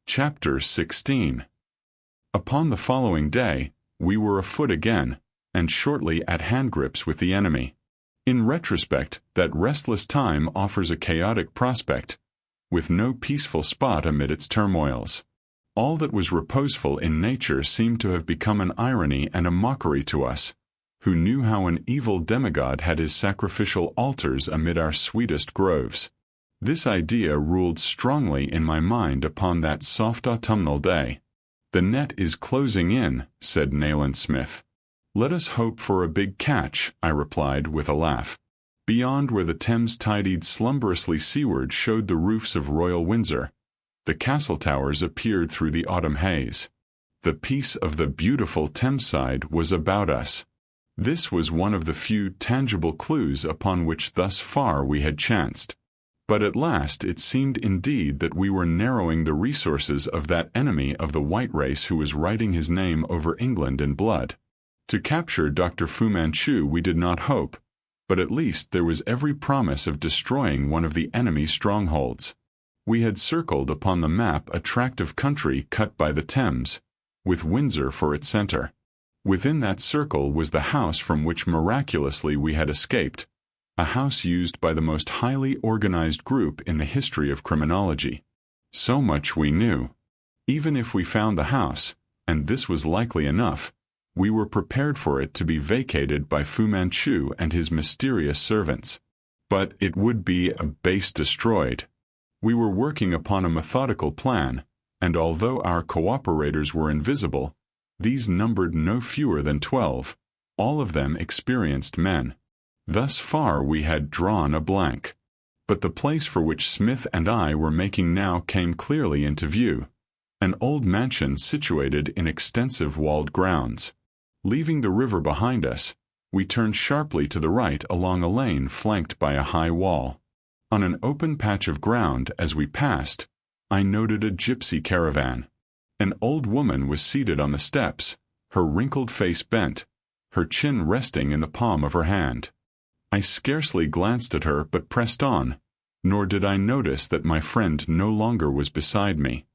Chapter 16. Upon the following day, we were afoot again, and shortly at handgrips with the enemy. In retrospect, that restless time offers a chaotic prospect, with no peaceful spot amid its turmoils. All that was reposeful in nature seemed to have become an irony and a mockery to us, who knew how an evil demigod had his sacrificial altars amid our sweetest groves. This idea ruled strongly in my mind upon that soft autumnal day. "The net is closing in," said Nayland Smith. "Let us hope for a big catch," I replied with a laugh. Beyond where the Thames tidied slumberously seaward showed the roofs of Royal Windsor. The castle towers appeared through the autumn haze. The peace of the beautiful Thameside was about us. This was one of the few tangible clues upon which thus far we had chanced. But at last it seemed indeed that we were narrowing the resources of that enemy of the white race who was writing his name over England in blood. To capture Dr. Fu Manchu we did not hope, but at least there was every promise of destroying one of the enemy's strongholds. We had circled upon the map a tract of country cut by the Thames, with Windsor for its center. Within that circle was the house from which miraculously we had escaped, a house used by the most highly organized group in the history of criminology. So much we knew. Even if we found the house, and this was likely enough, we were prepared for it to be vacated by Fu Manchu and his mysterious servants. But it would be a base destroyed. We were working upon a methodical plan, and although our cooperators were invisible, these numbered no fewer than 12, all of them experienced men. Thus far we had drawn a blank. But the place for which Smith and I were making now came clearly into view, an old mansion situated in extensive walled grounds. Leaving the river behind us, we turned sharply to the right along a lane flanked by a high wall. On an open patch of ground as we passed, I noted a gypsy caravan. An old woman was seated on the steps, her wrinkled face bent, her chin resting in the palm of her hand. I scarcely glanced at her but pressed on, nor did I notice that my friend no longer was beside me.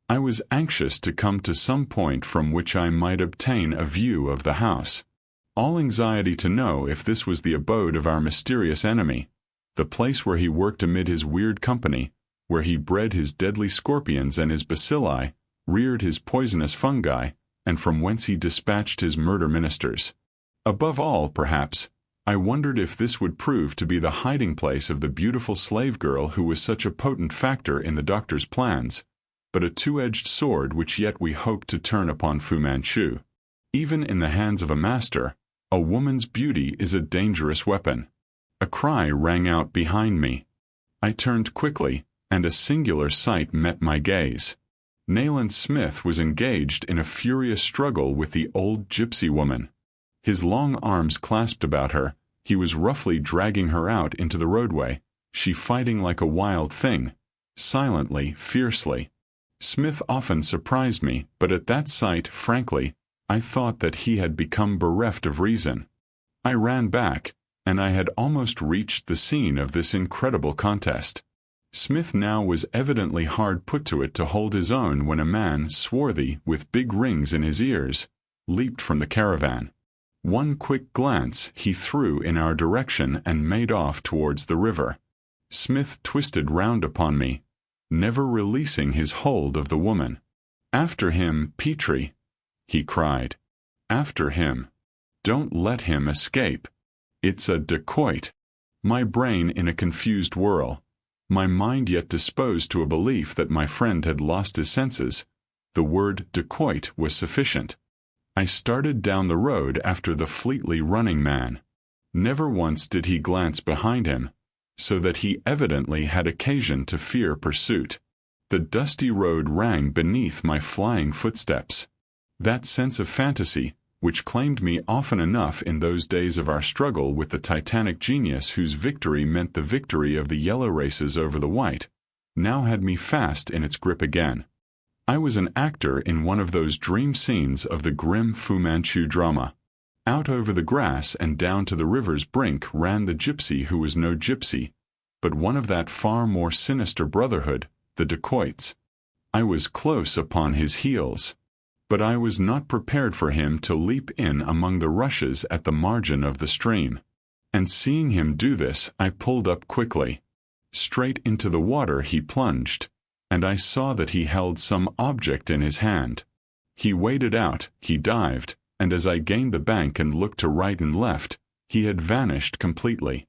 I was anxious to come to some point from which I might obtain a view of the house, all anxiety to know if this was the abode of our mysterious enemy, the place where he worked amid his weird company, where he bred his deadly scorpions and his bacilli, reared his poisonous fungi, and from whence he dispatched his murder ministers. Above all, perhaps, I wondered if this would prove to be the hiding place of the beautiful slave girl who was such a potent factor in the doctor's plans, but a two-edged sword which yet we hoped to turn upon Fu Manchu. Even in the hands of a master, a woman's beauty is a dangerous weapon. A cry rang out behind me. I turned quickly, and a singular sight met my gaze. Nayland Smith was engaged in a furious struggle with the old gypsy woman. His long arms clasped about her, he was roughly dragging her out into the roadway, she fighting like a wild thing, silently, fiercely. Smith often surprised me, but at that sight, frankly, I thought that he had become bereft of reason. I ran back, and I had almost reached the scene of this incredible contest. Smith now was evidently hard put to it to hold his own when a man, swarthy, with big rings in his ears, leaped from the caravan. One quick glance he threw in our direction and made off towards the river. Smith twisted round upon me, never releasing his hold of the woman. "After him, Petrie," he cried. "After him. Don't let him escape. It's a dacoit." My brain in a confused whirl, my mind yet disposed to a belief that my friend had lost his senses, the word dacoit was sufficient. I started down the road after the fleetly running man. Never once did he glance behind him, so that he evidently had occasion to fear pursuit. The dusty road rang beneath my flying footsteps. That sense of fantasy, which claimed me often enough in those days of our struggle with the titanic genius whose victory meant the victory of the yellow races over the white, now had me fast in its grip again. I was an actor in one of those dream scenes of the grim Fu Manchu drama. Out over the grass and down to the river's brink ran the gypsy who was no gypsy, but one of that far more sinister brotherhood, the dacoits. I was close upon his heels. But I was not prepared for him to leap in among the rushes at the margin of the stream. And seeing him do this, I pulled up quickly. Straight into the water he plunged, and I saw that he held some object in his hand. He waded out, he dived, and as I gained the bank and looked to right and left, he had vanished completely.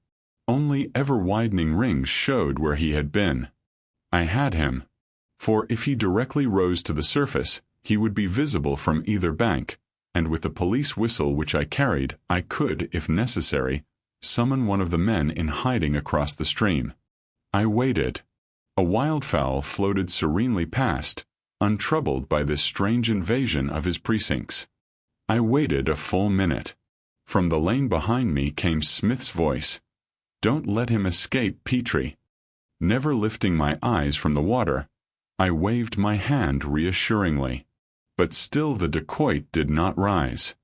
Only ever-widening rings showed where he had been. I had him. For if he directly rose to the surface, he would be visible from either bank, and with the police whistle which I carried, I could, if necessary, summon one of the men in hiding across the stream. I waited. A wildfowl floated serenely past, untroubled by this strange invasion of his precincts. I waited a full minute. From the lane behind me came Smith's voice. "Don't let him escape, Petrie." Never lifting my eyes from the water, I waved my hand reassuringly. But still the dacoit did not rise.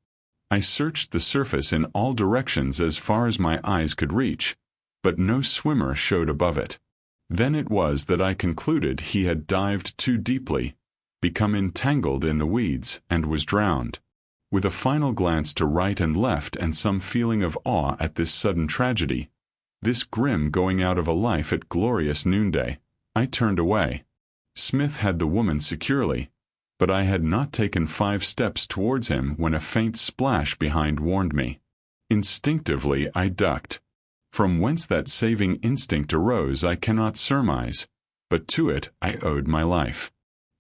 I searched the surface in all directions as far as my eyes could reach, but no swimmer showed above it. Then it was that I concluded he had dived too deeply, become entangled in the weeds, and was drowned. With a final glance to right and left and some feeling of awe at this sudden tragedy, this grim going out of a life at glorious noonday, I turned away. Smith had the woman securely, but I had not taken 5 steps towards him when a faint splash behind warned me. Instinctively I ducked. From whence that saving instinct arose I cannot surmise, but to it I owed my life.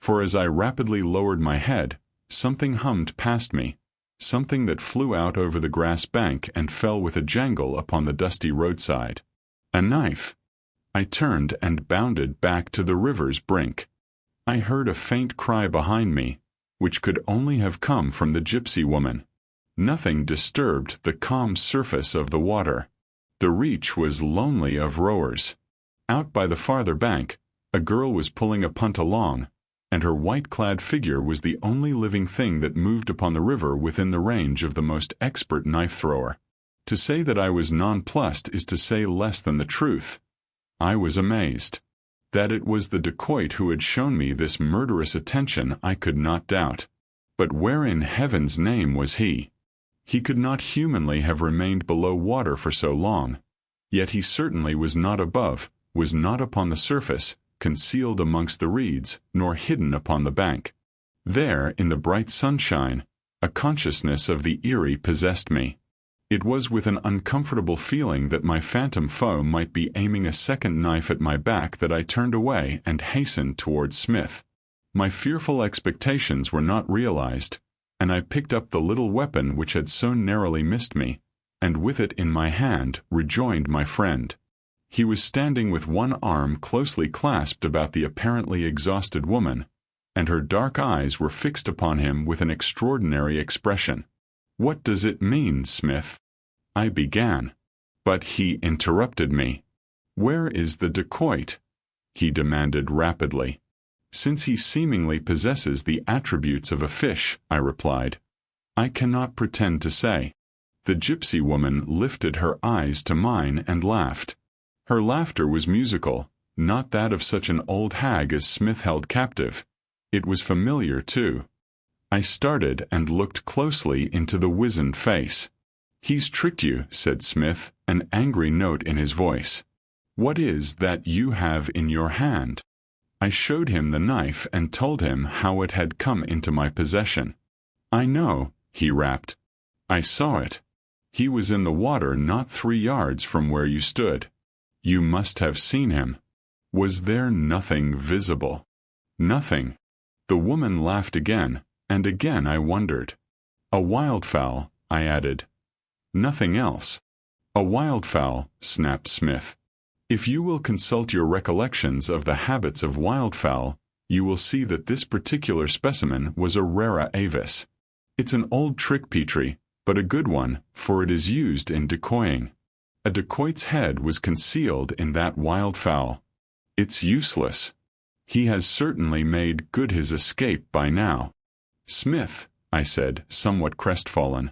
For as I rapidly lowered my head, something hummed past me, something that flew out over the grass bank and fell with a jangle upon the dusty roadside. A knife! I turned and bounded back to the river's brink. I heard a faint cry behind me, which could only have come from the gypsy woman. Nothing disturbed the calm surface of the water. The reach was lonely of rowers. Out by the farther bank, a girl was pulling a punt along, and her white-clad figure was the only living thing that moved upon the river within the range of the most expert knife-thrower. To say that I was nonplussed is to say less than the truth. I was amazed. That it was the dacoit who had shown me this murderous attention I could not doubt. But where in heaven's name was he? He could not humanly have remained below water for so long. Yet he certainly was not above, was not upon the surface, concealed amongst the reeds, nor hidden upon the bank. There, in the bright sunshine, a consciousness of the eerie possessed me. It was with an uncomfortable feeling that my phantom foe might be aiming a second knife at my back that I turned away and hastened towards Smith. My fearful expectations were not realized, and I picked up the little weapon which had so narrowly missed me, and with it in my hand rejoined my friend. He was standing with one arm closely clasped about the apparently exhausted woman, and her dark eyes were fixed upon him with an extraordinary expression. "What does it mean, Smith?" I began. But he interrupted me. "Where is the dacoit?" he demanded rapidly. "Since he seemingly possesses the attributes of a fish," I replied, "I cannot pretend to say." The gypsy woman lifted her eyes to mine and laughed. Her laughter was musical, not that of such an old hag as Smith held captive. It was familiar, too. I started and looked closely into the wizened face. "He's tricked you," said Smith, an angry note in his voice. "What is that you have in your hand?" I showed him the knife and told him how it had come into my possession. "I know," he rapped. "I saw it. He was in the water not 3 yards from where you stood. You must have seen him. Was there nothing visible?" "Nothing." The woman laughed again, and again I wondered. "A wildfowl," I added. "Nothing else." "A wildfowl," snapped Smith. "If you will consult your recollections of the habits of wildfowl, you will see that this particular specimen was a rara avis. It's an old trick, Petrie, but a good one, for it is used in decoying. A dacoit's head was concealed in that wildfowl. It's useless. He has certainly made good his escape by now." "Smith," I said, somewhat crestfallen,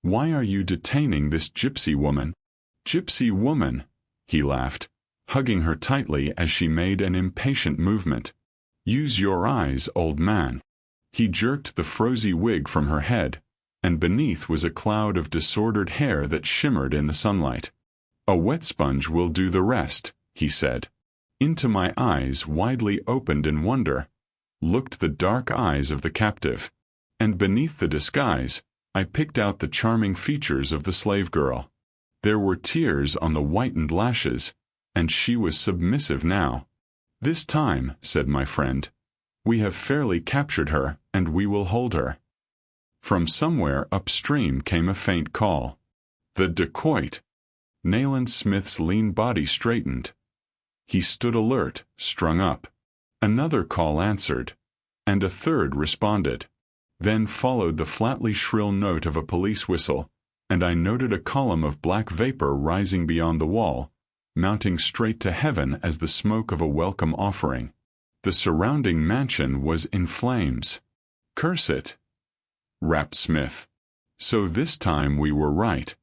"why are you detaining this gypsy woman?" "Gypsy woman," he laughed, hugging her tightly as she made an impatient movement. Use your eyes, old man. He jerked the frosy wig from her head, and beneath was a cloud of disordered hair that shimmered in the sunlight. A wet sponge will do the rest, he said. Into my eyes, widely opened in wonder, looked the dark eyes of the captive, and beneath the disguise, I picked out the charming features of the slave girl. There were tears on the whitened lashes, and she was submissive now. This time, said my friend, we have fairly captured her, and we will hold her. From somewhere upstream came a faint call. The dacoit. Nayland Smith's lean body straightened. He stood alert, strung up. Another call answered, and a third responded. Then followed the flatly shrill note of a police whistle, and I noted a column of black vapor rising beyond the wall, mounting straight to heaven as the smoke of a welcome offering. The surrounding mansion was in flames. Curse it, rapped Smith. So this time we were right.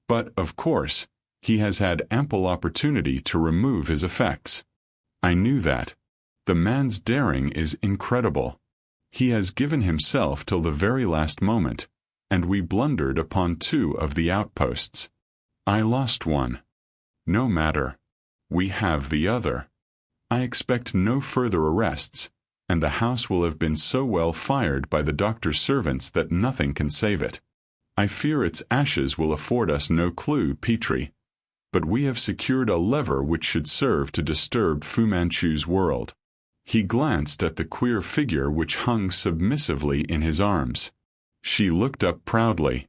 But, of course, he has had ample opportunity to remove his effects. I knew that. The man's daring is incredible. He has given himself till the very last moment, and we blundered upon 2 of the outposts. I lost one. No matter. We have the other. I expect no further arrests, and the house will have been so well fired by the doctor's servants that nothing can save it. I fear its ashes will afford us no clue, Petrie, but we have secured a lever which should serve to disturb Fu Manchu's world. He glanced at the queer figure which hung submissively in his arms. She looked up proudly.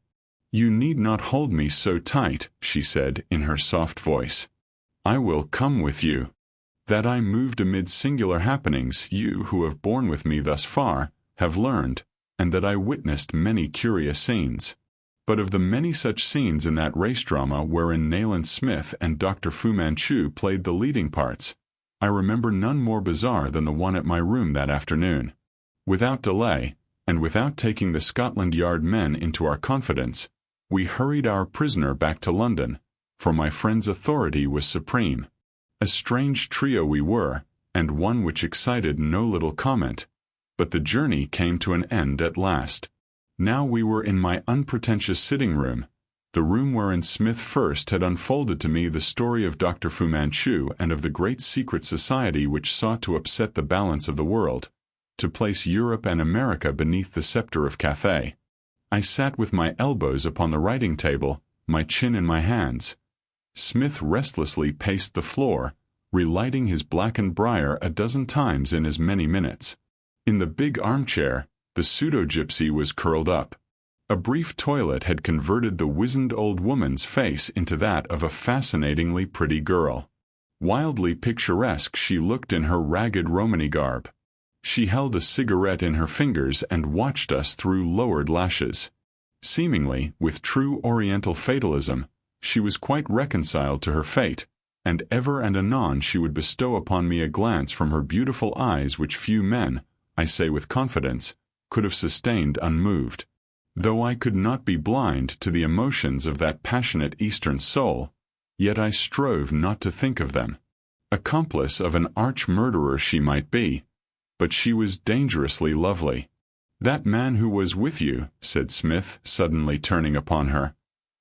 You need not hold me so tight, she said in her soft voice. I will come with you. That I moved amid singular happenings you who have borne with me thus far have learned, and that I witnessed many curious scenes. But of the many such scenes in that race drama wherein Nayland Smith and Dr. Fu Manchu played the leading parts, I remember none more bizarre than the one at my room that afternoon. Without delay, and without taking the Scotland Yard men into our confidence, we hurried our prisoner back to London, for my friend's authority was supreme. A strange trio we were, and one which excited no little comment, but the journey came to an end at last. Now we were in my unpretentious sitting room, the room wherein Smith first had unfolded to me the story of Dr. Fu Manchu and of the great secret society which sought to upset the balance of the world, to place Europe and America beneath the scepter of Cathay. I sat with my elbows upon the writing table, my chin in my hands. Smith restlessly paced the floor, relighting his blackened briar a dozen times in as many minutes. In the big armchair, the pseudo-gypsy was curled up. A brief toilet had converted the wizened old woman's face into that of a fascinatingly pretty girl. Wildly picturesque she looked in her ragged Romany garb. She held a cigarette in her fingers and watched us through lowered lashes. Seemingly, with true Oriental fatalism, she was quite reconciled to her fate, and ever and anon she would bestow upon me a glance from her beautiful eyes which few men, I say with confidence, could have sustained unmoved. Though I could not be blind to the emotions of that passionate Eastern soul, yet I strove not to think of them. Accomplice of an arch-murderer she might be, but she was dangerously lovely. That man who was with you, said Smith, suddenly turning upon her,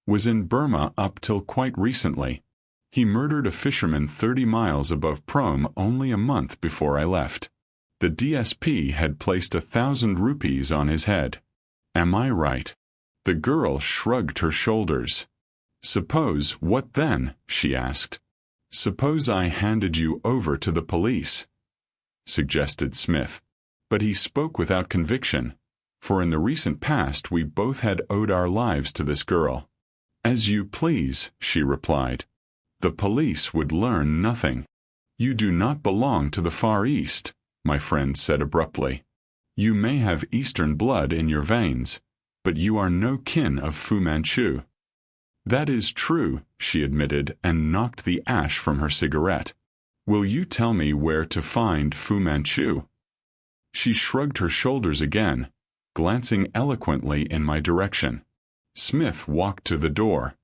was in Burma up till quite recently. He murdered a fisherman 30 miles above Prome only a month before I left. The DSP had placed 1,000 rupees on his head. Am I right? The girl shrugged her shoulders. Suppose, what then? She asked. Suppose I handed you over to the police, suggested Smith. But he spoke without conviction, for in the recent past we both had owed our lives to this girl. As you please, she replied. The police would learn nothing. You do not belong to the Far East, my friend said abruptly. You may have Eastern blood in your veins, but you are no kin of Fu Manchu. That is true, she admitted and knocked the ash from her cigarette. Will you tell me where to find Fu Manchu? She shrugged her shoulders again, glancing eloquently in my direction. Smith walked to the door.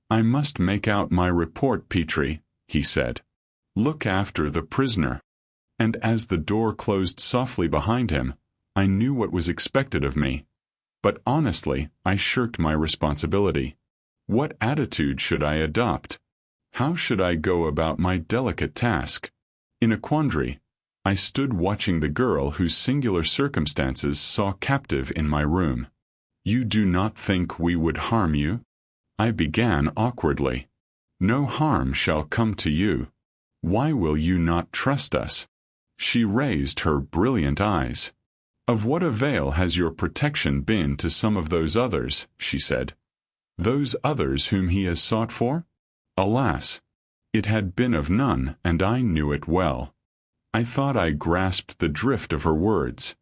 I must make out my report, Petrie, he said. Look after the prisoner. and as the door closed softly behind him, I knew what was expected of me. But honestly, I shirked my responsibility. What attitude should I adopt? How should I go about my delicate task? In a quandary, I stood watching the girl whose singular circumstances saw captive in my room. "You do not think we would harm you?" I began awkwardly. "No harm shall come to you. Why will you not trust us?" She raised her brilliant eyes. "Of what avail has your protection been to some of those others?" she said. "Those others whom he has sought for? Alas, it had been of none, and I knew it well." I thought I grasped the drift of her words.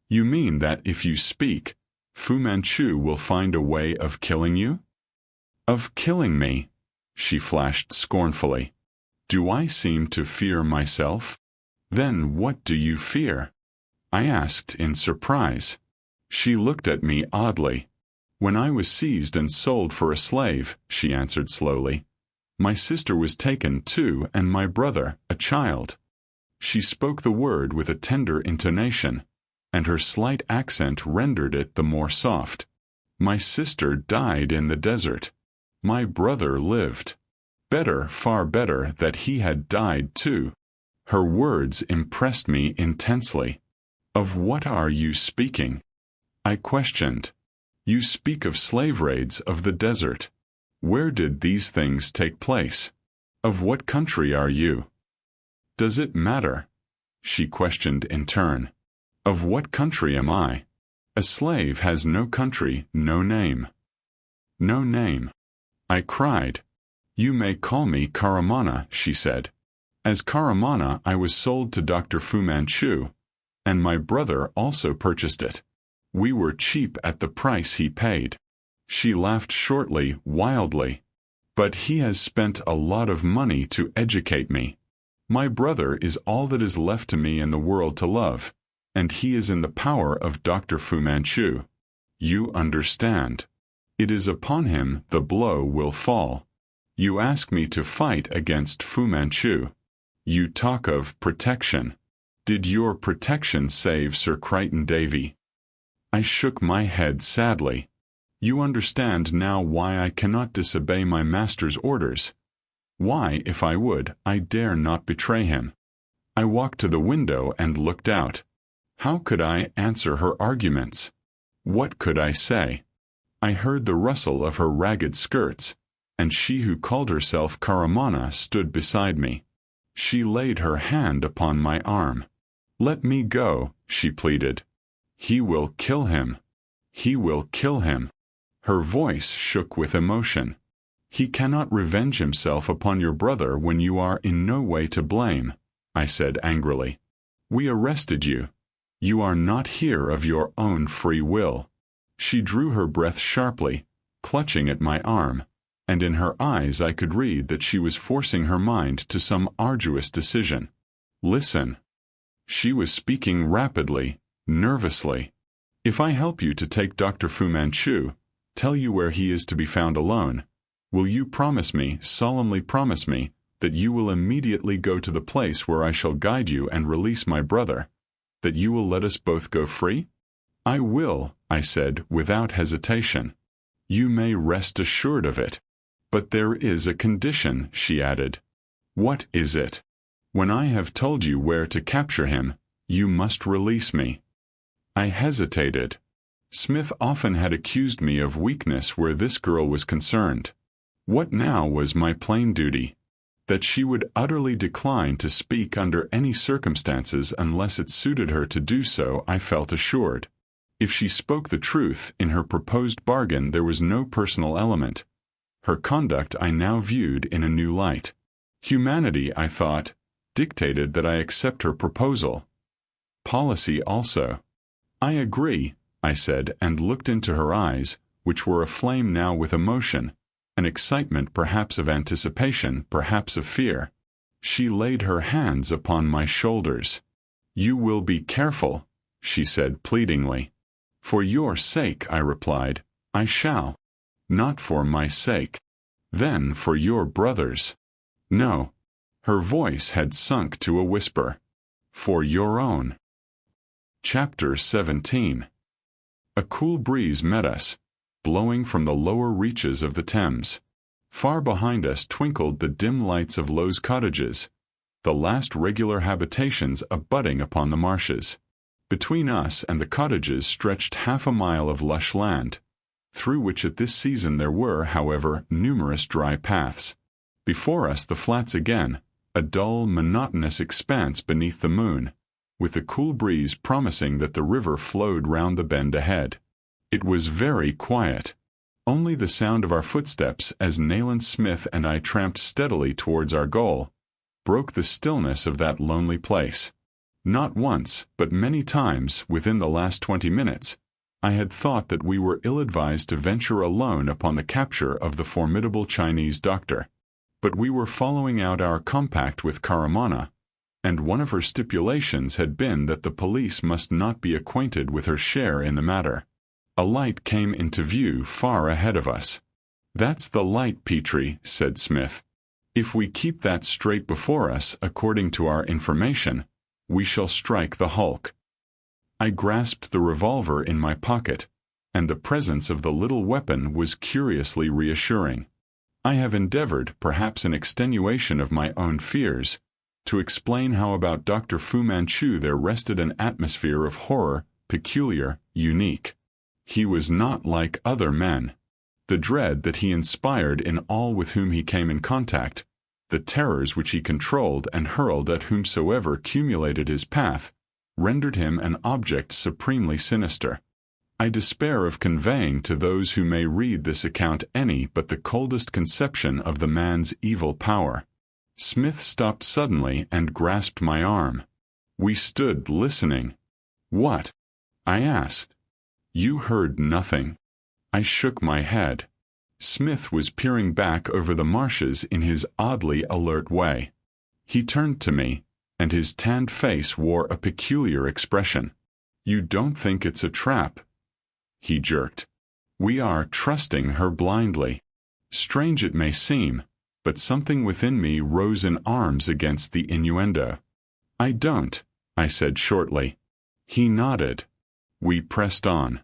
"You mean that if you speak, Fu Manchu will find a way of killing you?" "Of killing me?" she flashed scornfully. "Do I seem to fear myself? Then what do you fear?" I asked in surprise. She looked at me oddly. "When I was seized and sold for a slave," she answered slowly, "my sister was taken too, and my brother, a child." She spoke the word with a tender intonation, and her slight accent rendered it the more soft. "My sister died in the desert. My brother lived. Better, far better, that he had died too." Her words impressed me intensely. "Of what are you speaking?" I questioned. "You speak of slave raids of the desert. Where did these things take place? Of what country are you?" "Does it matter?" she questioned in turn. "Of what country am I? A slave has no country, no name." "No name," I cried. "You may call me Karamana," she said. "As Karamana I was sold to Dr. Fu Manchu, and my brother also purchased it. We were cheap at the price he paid." She laughed shortly, wildly. "But he has spent a lot of money to educate me. My brother is all that is left to me in the world to love, and he is in the power of Dr. Fu Manchu. You understand. It is upon him the blow will fall. You ask me to fight against Fu Manchu. You talk of protection. Did your protection save Sir Crichton Davy?" I shook my head sadly. "You understand now why I cannot disobey my master's orders. Why, if I would, I dare not betray him." I walked to the window and looked out. How could I answer her arguments? What could I say? I heard the rustle of her ragged skirts, and she who called herself Karamana stood beside me. She laid her hand upon my arm. "Let me go," she pleaded. "He will kill him. He will kill him." Her voice shook with emotion. "He cannot revenge himself upon your brother when you are in no way to blame," I said angrily. "We arrested you. You are not here of your own free will." She drew her breath sharply, clutching at my arm, and in her eyes I could read that she was forcing her mind to some arduous decision. "Listen." She was speaking rapidly, nervously. "If I help you to take Dr. Fu Manchu, tell you where he is to be found alone, will you promise me, solemnly promise me, that you will immediately go to the place where I shall guide you and release my brother, that you will let us both go free?" "I will," I said without hesitation. "You may rest assured of it. But there is a condition," she added. "What is it?" "When I have told you where to capture him, you must release me." I hesitated. Smith often had accused me of weakness where this girl was concerned. What now was my plain duty? That she would utterly decline to speak under any circumstances unless it suited her to do so I felt assured. If she spoke the truth, in her proposed bargain there was no personal element. Her conduct I now viewed in a new light. Humanity, I thought, dictated that I accept her proposal. Policy also. "I agree," I said, and looked into her eyes, which were aflame now with emotion, an excitement perhaps of anticipation, perhaps of fear. She laid her hands upon my shoulders. "You will be careful," she said pleadingly. "For your sake," I replied, "I shall." "Not for my sake." "Then for your brother's." "No." Her voice had sunk to a whisper. For your own. Chapter 17. A cool breeze met us, blowing from the lower reaches of the Thames. Far behind us twinkled the dim lights of Low's cottages, the last regular habitations abutting upon the marshes. Between us and the cottages stretched half a mile of lush land, through which at this season there were, however, numerous dry paths. Before us the flats again, a dull, monotonous expanse beneath the moon, with the cool breeze promising that the river flowed round the bend ahead. It was very quiet. Only the sound of our footsteps as Nayland Smith and I tramped steadily towards our goal broke the stillness of that lonely place. Not once, but many times, within the last 20 minutes, I had thought that we were ill-advised to venture alone upon the capture of the formidable Chinese doctor. But we were following out our compact with Caramana, and one of her stipulations had been that the police must not be acquainted with her share in the matter. A light came into view far ahead of us. "That's the light, Petrie," said Smith. "If we keep that straight before us, according to our information, we shall strike the hulk." I grasped the revolver in my pocket, and the presence of the little weapon was curiously reassuring. I have endeavored, perhaps in extenuation of my own fears, to explain how about Dr. Fu Manchu there rested an atmosphere of horror, peculiar, unique. He was not like other men. The dread that he inspired in all with whom he came in contact, the terrors which he controlled and hurled at whomsoever cumulated his path, rendered him an object supremely sinister. I despair of conveying to those who may read this account any but the coldest conception of the man's evil power. Smith stopped suddenly and grasped my arm. We stood listening. "What?" I asked. "You heard nothing." I shook my head. Smith was peering back over the marshes in his oddly alert way. He turned to me, and his tanned face wore a peculiar expression. "You don't think it's a trap?" he jerked. "We are trusting her blindly. Strange it may seem, but something within me rose in arms against the innuendo." "I don't," I said shortly. He nodded. We pressed on.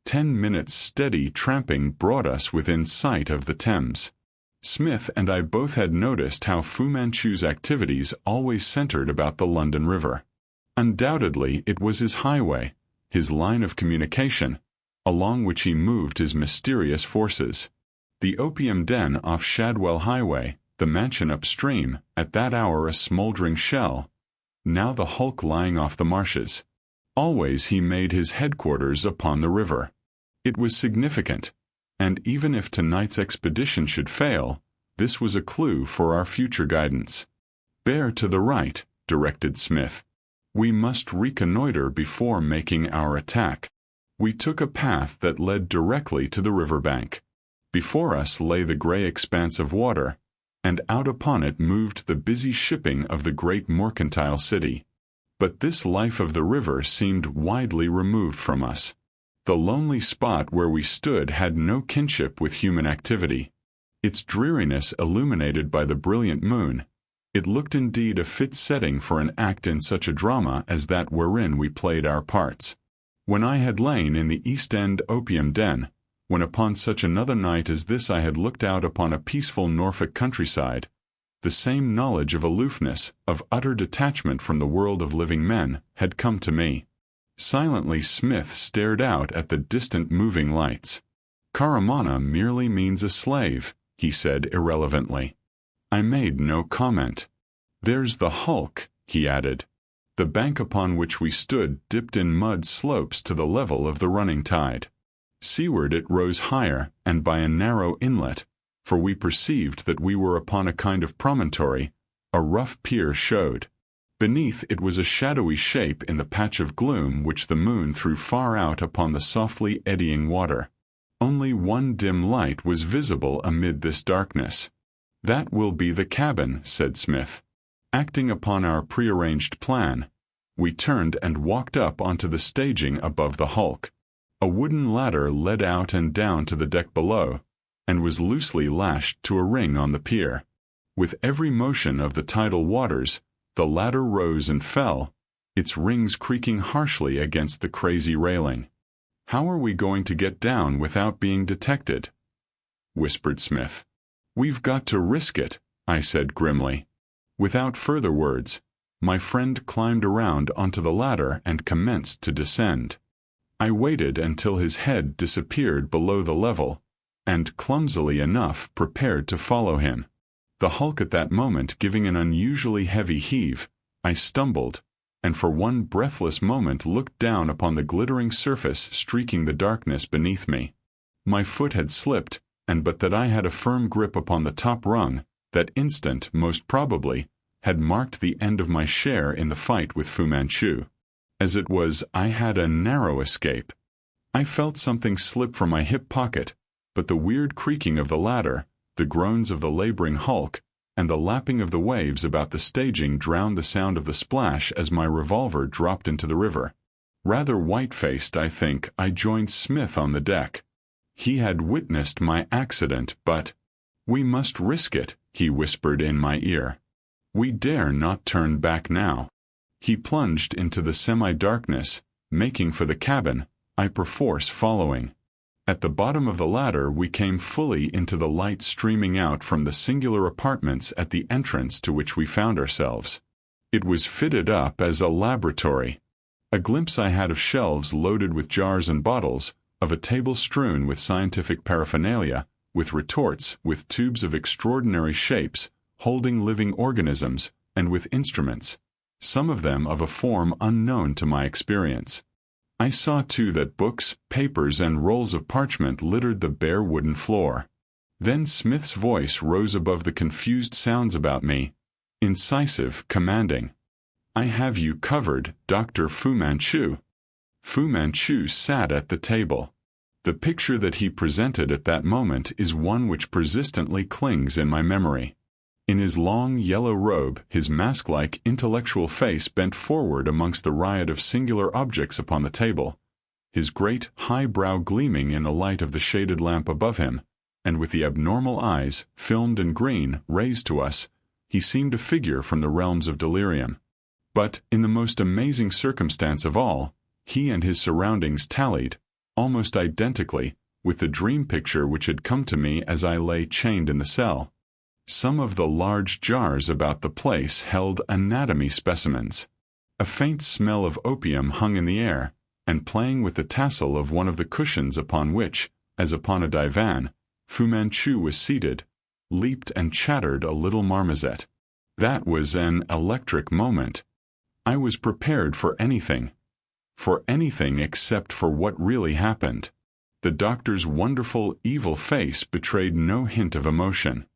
10 minutes' steady tramping brought us within sight of the Thames. Smith and I both had noticed how Fu Manchu's activities always centered about the London River. Undoubtedly it was his highway, his line of communication, along which he moved his mysterious forces. The opium den off Shadwell Highway, the mansion upstream, at that hour a smoldering shell, now the hulk lying off the marshes. Always he made his headquarters upon the river. It was significant, and even if tonight's expedition should fail, this was a clue for our future guidance. "Bear to the right," directed Smith. "We must reconnoiter before making our attack." We took a path that led directly to the riverbank. Before us lay the gray expanse of water, and out upon it moved the busy shipping of the great mercantile city. But this life of the river seemed widely removed from us. The lonely spot where we stood had no kinship with human activity. Its dreariness illuminated by the brilliant moon, it looked indeed a fit setting for an act in such a drama as that wherein we played our parts. When I had lain in the East End opium den, when upon such another night as this I had looked out upon a peaceful Norfolk countryside, the same knowledge of aloofness, of utter detachment from the world of living men, had come to me. Silently Smith stared out at the distant moving lights. "Caramana merely means a slave," he said irrelevantly. I made no comment. "There's the hulk," he added. The bank upon which we stood dipped in mud slopes to the level of the running tide. Seaward it rose higher, and by a narrow inlet, for we perceived that we were upon a kind of promontory, a rough pier showed. Beneath it was a shadowy shape in the patch of gloom which the moon threw far out upon the softly eddying water. Only one dim light was visible amid this darkness. "That will be the cabin," said Smith. Acting upon our prearranged plan, we turned and walked up onto the staging above the hulk. A wooden ladder led out and down to the deck below, and was loosely lashed to a ring on the pier. With every motion of the tidal waters, the ladder rose and fell, its rings creaking harshly against the crazy railing. "How are we going to get down without being detected?" whispered Smith. "We've got to risk it," I said grimly. Without further words, my friend climbed around onto the ladder and commenced to descend. I waited until his head disappeared below the level, and clumsily enough prepared to follow him. The hulk at that moment giving an unusually heavy heave, I stumbled, and for one breathless moment looked down upon the glittering surface streaking the darkness beneath me. My foot had slipped, and but that I had a firm grip upon the top rung, that instant, most probably, had marked the end of my share in the fight with Fu Manchu. As it was, I had a narrow escape. I felt something slip from my hip pocket, but the weird creaking of the ladder, the groans of the laboring hulk, and the lapping of the waves about the staging drowned the sound of the splash as my revolver dropped into the river. Rather white-faced, I think, I joined Smith on the deck. He had witnessed my accident, but, "We must risk it," he whispered in my ear. "We dare not turn back now." He plunged into the semi-darkness, making for the cabin, I perforce following. At the bottom of the ladder we came fully into the light streaming out from the singular apartments at the entrance to which we found ourselves. It was fitted up as a laboratory. A glimpse I had of shelves loaded with jars and bottles, of a table strewn with scientific paraphernalia, with retorts, with tubes of extraordinary shapes, holding living organisms, and with instruments, some of them of a form unknown to my experience. I saw too that books, papers, and rolls of parchment littered the bare wooden floor. Then Smith's voice rose above the confused sounds about me, incisive, commanding. "I have you covered, Dr. Fu Manchu." Fu Manchu sat at the table. The picture that he presented at that moment is one which persistently clings in my memory. In his long yellow robe, his mask-like intellectual face bent forward amongst the riot of singular objects upon the table, his great high brow gleaming in the light of the shaded lamp above him, and with the abnormal eyes, filmed and green, raised to us, he seemed a figure from the realms of delirium. But, in the most amazing circumstance of all, he and his surroundings tallied, almost identically, with the dream picture which had come to me as I lay chained in the cell. Some of the large jars about the place held anatomy specimens. A faint smell of opium hung in the air, and playing with the tassel of one of the cushions upon which, as upon a divan, Fu Manchu was seated, leaped and chattered a little marmoset. That was an electric moment. I was prepared for anything except for what really happened. The doctor's wonderful, evil face betrayed no hint of emotion.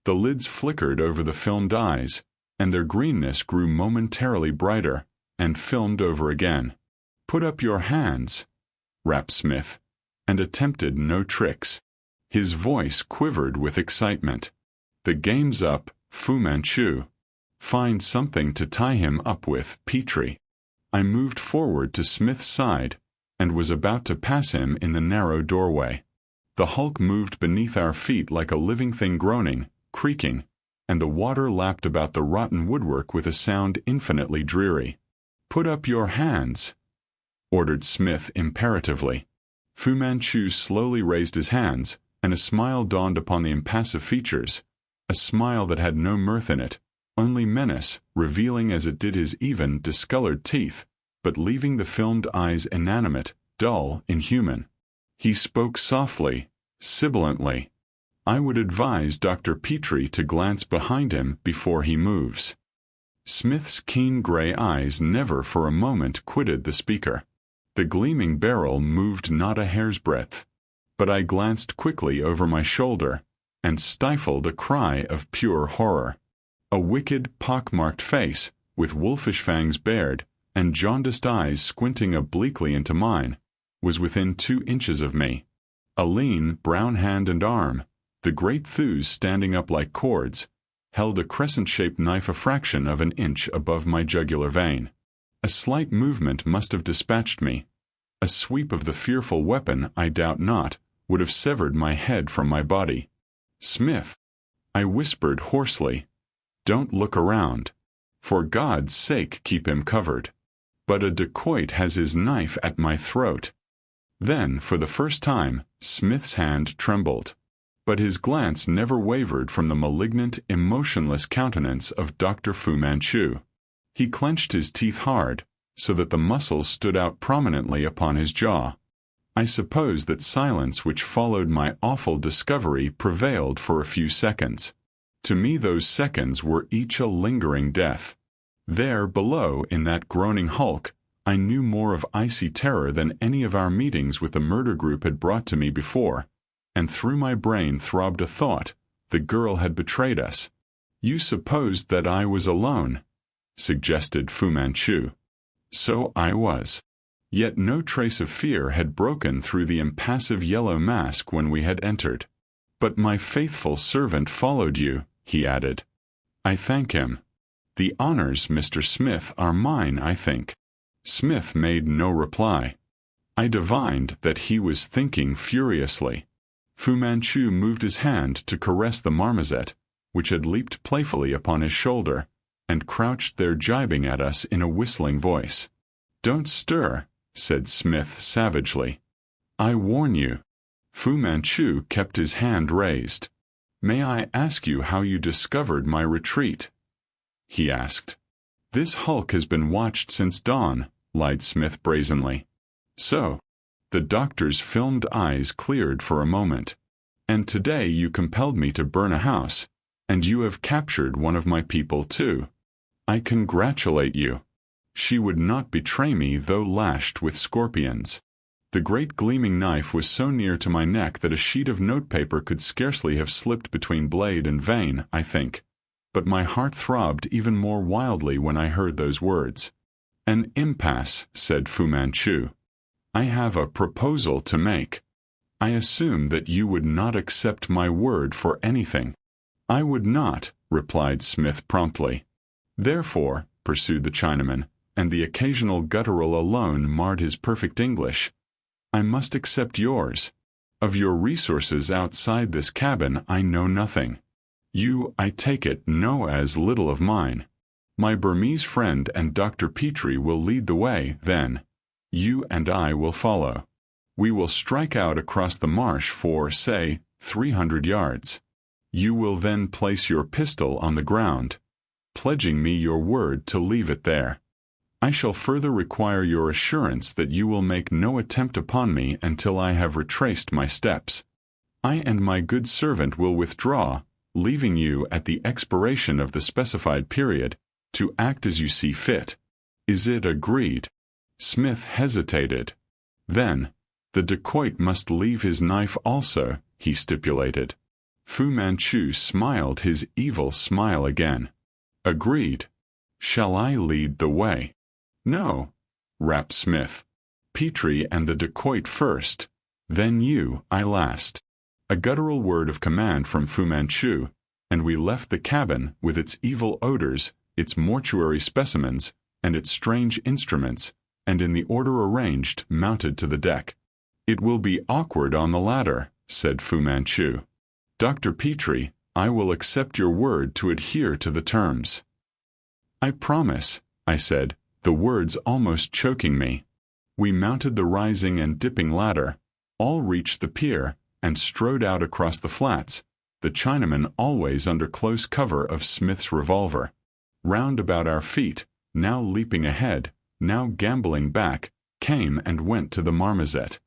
The lids flickered over the filmed eyes, and their greenness grew momentarily brighter, and filmed over again. "Put up your hands," rapped Smith, and attempted no tricks. His voice quivered with excitement. "The game's up, Fu Manchu. Find something to tie him up with, Petrie." I moved forward to Smith's side, and was about to pass him in the narrow doorway. The hulk moved beneath our feet like a living thing groaning, creaking, and the water lapped about the rotten woodwork with a sound infinitely dreary. "Put up your hands," ordered Smith imperatively. Fu Manchu slowly raised his hands, and a smile dawned upon the impassive features, a smile that had no mirth in it, only menace, revealing as it did his even, discolored teeth, but leaving the filmed eyes inanimate, dull, inhuman. He spoke softly, sibilantly. "I would advise Dr. Petrie to glance behind him before he moves." Smith's keen gray eyes never for a moment quitted the speaker. The gleaming barrel moved not a hair's breadth. But I glanced quickly over my shoulder, and stifled a cry of pure horror. A wicked, pock-marked face, with wolfish fangs bared, and jaundiced eyes squinting obliquely into mine, was within 2 inches of me. A lean, brown hand and arm, the great thews standing up like cords, held a crescent-shaped knife a fraction of an inch above my jugular vein. A slight movement must have dispatched me. A sweep of the fearful weapon, I doubt not, would have severed my head from my body. "Smith," I whispered hoarsely, "don't look around. For God's sake keep him covered." but a dacoit has his knife at my throat. Then, for the first time, Smith's hand trembled. But his glance never wavered from the malignant, emotionless countenance of Dr. Fu Manchu. He clenched his teeth hard, so that the muscles stood out prominently upon his jaw. I suppose that silence which followed my awful discovery prevailed for a few seconds. To me those seconds were each a lingering death. There, below, in that groaning hulk, I knew more of icy terror than any of our meetings with the murder group had brought to me before, and through my brain throbbed a thought: the girl had betrayed us. "You supposed that I was alone," suggested Fu Manchu. So I was. Yet no trace of fear had broken through the impassive yellow mask when we had entered. "But my faithful servant followed you," he added. "I thank him. The honors, Mr. Smith, are mine, I think." Smith made no reply. I divined that he was thinking furiously. Fu Manchu moved his hand to caress the marmoset, which had leaped playfully upon his shoulder, and crouched there gibing at us in a whistling voice. "Don't stir," said Smith savagely. "I warn you." Fu Manchu kept his hand raised. "May I ask you how you discovered my retreat?" he asked. "This hulk has been watched since dawn," lied Smith brazenly. "So?" The doctor's filmed eyes cleared for a moment. "And today you compelled me to burn a house, and you have captured one of my people too. I congratulate you." She would not betray me though lashed with scorpions. The great gleaming knife was so near to my neck that a sheet of notepaper could scarcely have slipped between blade and vein, I think. But my heart throbbed even more wildly when I heard those words. "An impasse," said Fu Manchu. "I have a proposal to make. I assume that you would not accept my word for anything." "I would not," replied Smith promptly. "Therefore," pursued the Chinaman, and the occasional guttural alone marred his perfect English, "I must accept yours. Of your resources outside this cabin I know nothing. You, I take it, know as little of mine. My Burmese friend and Dr. Petrie will lead the way, then. You and I will follow. We will strike out across the marsh for, say, 300 yards. You will then place your pistol on the ground, pledging me your word to leave it there. I shall further require your assurance that you will make no attempt upon me until I have retraced my steps. I and my good servant will withdraw, leaving you at the expiration of the specified period, to act as you see fit. Is it agreed?" Smith hesitated. Then, "The dacoit must leave his knife also," he stipulated. Fu Manchu smiled his evil smile again. "Agreed. Shall I lead the way?" "No," rapped Smith. "Petrie and the dacoit first, then you, I last." A guttural word of command from Fu Manchu, and we left the cabin with its evil odors, its mortuary specimens, and its strange instruments, and in the order arranged mounted to the deck. "It will be awkward on the ladder," said Fu Manchu. "Dr. Petrie, I will accept your word to adhere to the terms." "I promise," I said, the words almost choking me. We mounted the rising and dipping ladder, all reached the pier, and strode out across the flats, the Chinaman always under close cover of Smith's revolver. Round about our feet, now leaping ahead, now gambolling back, came and went to the marmoset.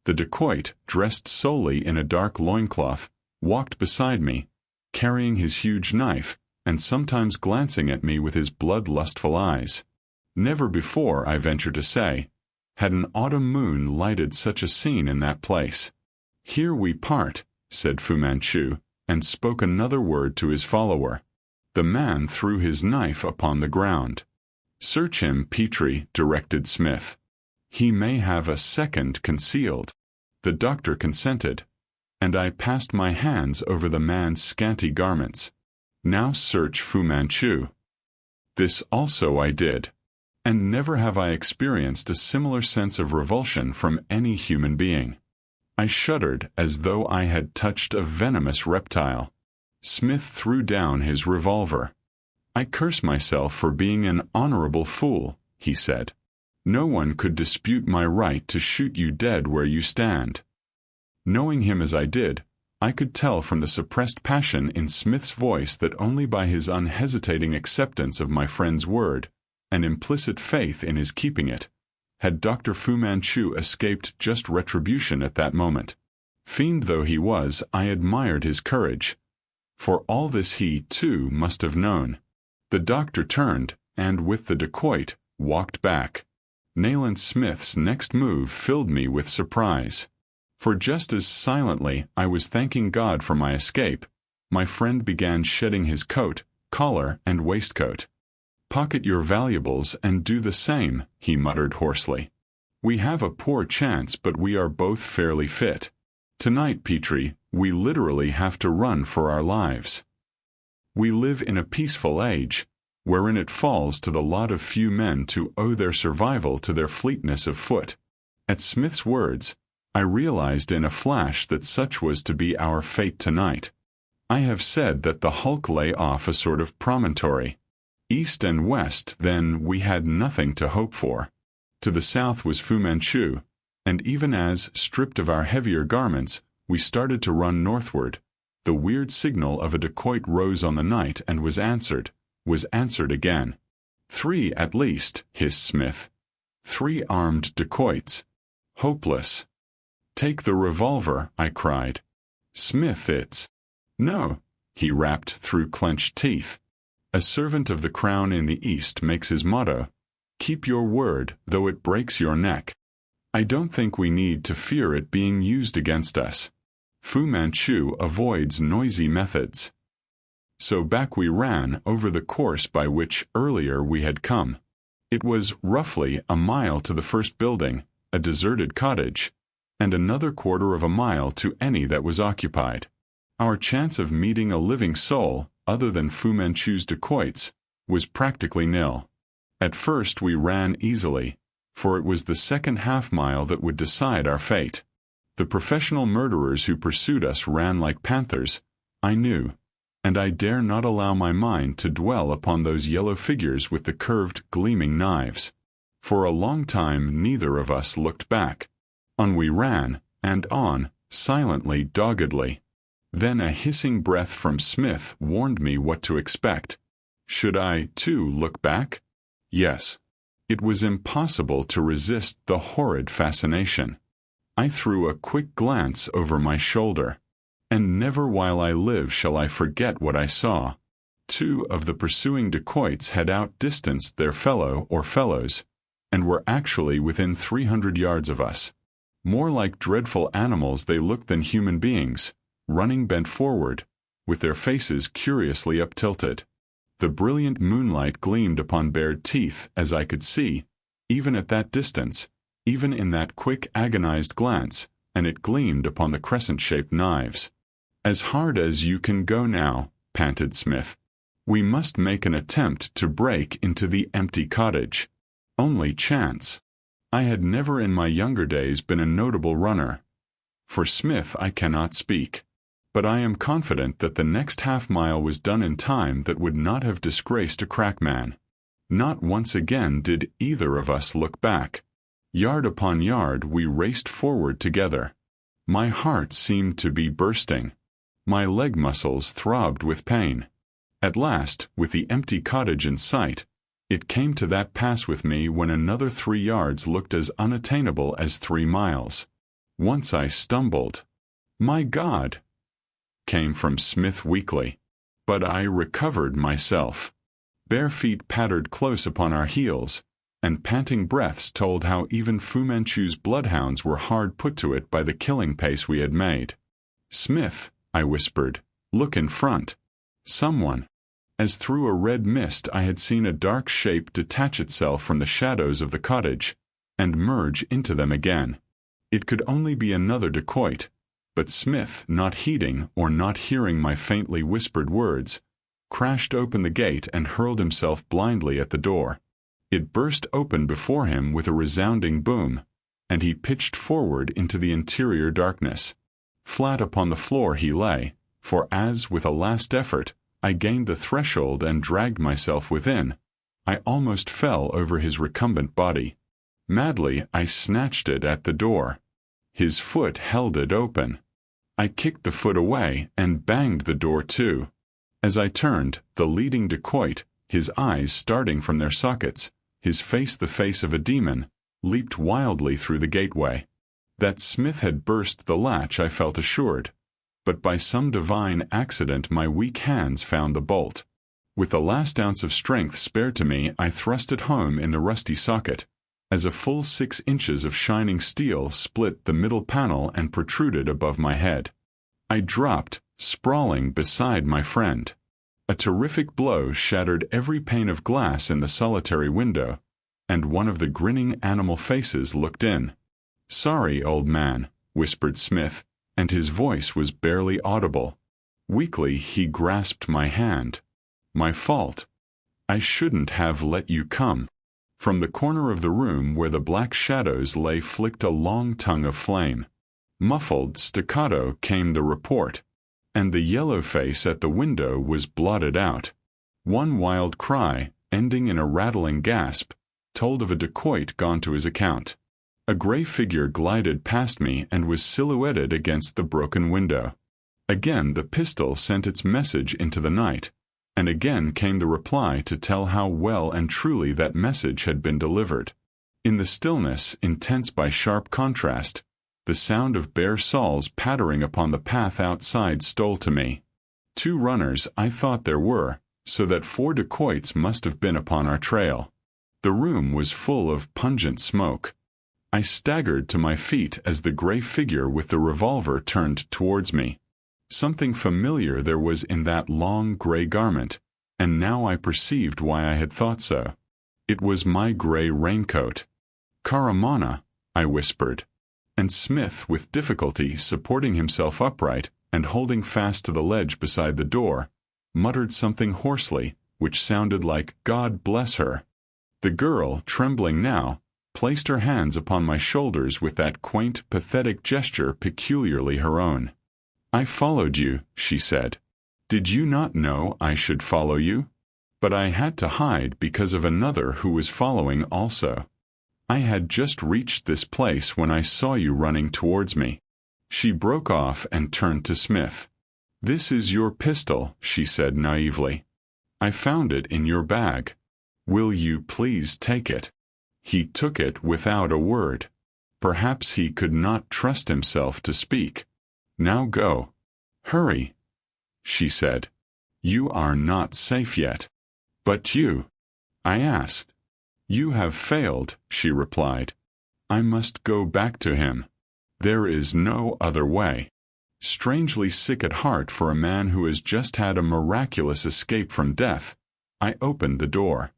The dacoit, dressed solely in a dark loincloth, walked beside me, carrying his huge knife, and sometimes glancing at me with his blood-lustful eyes. Never before, I venture to say, had an autumn moon lighted such a scene in that place. "Here we part," said Fu Manchu, and spoke another word to his follower. The man threw his knife upon the ground. "Search him, Petrie," directed Smith. "He may have a second concealed." The doctor consented, and I passed my hands over the man's scanty garments. "Now search Fu Manchu." This also I did, and never have I experienced a similar sense of revulsion from any human being. I shuddered as though I had touched a venomous reptile. Smith threw down his revolver. "I curse myself for being an honorable fool," he said. No one could dispute my right to shoot you dead where you stand. Knowing him as I did, I could tell from the suppressed passion in Smith's voice that only by his unhesitating acceptance of my friend's word, and implicit faith in his keeping it, had Dr. Fu Manchu escaped just retribution at that moment. Fiend though he was, I admired his courage. For all this he, too, must have known. The doctor turned, and with the dacoit, walked back. Nayland Smith's next move filled me with surprise. For just as silently I was thanking God for my escape, my friend began shedding his coat, collar, and waistcoat. "Pocket your valuables and do the same," he muttered hoarsely. "We have a poor chance, but we are both fairly fit. Tonight, Petrie, we literally have to run for our lives. We live in a peaceful age, wherein it falls to the lot of few men to owe their survival to their fleetness of foot." At Smith's words, I realized in a flash that such was to be our fate tonight. I have said that the hulk lay off a sort of promontory. East and west, then, we had nothing to hope for. To the south was Fu Manchu, and even as, stripped of our heavier garments, we started to run northward, the weird signal of a dacoit rose on the night and was answered again. 3 at least, hissed Smith. 3 armed dacoits. Hopeless. "Take the revolver," I cried. "Smith, it's—" "No," he rapped through clenched teeth. "A servant of the crown in the East makes his motto, 'Keep your word, though it breaks your neck.' I don't think we need to fear it being used against us. Fu Manchu avoids noisy methods." So back we ran over the course by which earlier we had come. It was roughly a mile to the first building, a deserted cottage, and another quarter of a mile to any that was occupied. Our chance of meeting a living soul, other than Fu Manchu's dacoits, was practically nil. At first we ran easily, for it was the second half-mile that would decide our fate. The professional murderers who pursued us ran like panthers, I knew, and I dare not allow my mind to dwell upon those yellow figures with the curved, gleaming knives. For a long time neither of us looked back. On we ran, and on, silently, doggedly. Then a hissing breath from Smith warned me what to expect. Should I, too, look back? Yes. It was impossible to resist the horrid fascination. I threw a quick glance over my shoulder, and never while I live shall I forget what I saw. 2 of the pursuing dacoits had outdistanced their fellows, and were actually within 300 yards of us. More like dreadful animals they looked than human beings, running bent forward, with their faces curiously uptilted. The brilliant moonlight gleamed upon bared teeth, as I could see, even at that distance, even in that quick agonized glance, and it gleamed upon the crescent-shaped knives. "As hard as you can go now," panted Smith. "We must make an attempt to break into the empty cottage. Only chance." I had never in my younger days been a notable runner. For Smith I cannot speak. But I am confident that the next half-mile was done in time that would not have disgraced a crackman. Not once again did either of us look back. Yard upon yard we raced forward together. My heart seemed to be bursting. My leg muscles throbbed with pain. At last, with the empty cottage in sight, it came to that pass with me when another 3 yards looked as unattainable as 3 miles. Once I stumbled. "My God!" came from Smith weakly. But I recovered myself. Bare feet pattered close upon our heels, and panting breaths told how even Fu Manchu's bloodhounds were hard put to it by the killing pace we had made. "Smith," I whispered, "look in front." Someone. As through a red mist I had seen a dark shape detach itself from the shadows of the cottage, and merge into them again. It could only be another dacoit, but Smith, not heeding or not hearing my faintly whispered words, crashed open the gate and hurled himself blindly at the door. It burst open before him with a resounding boom, and he pitched forward into the interior darkness. Flat upon the floor he lay, for as, with a last effort, I gained the threshold and dragged myself within, I almost fell over his recumbent body. Madly, I snatched it at the door. His foot held it open. I kicked the foot away and banged the door to. As I turned, the leading dacoit, his eyes starting from their sockets, his face the face of a demon, leaped wildly through the gateway. That Smith had burst the latch I felt assured, but by some divine accident my weak hands found the bolt. With the last ounce of strength spared to me, I thrust it home in the rusty socket, as a full 6 inches of shining steel split the middle panel and protruded above my head. I dropped, sprawling beside my friend. A terrific blow shattered every pane of glass in the solitary window, and one of the grinning animal faces looked in. "Sorry, old man," whispered Smith, and his voice was barely audible. Weakly he grasped my hand. "My fault. I shouldn't have let you come." From the corner of the room where the black shadows lay flicked a long tongue of flame. Muffled staccato came the report, and the yellow face at the window was blotted out. One wild cry, ending in a rattling gasp, told of a dacoit gone to his account. A gray figure glided past me and was silhouetted against the broken window. Again the pistol sent its message into the night, and again came the reply to tell how well and truly that message had been delivered. In the stillness, intense by sharp contrast, the sound of bare soles pattering upon the path outside stole to me. 2 runners I thought there were, so that 4 dacoits must have been upon our trail. The room was full of pungent smoke. I staggered to my feet as the gray figure with the revolver turned towards me. Something familiar there was in that long gray garment, and now I perceived why I had thought so. It was my gray raincoat. "Karamana," I whispered, and Smith, with difficulty supporting himself upright and holding fast to the ledge beside the door, muttered something hoarsely, which sounded like "God bless her." The girl, trembling now, placed her hands upon my shoulders with that quaint, pathetic gesture peculiarly her own. "I followed you," she said. "Did you not know I should follow you? But I had to hide because of another who was following also. I had just reached this place when I saw you running towards me." She broke off and turned to Smith. "This is your pistol," she said naively. "I found it in your bag. Will you please take it?" He took it without a word. Perhaps he could not trust himself to speak. "Now go. Hurry," she said. "You are not safe yet." "But you?" I asked. "You have failed," she replied. "I must go back to him. There is no other way." Strangely sick at heart for a man who has just had a miraculous escape from death, I opened the door.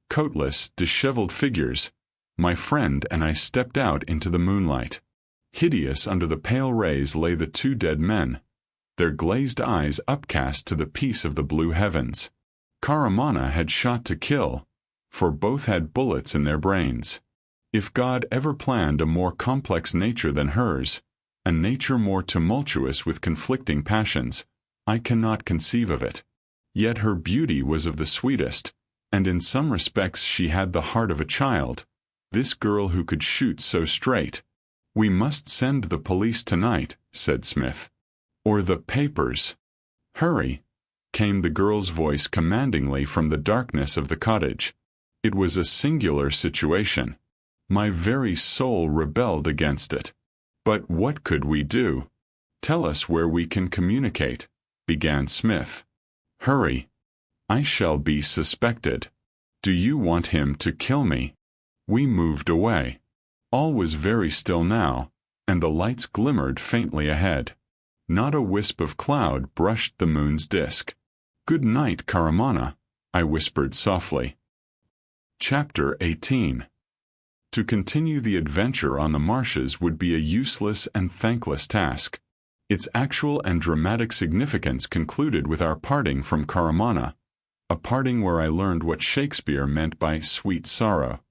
Coatless, disheveled figures, my friend and I stepped out into the moonlight. Hideous under the pale rays lay the 2 dead men, their glazed eyes upcast to the peace of the blue heavens. Karamana had shot to kill, for both had bullets in their brains. If God ever planned a more complex nature than hers, a nature more tumultuous with conflicting passions, I cannot conceive of it. Yet her beauty was of the sweetest, and in some respects she had the heart of a child, this girl who could shoot so straight. "We must send the police tonight," said Smith. "Or the papers." "Hurry," came the girl's voice commandingly from the darkness of the cottage. It was a singular situation. My very soul rebelled against it. But what could we do? "Tell us where we can communicate," began Smith. "Hurry. I shall be suspected. Do you want him to kill me?" We moved away. All was very still now, and the lights glimmered faintly ahead. Not a wisp of cloud brushed the moon's disk. "Good night, Karamana," I whispered softly. Chapter 18. To continue the adventure on the marshes would be a useless and thankless task. Its actual and dramatic significance concluded with our parting from Karamana, a parting where I learned what Shakespeare meant by sweet sorrow.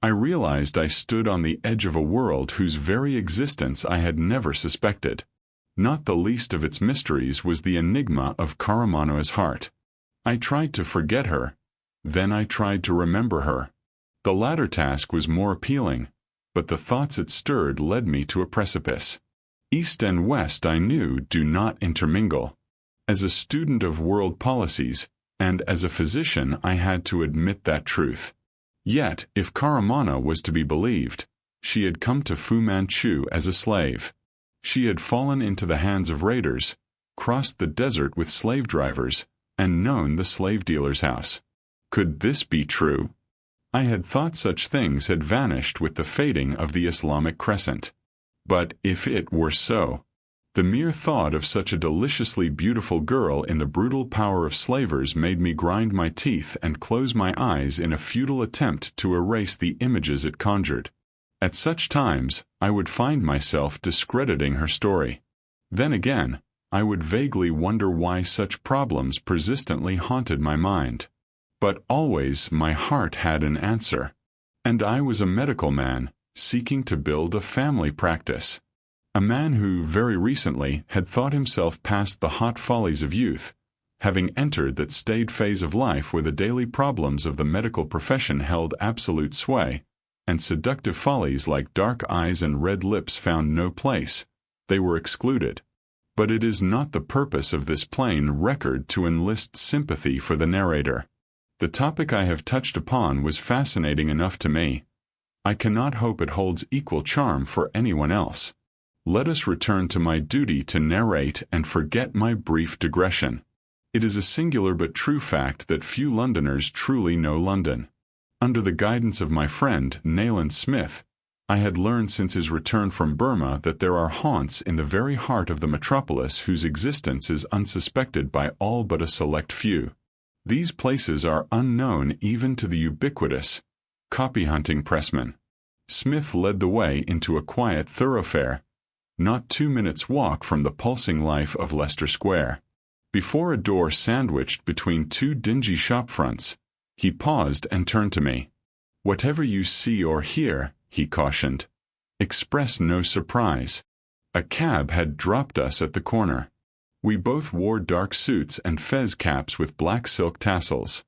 I realized I stood on the edge of a world whose very existence I had never suspected. Not the least of its mysteries was the enigma of Karamana's heart. I tried to forget her, then I tried to remember her. The latter task was more appealing, but the thoughts it stirred led me to a precipice. East and West, I knew, do not intermingle. As a student of world policies, and as a physician, I had to admit that truth. Yet, if Karamana was to be believed, she had come to Fu Manchu as a slave. She had fallen into the hands of raiders, crossed the desert with slave drivers, and known the slave dealer's house. Could this be true? I had thought such things had vanished with the fading of the Islamic crescent. But if it were so, the mere thought of such a deliciously beautiful girl in the brutal power of slavers made me grind my teeth and close my eyes in a futile attempt to erase the images it conjured. At such times, I would find myself discrediting her story. Then again, I would vaguely wonder why such problems persistently haunted my mind. But always my heart had an answer. And I was a medical man, seeking to build a family practice. A man who, very recently, had thought himself past the hot follies of youth, having entered that staid phase of life where the daily problems of the medical profession held absolute sway, and seductive follies like dark eyes and red lips found no place. They were excluded. But it is not the purpose of this plain record to enlist sympathy for the narrator. The topic I have touched upon was fascinating enough to me. I cannot hope it holds equal charm for anyone else. Let us return to my duty to narrate and forget my brief digression. It is a singular but true fact that few Londoners truly know London. Under the guidance of my friend, Nayland Smith, I had learned since his return from Burma that there are haunts in the very heart of the metropolis whose existence is unsuspected by all but a select few. These places are unknown even to the ubiquitous, copy-hunting pressman. Smith led the way into a quiet thoroughfare, not 2 minutes' walk from the pulsing life of Leicester Square. Before a door sandwiched between two dingy shop fronts, he paused and turned to me. "Whatever you see or hear," he cautioned, "express no surprise." A cab had dropped us at the corner. We both wore dark suits and fez caps with black silk tassels.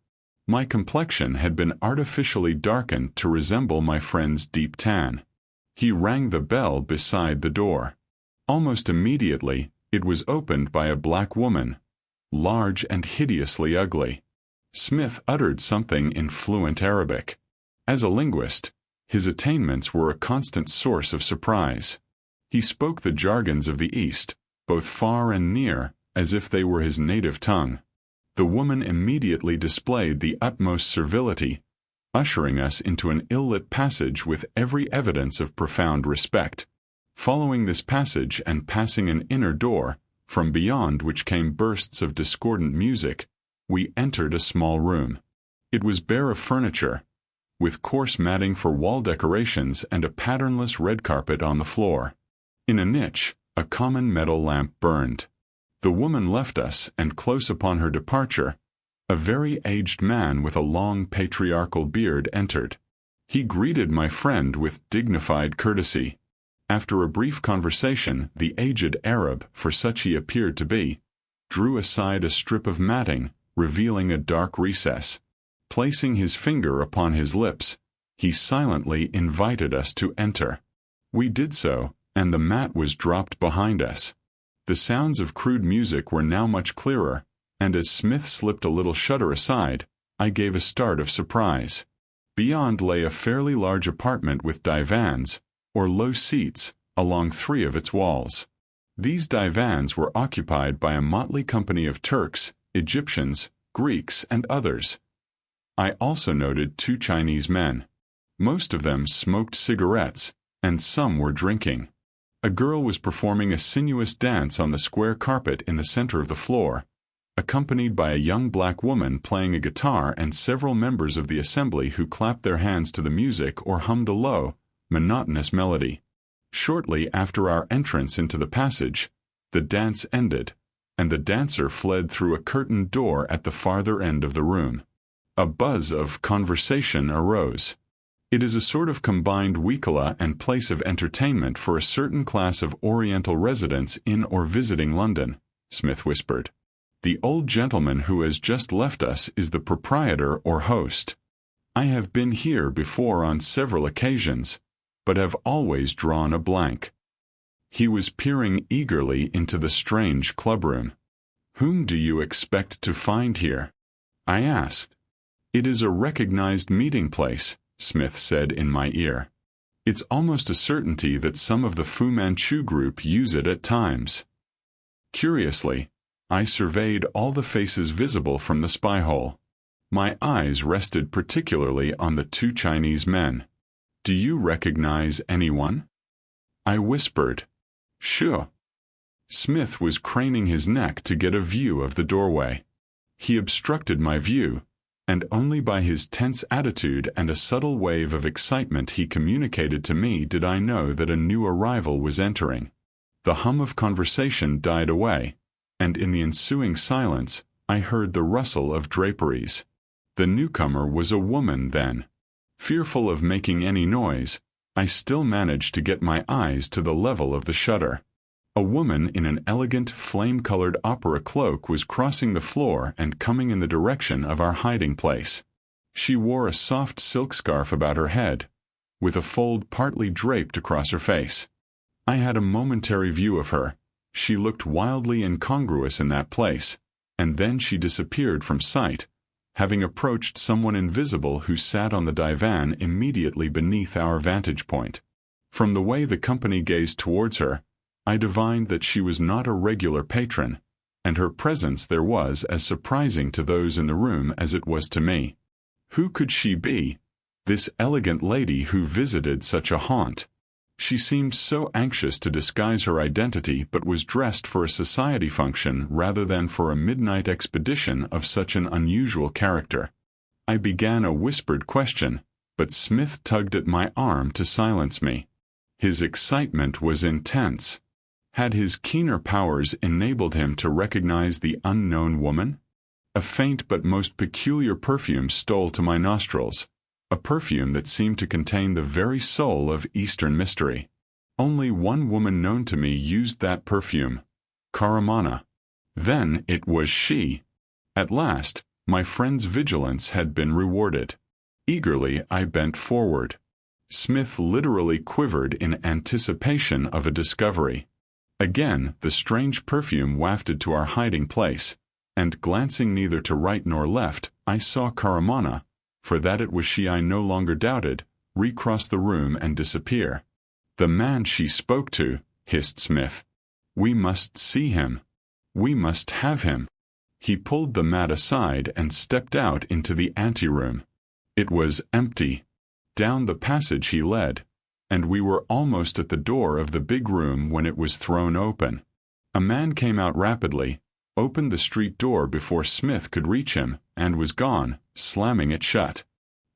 My complexion had been artificially darkened to resemble my friend's deep tan. He rang the bell beside the door. Almost immediately, it was opened by a black woman, large and hideously ugly. Smith uttered something in fluent Arabic. As a linguist, his attainments were a constant source of surprise. He spoke the jargons of the East, both far and near, as if they were his native tongue. The woman immediately displayed the utmost servility, ushering us into an ill-lit passage with every evidence of profound respect. Following this passage and passing an inner door, from beyond which came bursts of discordant music, we entered a small room. It was bare of furniture, with coarse matting for wall decorations and a patternless red carpet on the floor. In a niche, a common metal lamp burned. The woman left us, and close upon her departure, a very aged man with a long patriarchal beard entered. He greeted my friend with dignified courtesy. After a brief conversation, the aged Arab, for such he appeared to be, drew aside a strip of matting, revealing a dark recess. Placing his finger upon his lips, he silently invited us to enter. We did so, and the mat was dropped behind us. The sounds of crude music were now much clearer, and as Smith slipped a little shutter aside, I gave a start of surprise. Beyond lay a fairly large apartment with divans, or low seats, along 3 of its walls. These divans were occupied by a motley company of Turks, Egyptians, Greeks, and others. I also noted 2 Chinese men. Most of them smoked cigarettes, and some were drinking. A girl was performing a sinuous dance on the square carpet in the center of the floor, accompanied by a young black woman playing a guitar and several members of the assembly who clapped their hands to the music or hummed a low, monotonous melody. Shortly after our entrance into the passage, the dance ended, and the dancer fled through a curtained door at the farther end of the room. A buzz of conversation arose. It is a sort of combined weekala and place of entertainment for a certain class of Oriental residents in or visiting London, Smith whispered. The old gentleman who has just left us is the proprietor or host. I have been here before on several occasions, but have always drawn a blank." He was peering eagerly into the strange clubroom. "Whom do you expect to find here?" I asked. "It is a recognized meeting place," Smith said in my ear. "It's almost a certainty that some of the Fu Manchu group use it at times." Curiously, I surveyed all the faces visible from the spy hole. My eyes rested particularly on the two Chinese men. "Do you recognize anyone?" I whispered. "Sure." Smith was craning his neck to get a view of the doorway. He obstructed my view, and only by his tense attitude and a subtle wave of excitement he communicated to me did I know that a new arrival was entering. The hum of conversation died away, and in the ensuing silence, I heard the rustle of draperies. The newcomer was a woman then. Fearful of making any noise, I still managed to get my eyes to the level of the shutter. A woman in an elegant flame-colored opera cloak was crossing the floor and coming in the direction of our hiding place. She wore a soft silk scarf about her head, with a fold partly draped across her face. I had a momentary view of her. She looked wildly incongruous in that place, and then she disappeared from sight, having approached someone invisible who sat on the divan immediately beneath our vantage point. From the way the company gazed towards her, I divined that she was not a regular patron, and her presence there was as surprising to those in the room as it was to me. Who could she be, this elegant lady who visited such a haunt? She seemed so anxious to disguise her identity but was dressed for a society function rather than for a midnight expedition of such an unusual character. I began a whispered question, but Smith tugged at my arm to silence me. His excitement was intense. Had his keener powers enabled him to recognize the unknown woman? A faint but most peculiar perfume stole to my nostrils, a perfume that seemed to contain the very soul of Eastern mystery. Only one woman known to me used that perfume, Karamana. Then it was she. At last, my friend's vigilance had been rewarded. Eagerly I bent forward. Smith literally quivered in anticipation of a discovery. Again the strange perfume wafted to our hiding place, and glancing neither to right nor left, I saw Karamana, for that it was she I no longer doubted, recross the room and disappear. "The man she spoke to," hissed Smith. "We must see him. We must have him." He pulled the mat aside and stepped out into the anteroom. It was empty. Down the passage he led, and we were almost at the door of the big room when it was thrown open. A man came out rapidly, opened the street door before Smith could reach him, and was gone, slamming it shut.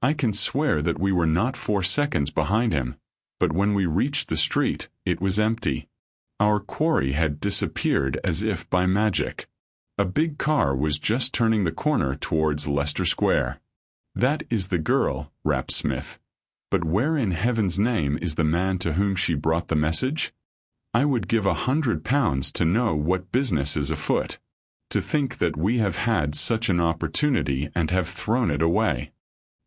I can swear that we were not 4 seconds behind him, but when we reached the street, it was empty. Our quarry had disappeared as if by magic. A big car was just turning the corner towards Leicester Square. "That is the girl," rapped Smith. "But where in heaven's name is the man to whom she brought the message? I would give £100 to know what business is afoot. To think that we have had such an opportunity and have thrown it away."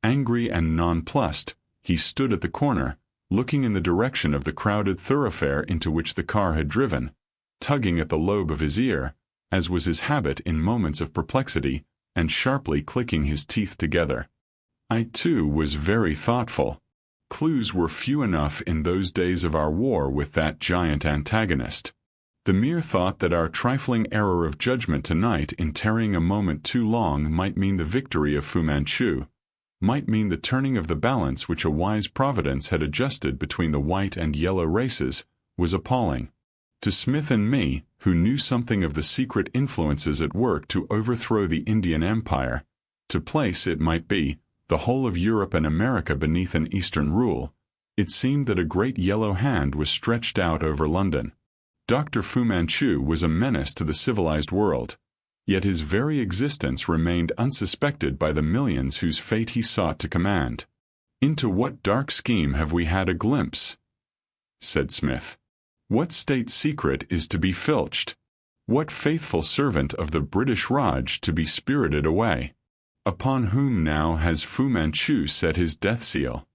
Angry and nonplussed, he stood at the corner, looking in the direction of the crowded thoroughfare into which the car had driven, tugging at the lobe of his ear, as was his habit in moments of perplexity, and sharply clicking his teeth together. I too was very thoughtful. Clues were few enough in those days of our war with that giant antagonist. The mere thought that our trifling error of judgment tonight in tarrying a moment too long might mean the victory of Fu Manchu, might mean the turning of the balance which a wise providence had adjusted between the white and yellow races, was appalling. To Smith and me, who knew something of the secret influences at work to overthrow the Indian Empire, to place, it might be, the whole of Europe and America beneath an Eastern rule, it seemed that a great yellow hand was stretched out over London. Dr. Fu Manchu was a menace to the civilized world, yet his very existence remained unsuspected by the millions whose fate he sought to command. "Into what dark scheme have we had a glimpse?" said Smith. "What state secret is to be filched? What faithful servant of the British Raj to be spirited away? Upon whom now has Fu Manchu set his death seal?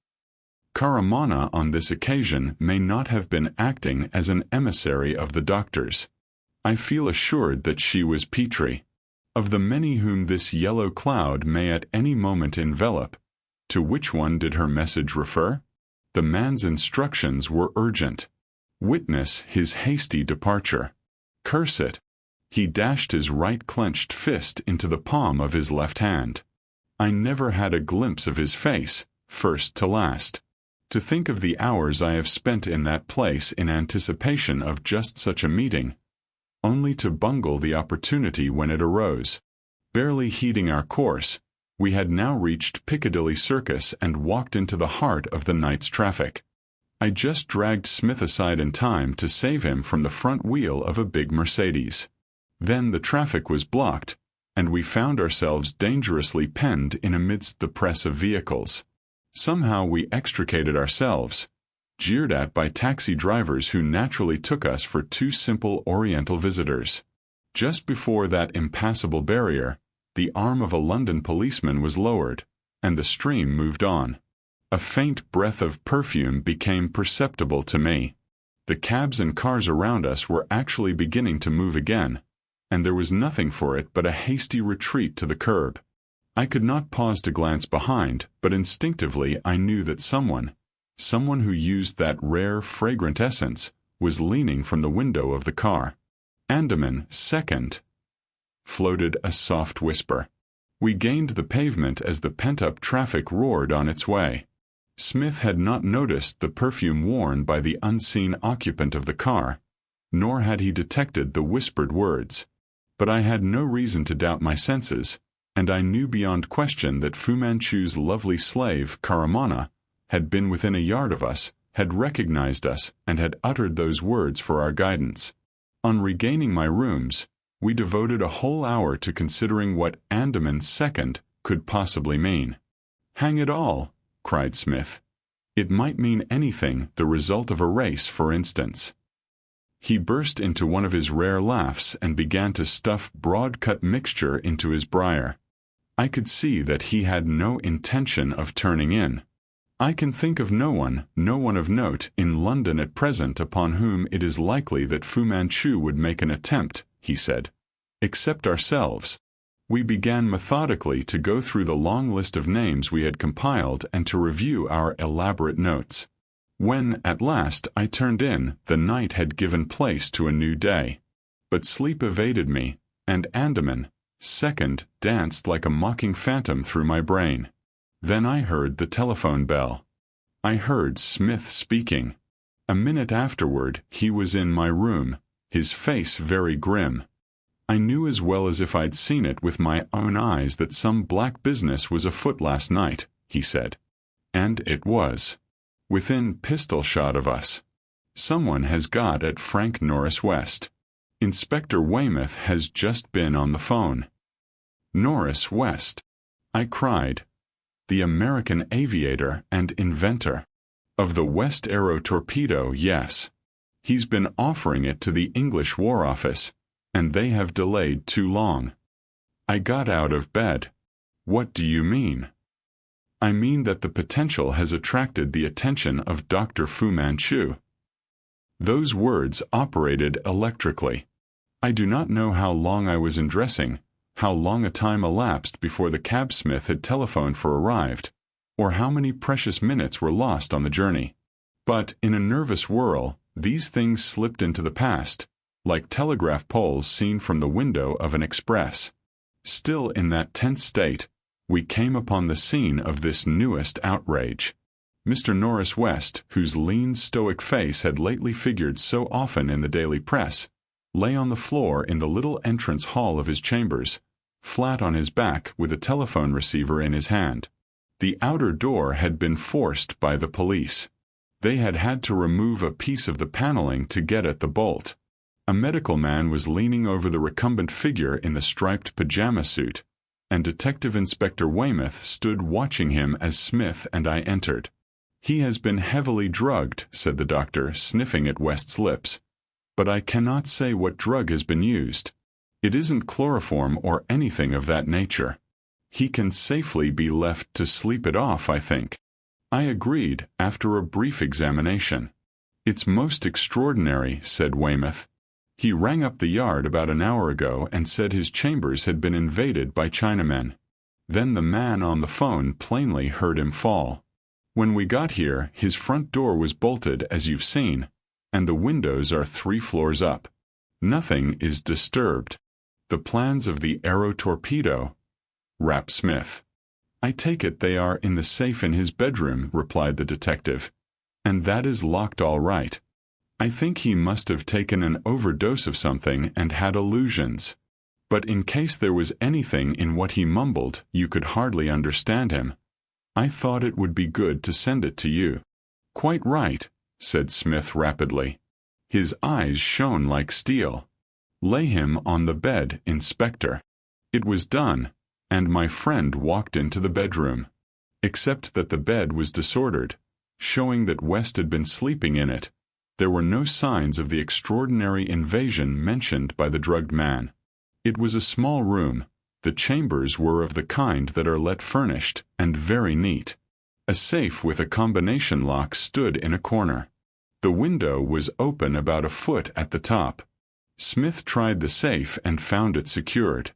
Caramana on this occasion may not have been acting as an emissary of the doctors. I feel assured that she was Petrie. Of the many whom this yellow cloud may at any moment envelop, to which one did her message refer? The man's instructions were urgent. Witness his hasty departure. Curse it! He dashed his right clenched fist into the palm of his left hand. I never had a glimpse of his face, first to last. To think of the hours I have spent in that place in anticipation of just such a meeting, only to bungle the opportunity when it arose. Barely heeding our course, we had now reached Piccadilly Circus and walked into the heart of the night's traffic. I just dragged Smith aside in time to save him from the front wheel of a big Mercedes. Then the traffic was blocked, and we found ourselves dangerously penned in amidst the press of vehicles. Somehow we extricated ourselves, jeered at by taxi drivers who naturally took us for two simple Oriental visitors. Just before that impassable barrier, the arm of a London policeman was lowered, and the stream moved on. A faint breath of perfume became perceptible to me. The cabs and cars around us were actually beginning to move again, and there was nothing for it but a hasty retreat to the curb. I could not pause to glance behind, but instinctively I knew that someone who used that rare, fragrant essence, was leaning from the window of the car. Andaman, second, floated a soft whisper. We gained the pavement as the pent-up traffic roared on its way. Smith had not noticed the perfume worn by the unseen occupant of the car, nor had he detected the whispered words. But I had no reason to doubt my senses, and I knew beyond question that Fu Manchu's lovely slave, Caramana, had been within a yard of us, had recognized us, and had uttered those words for our guidance. On regaining my rooms, we devoted a whole hour to considering what Andaman second could possibly mean. Hang it all! Cried Smith. It might mean anything, the result of a race, for instance. He burst into one of his rare laughs and began to stuff broad-cut mixture into his briar. I could see that he had no intention of turning in. I can think of no one of note in London at present upon whom it is likely that Fu Manchu would make an attempt, he said. Except ourselves. We began methodically to go through the long list of names we had compiled and to review our elaborate notes. When, at last, I turned in, the night had given place to a new day. But sleep evaded me, and Andaman, second, danced like a mocking phantom through my brain. Then I heard the telephone bell. I heard Smith speaking. A minute afterward, he was in my room, his face very grim. I knew as well as if I'd seen it with my own eyes that some black business was afoot last night, he said. And it was. Within pistol shot of us. Someone has got at Frank Norris West. Inspector Weymouth has just been on the phone. Norris West, I cried. The American aviator and inventor. Of the West Aero torpedo, yes. He's been offering it to the English War Office, and they have delayed too long. I got out of bed. What do you mean? I mean that the potential has attracted the attention of Dr. Fu Manchu. Those words operated electrically. I do not know how long I was in dressing, how long a time elapsed before the cabsmith had telephoned for arrived, or how many precious minutes were lost on the journey. But in a nervous whirl, these things slipped into the past, like telegraph poles seen from the window of an express. Still in that tense state, we came upon the scene of this newest outrage. Mr. Norris West, whose lean, stoic face had lately figured so often in the daily press, lay on the floor in the little entrance hall of his chambers, flat on his back with a telephone receiver in his hand. The outer door had been forced by the police. They had had to remove a piece of the paneling to get at the bolt. A medical man was leaning over the recumbent figure in the striped pajama suit, and Detective Inspector Weymouth stood watching him as Smith and I entered. He has been heavily drugged, said the doctor, sniffing at West's lips. But I cannot say what drug has been used. It isn't chloroform or anything of that nature. He can safely be left to sleep it off, I think. I agreed, after a brief examination. It's most extraordinary, said Weymouth. He rang up the yard about an hour ago and said his chambers had been invaded by Chinamen. Then the man on the phone plainly heard him fall. When we got here, his front door was bolted, as you've seen, and the windows are 3 floors up. Nothing is disturbed. The plans of the aero torpedo, rapped Smith. I take it they are in the safe in his bedroom, replied the detective. And that is locked all right. I think he must have taken an overdose of something and had illusions. But in case there was anything in what he mumbled you could hardly understand him, I thought it would be good to send it to you. Quite right, said Smith rapidly. His eyes shone like steel. Lay him on the bed, Inspector. It was done, and my friend walked into the bedroom. Except that the bed was disordered, showing that West had been sleeping in it. There were no signs of the extraordinary invasion mentioned by the drugged man. It was a small room. The chambers were of the kind that are let furnished, and very neat. A safe with a combination lock stood in a corner. The window was open about a foot at the top. Smith tried the safe and found it secured.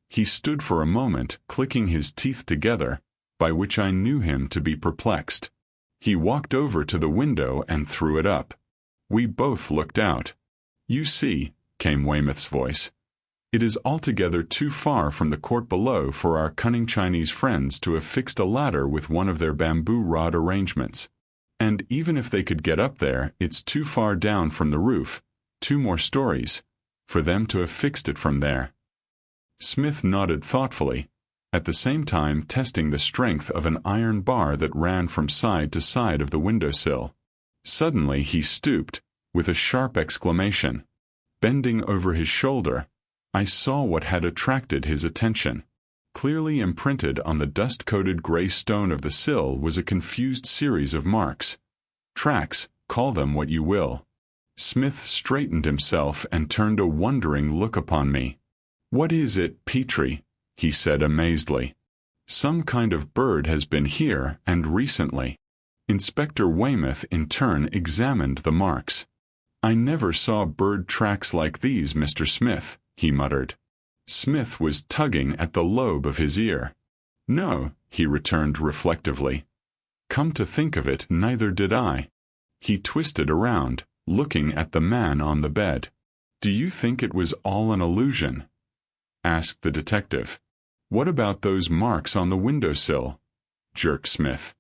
He stood for a moment, clicking his teeth together, by which I knew him to be perplexed. He walked over to the window and threw it up. We both looked out. You see, came Weymouth's voice, it is altogether too far from the court below for our cunning Chinese friends to have fixed a ladder with one of their bamboo rod arrangements. And even if they could get up there, it's too far down from the roof, 2 more stories, for them to have fixed it from there. Smith nodded thoughtfully, at the same time testing the strength of an iron bar that ran from side to side of the windowsill. Suddenly he stooped, with a sharp exclamation. Bending over his shoulder, I saw what had attracted his attention. Clearly imprinted on the dust-coated gray stone of the sill was a confused series of marks. Tracks, call them what you will. Smith straightened himself and turned a wondering look upon me. What is it, Petrie? He said amazedly. Some kind of bird has been here, and recently. Inspector Weymouth in turn examined the marks. I never saw bird tracks like these, Mr. Smith, he muttered. Smith was tugging at the lobe of his ear. No, he returned reflectively. Come to think of it, neither did I. He twisted around, looking at the man on the bed. Do you think it was all an illusion? Asked the detective. What about those marks on the windowsill? Jerked Smith.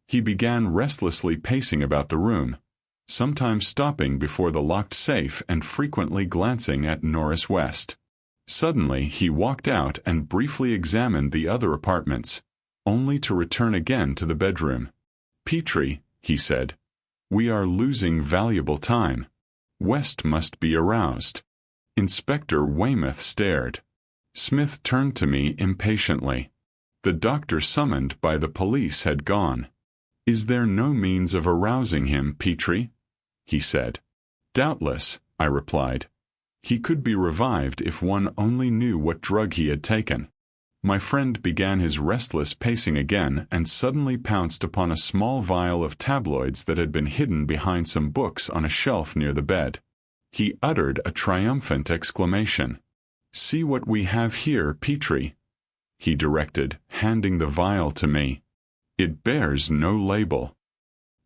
He began restlessly pacing about the room, sometimes stopping before the locked safe and frequently glancing at Norris West. Suddenly he walked out and briefly examined the other apartments, only to return again to the bedroom. Petrie, he said, we are losing valuable time. West must be aroused. Inspector Weymouth stared. Smith turned to me impatiently. The doctor summoned by the police had gone. Is there no means of arousing him, Petrie? He said. Doubtless, I replied. He could be revived if one only knew what drug he had taken. My friend began his restless pacing again and suddenly pounced upon a small vial of tabloids that had been hidden behind some books on a shelf near the bed. He uttered a triumphant exclamation. See what we have here, Petrie, he directed, handing the vial to me. It bears no label.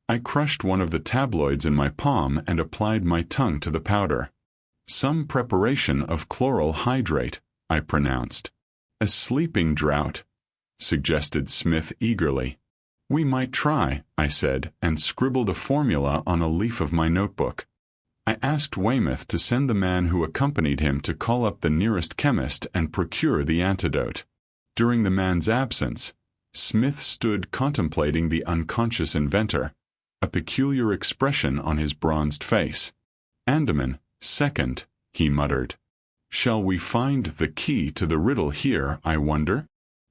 I crushed one of the tabloids in my palm and applied my tongue to the powder. Some preparation of chloral hydrate, I pronounced. A sleeping draught, suggested Smith eagerly. We might try, I said, and scribbled a formula on a leaf of my notebook. I asked Weymouth to send the man who accompanied him to call up the nearest chemist and procure the antidote. During the man's absence, Smith stood contemplating the unconscious inventor, a peculiar expression on his bronzed face. Andaman, second, he muttered. Shall we find the key to the riddle here, I wonder?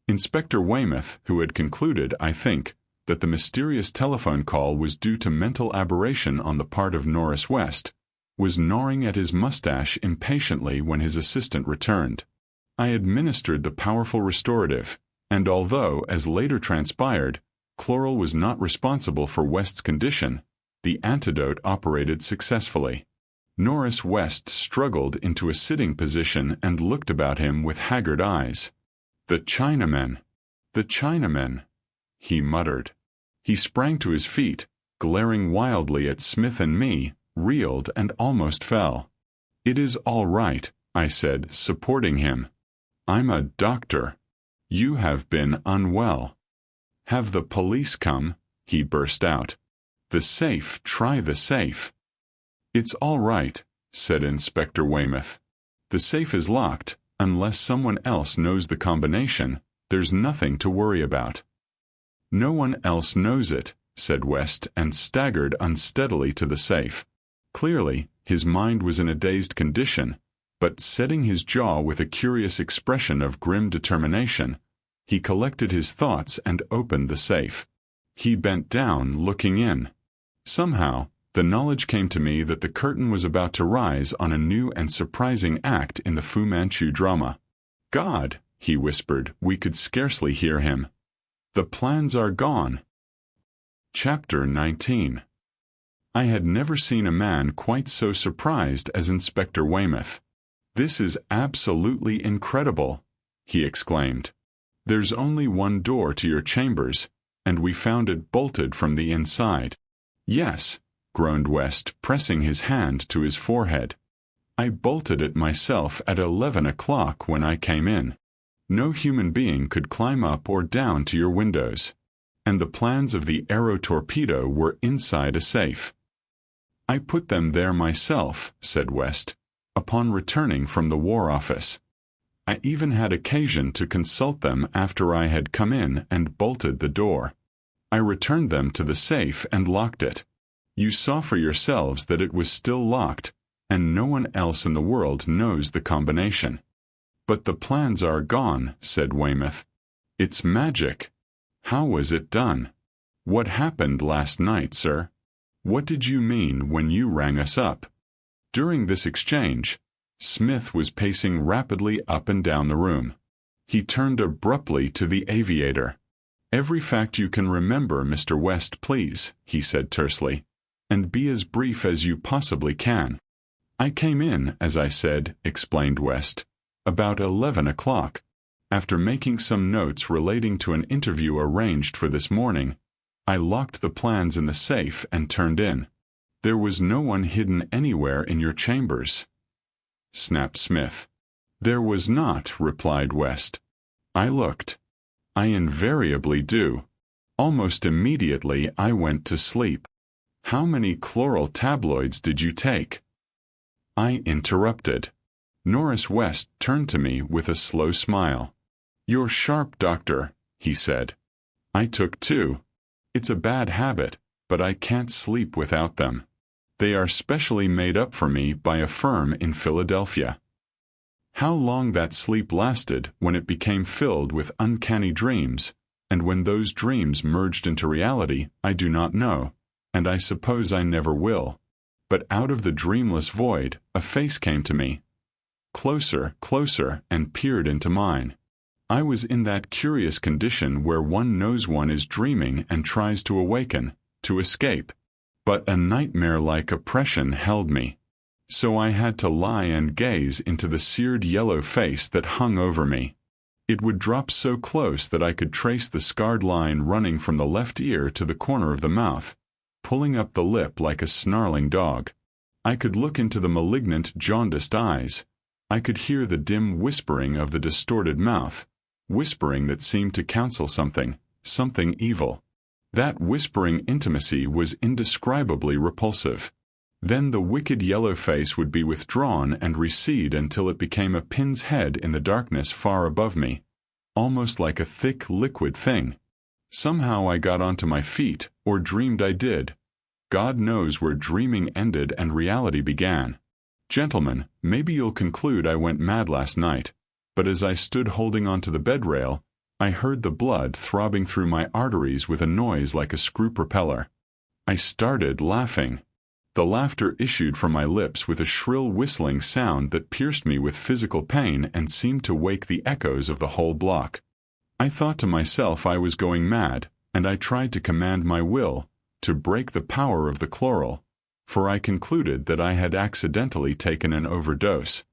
Inspector Weymouth, who had concluded, I think, that the mysterious telephone call was due to mental aberration on the part of Norris West, was gnawing at his mustache impatiently when his assistant returned. I administered the powerful restorative, And although, as later transpired, chloral was not responsible for West's condition, the antidote operated successfully. Norris West struggled into a sitting position and looked about him with haggard eyes. "The Chinamen! The Chinamen!" he muttered. He sprang to his feet, glaring wildly at Smith and me, reeled and almost fell. "It is all right," I said, supporting him. "I'm a doctor. You have been unwell." "Have the police come?" he burst out. "The safe, try the safe." "It's all right," said Inspector Weymouth. "The safe is locked. Unless someone else knows the combination, there's nothing to worry about." "No one else knows it," said West, and staggered unsteadily to the safe. Clearly, his mind was in a dazed condition, but setting his jaw with a curious expression of grim determination, he collected his thoughts and opened the safe. He bent down, looking in. Somehow, the knowledge came to me that the curtain was about to rise on a new and surprising act in the Fu Manchu drama. "God," he whispered, we could scarcely hear him. "The plans are gone." Chapter 19. I had never seen a man quite so surprised as Inspector Weymouth. "This is absolutely incredible," he exclaimed. "There's only one door to your chambers, and we found it bolted from the inside." "Yes," groaned West, pressing his hand to his forehead. "I bolted it myself at 11 o'clock when I came in. No human being could climb up or down to your windows. And the plans of the aero torpedo were inside a safe." "I put them there myself," said West, "upon returning from the War Office. I even had occasion to consult them after I had come in and bolted the door. I returned them to the safe and locked it. You saw for yourselves that it was still locked, and no one else in the world knows the combination." "But the plans are gone," said Weymouth. "It's magic. How was it done? What happened last night, sir? What did you mean when you rang us up?" During this exchange, Smith was pacing rapidly up and down the room. He turned abruptly to the aviator. "Every fact you can remember, Mr. West, please," he said tersely, "and be as brief as you possibly can." "I came in, as I said," explained West, "about 11 o'clock. After making some notes relating to an interview arranged for this morning, I locked the plans in the safe and turned in. There was no one hidden anywhere in your chambers," snapped Smith. "There was not," replied West. "I looked. I invariably do. Almost immediately I went to sleep." "How many chloral tabloids did you take?" I interrupted. Norris West turned to me with a slow smile. "You're sharp, Doctor," he said. "I took 2. It's a bad habit, but I can't sleep without them. They are specially made up for me by a firm in Philadelphia." How long that sleep lasted when it became filled with uncanny dreams, and when those dreams merged into reality, I do not know, and I suppose I never will. But out of the dreamless void, a face came to me. Closer, closer, and peered into mine. I was in that curious condition where one knows one is dreaming and tries to awaken, to escape. But a nightmare-like oppression held me. So I had to lie and gaze into the seared yellow face that hung over me. It would drop so close that I could trace the scarred line running from the left ear to the corner of the mouth, pulling up the lip like a snarling dog. I could look into the malignant, jaundiced eyes. I could hear the dim whispering of the distorted mouth, whispering that seemed to counsel something evil. That whispering intimacy was indescribably repulsive. Then the wicked yellow face would be withdrawn and recede until it became a pin's head in the darkness far above me, almost like a thick liquid thing. Somehow I got onto my feet, or dreamed I did. God knows where dreaming ended and reality began. Gentlemen, maybe you'll conclude I went mad last night, but as I stood holding onto the bed rail, I heard the blood throbbing through my arteries with a noise like a screw propeller. I started laughing. The laughter issued from my lips with a shrill whistling sound that pierced me with physical pain and seemed to wake the echoes of the whole block. I thought to myself I was going mad, and I tried to command my will, to break the power of the chloral, for I concluded that I had accidentally taken an overdose.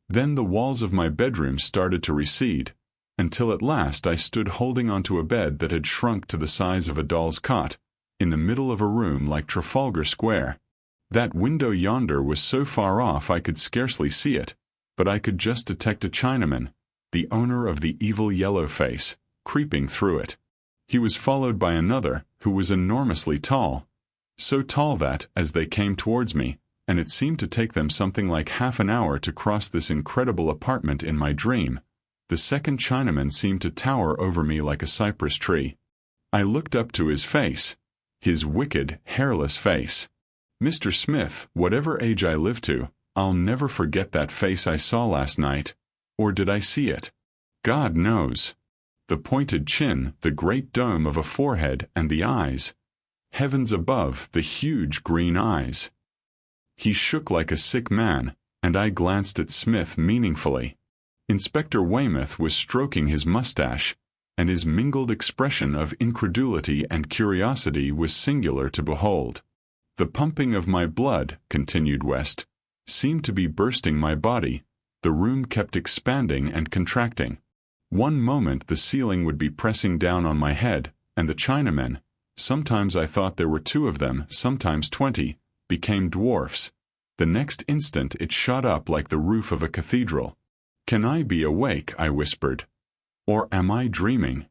Then the walls of my bedroom started to recede, until at last I stood holding onto a bed that had shrunk to the size of a doll's cot, in the middle of a room like Trafalgar Square. That window yonder was so far off I could scarcely see it, but I could just detect a Chinaman, the owner of the evil yellow face, creeping through it. He was followed by another, who was enormously tall, so tall that, as they came towards me, and it seemed to take them something like half an hour to cross this incredible apartment in my dream, the second Chinaman seemed to tower over me like a cypress tree. I looked up to his face, his wicked, hairless face. Mr. Smith, whatever age I live to, I'll never forget that face I saw last night. Or did I see it? God knows. The pointed chin, the great dome of a forehead, and the eyes. Heavens above, the huge green eyes. He shook like a sick man, and I glanced at Smith meaningfully. Inspector Weymouth was stroking his mustache, and his mingled expression of incredulity and curiosity was singular to behold. The pumping of my blood, continued West, seemed to be bursting my body. The room kept expanding and contracting. One moment the ceiling would be pressing down on my head, and the Chinamen, sometimes I thought there were 2 of them, sometimes 20, became dwarfs. The next instant it shot up like the roof of a cathedral. "Can I be awake?" I whispered. "Or am I dreaming?"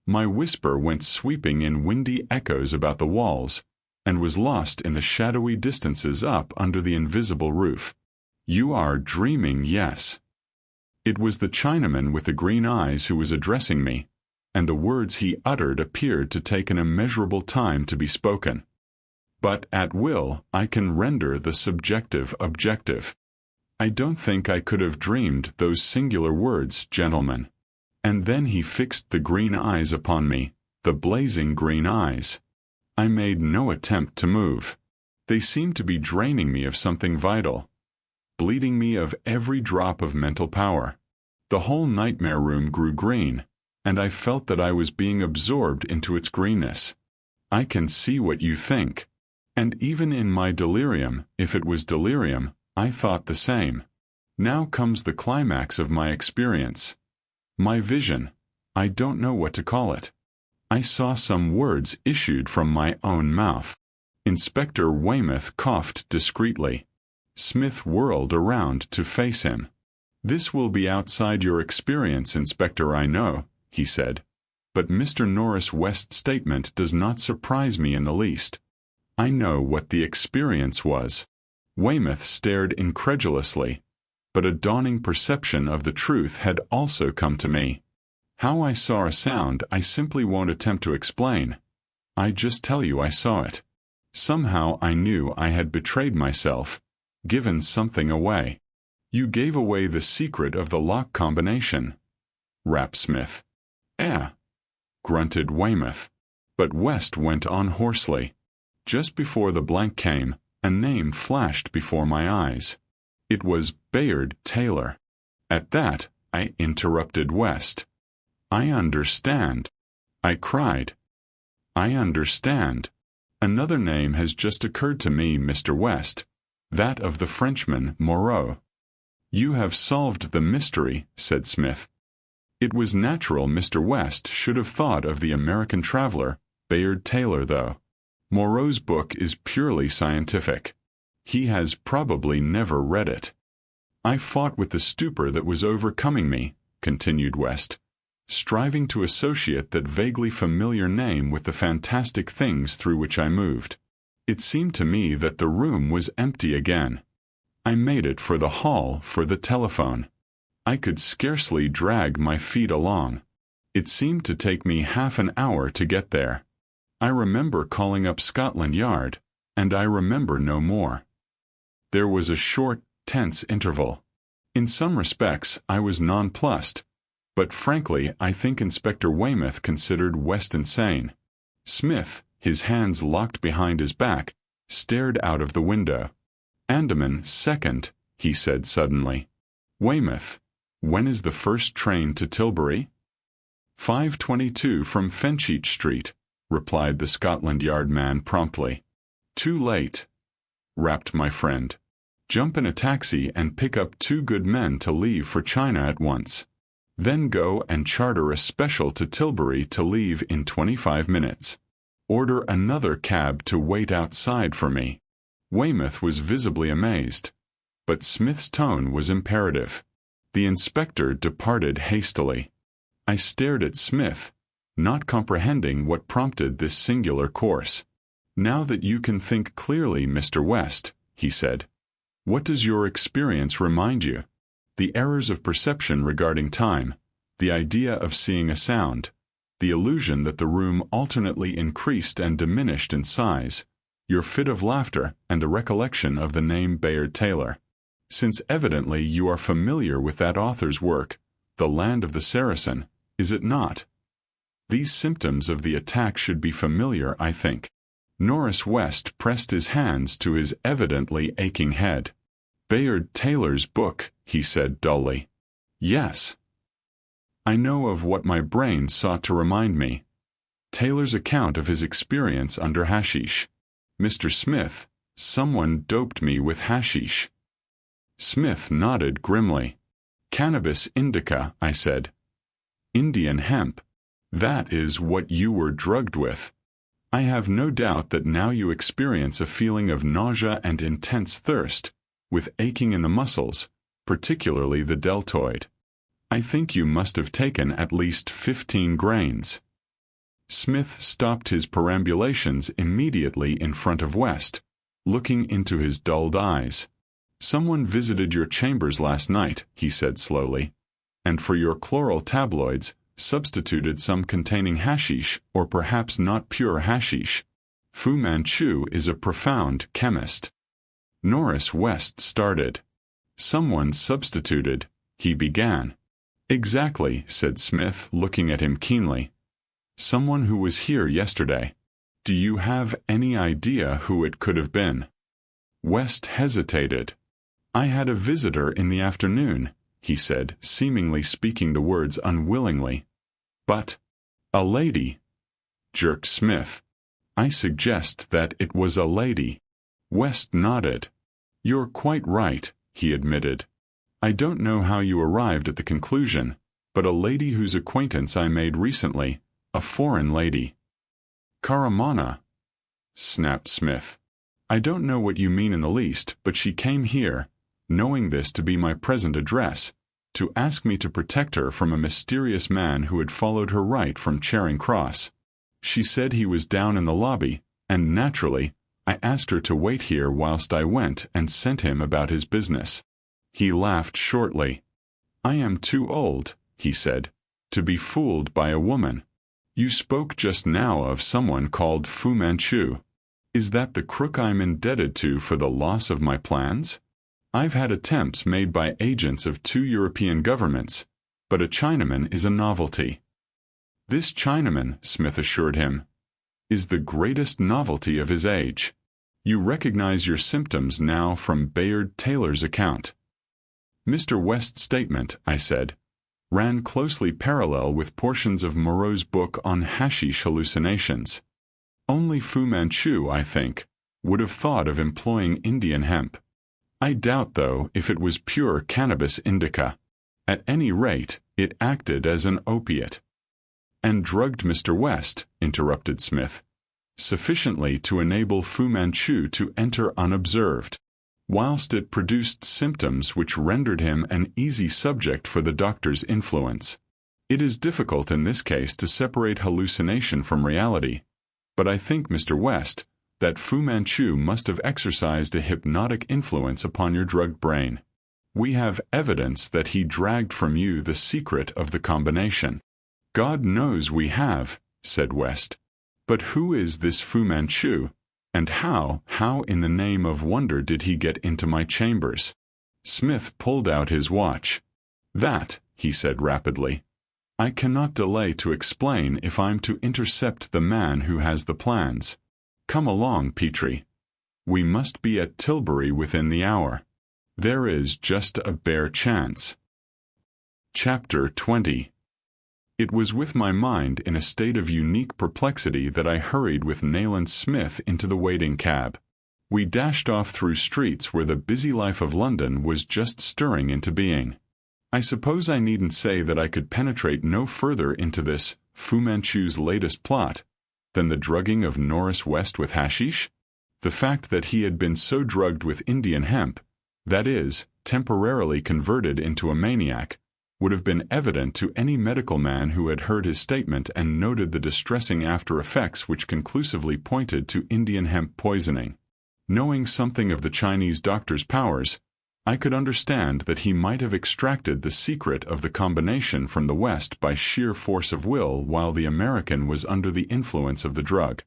My whisper went sweeping in windy echoes about the walls, and was lost in the shadowy distances up under the invisible roof. "You are dreaming, yes." It was the Chinaman with the green eyes who was addressing me, and the words he uttered appeared to take an immeasurable time to be spoken. But at will I can render the subjective objective. I don't think I could have dreamed those singular words, gentlemen. And then he fixed the green eyes upon me, the blazing green eyes. I made no attempt to move. They seemed to be draining me of something vital, bleeding me of every drop of mental power. The whole nightmare room grew green, and I felt that I was being absorbed into its greenness. I can see what you think. And even in my delirium, if it was delirium, I thought the same. Now comes the climax of my experience. My vision. I don't know what to call it. I saw some words issued from my own mouth. Inspector Weymouth coughed discreetly. Smith whirled around to face him. "This will be outside your experience, Inspector, I know," he said. "But Mr. Norris West's statement does not surprise me in the least. I know what the experience was." Weymouth stared incredulously, but a dawning perception of the truth had also come to me. How I saw a sound I simply won't attempt to explain. I just tell you I saw it. Somehow I knew I had betrayed myself, given something away. "You gave away the secret of the lock combination," rapped Smith. Grunted Weymouth. But West went on hoarsely. Just before the blank came, a name flashed before my eyes. It was Bayard Taylor. At that, I interrupted West. "I understand," I cried. "I understand. Another name has just occurred to me, Mr. West, that of the Frenchman Moreau." "You have solved the mystery," said Smith. It was natural Mr. West should have thought of the American traveler, Bayard Taylor, though. Moreau's book is purely scientific. He has probably never read it. "I fought with the stupor that was overcoming me," continued West, striving to associate that vaguely familiar name with the fantastic things through which I moved. It seemed to me that the room was empty again. I made it for the hall, for the telephone. I could scarcely drag my feet along. It seemed to take me half an hour to get there. I remember calling up Scotland Yard, and I remember no more. There was a short, tense interval. In some respects, I was nonplussed, but frankly, I think Inspector Weymouth considered West insane. Smith, his hands locked behind his back, stared out of the window. "Andaman second," he said suddenly. "Weymouth, when is the first train to Tilbury?" 522 from Fenchurch Street, replied the Scotland Yard man promptly. Too late, rapped my friend. Jump in a taxi and pick up 2 good men to leave for China at once. Then go and charter a special to Tilbury to leave in 25 minutes. Order another cab to wait outside for me. Weymouth was visibly amazed, but Smith's tone was imperative. The inspector departed hastily. I stared at Smith, not comprehending what prompted this singular course. Now that you can think clearly, Mr. West, he said, what does your experience remind you? The errors of perception regarding time, the idea of seeing a sound, the illusion that the room alternately increased and diminished in size, your fit of laughter, and a recollection of the name Bayard Taylor. Since evidently you are familiar with that author's work, The Land of the Saracen, is it not? These symptoms of the attack should be familiar, I think. Norris West pressed his hands to his evidently aching head. Bayard Taylor's book, he said dully. Yes. I know of what my brain sought to remind me. Taylor's account of his experience under hashish. Mr. Smith, someone doped me with hashish. Smith nodded grimly. Cannabis indica, I said. Indian hemp. That is what you were drugged with. I have no doubt that now you experience a feeling of nausea and intense thirst, with aching in the muscles, particularly the deltoid. I think you must have taken at least 15 grains. Smith stopped his perambulations immediately in front of West, looking into his dulled eyes. Someone visited your chambers last night, he said slowly, and for your chloral tabloids, substituted some containing hashish, or perhaps not pure hashish. Fu Manchu is a profound chemist. Norris West started. Someone substituted, he began. Exactly, said Smith, looking at him keenly. Someone who was here yesterday. Do you have any idea who it could have been? West hesitated. I had a visitor in the afternoon, he said, seemingly speaking the words unwillingly. But, a lady, jerked Smith. I suggest that it was a lady. West nodded. You're quite right, he admitted. I don't know how you arrived at the conclusion, but a lady whose acquaintance I made recently, a foreign lady. Karamana, snapped Smith. I don't know what you mean in the least, but she came here, knowing this to be my present address, to ask me to protect her from a mysterious man who had followed her right from Charing Cross. She said he was down in the lobby, and naturally, I asked her to wait here whilst I went and sent him about his business. He laughed shortly. I am too old, he said, to be fooled by a woman. You spoke just now of someone called Fu Manchu. Is that the crook I'm indebted to for the loss of my plans? I've had attempts made by agents of 2 European governments, but a Chinaman is a novelty. This Chinaman, Smith assured him, is the greatest novelty of his age. You recognize your symptoms now from Bayard Taylor's account. Mr. West's statement, I said, ran closely parallel with portions of Moreau's book on hashish hallucinations. Only Fu Manchu, I think, would have thought of employing Indian hemp. I doubt, though, if it was pure cannabis indica. At any rate, it acted as an opiate. And drugged Mr. West, interrupted Smith, sufficiently to enable Fu Manchu to enter unobserved, whilst it produced symptoms which rendered him an easy subject for the doctor's influence. It is difficult in this case to separate hallucination from reality, but I think, Mr. West, that Fu Manchu must have exercised a hypnotic influence upon your drugged brain. We have evidence that he dragged from you the secret of the combination. God knows we have, said West. But who is this Fu Manchu, and how in the name of wonder did he get into my chambers? Smith pulled out his watch. That, he said rapidly, I cannot delay to explain if I'm to intercept the man who has the plans. Come along, Petrie. We must be at Tilbury within the hour. There is just a bare chance. Chapter 20. It was with my mind in a state of unique perplexity that I hurried with Nayland Smith into the waiting cab. We dashed off through streets where the busy life of London was just stirring into being. I suppose I needn't say that I could penetrate no further into this, Fu Manchu's latest plot, than the drugging of Norris West with hashish. The fact that he had been so drugged with Indian hemp, that is, temporarily converted into a maniac, would have been evident to any medical man who had heard his statement and noted the distressing after-effects which conclusively pointed to Indian hemp poisoning. Knowing something of the Chinese doctor's powers, I could understand that he might have extracted the secret of the combination from the West by sheer force of will while the American was under the influence of the drug.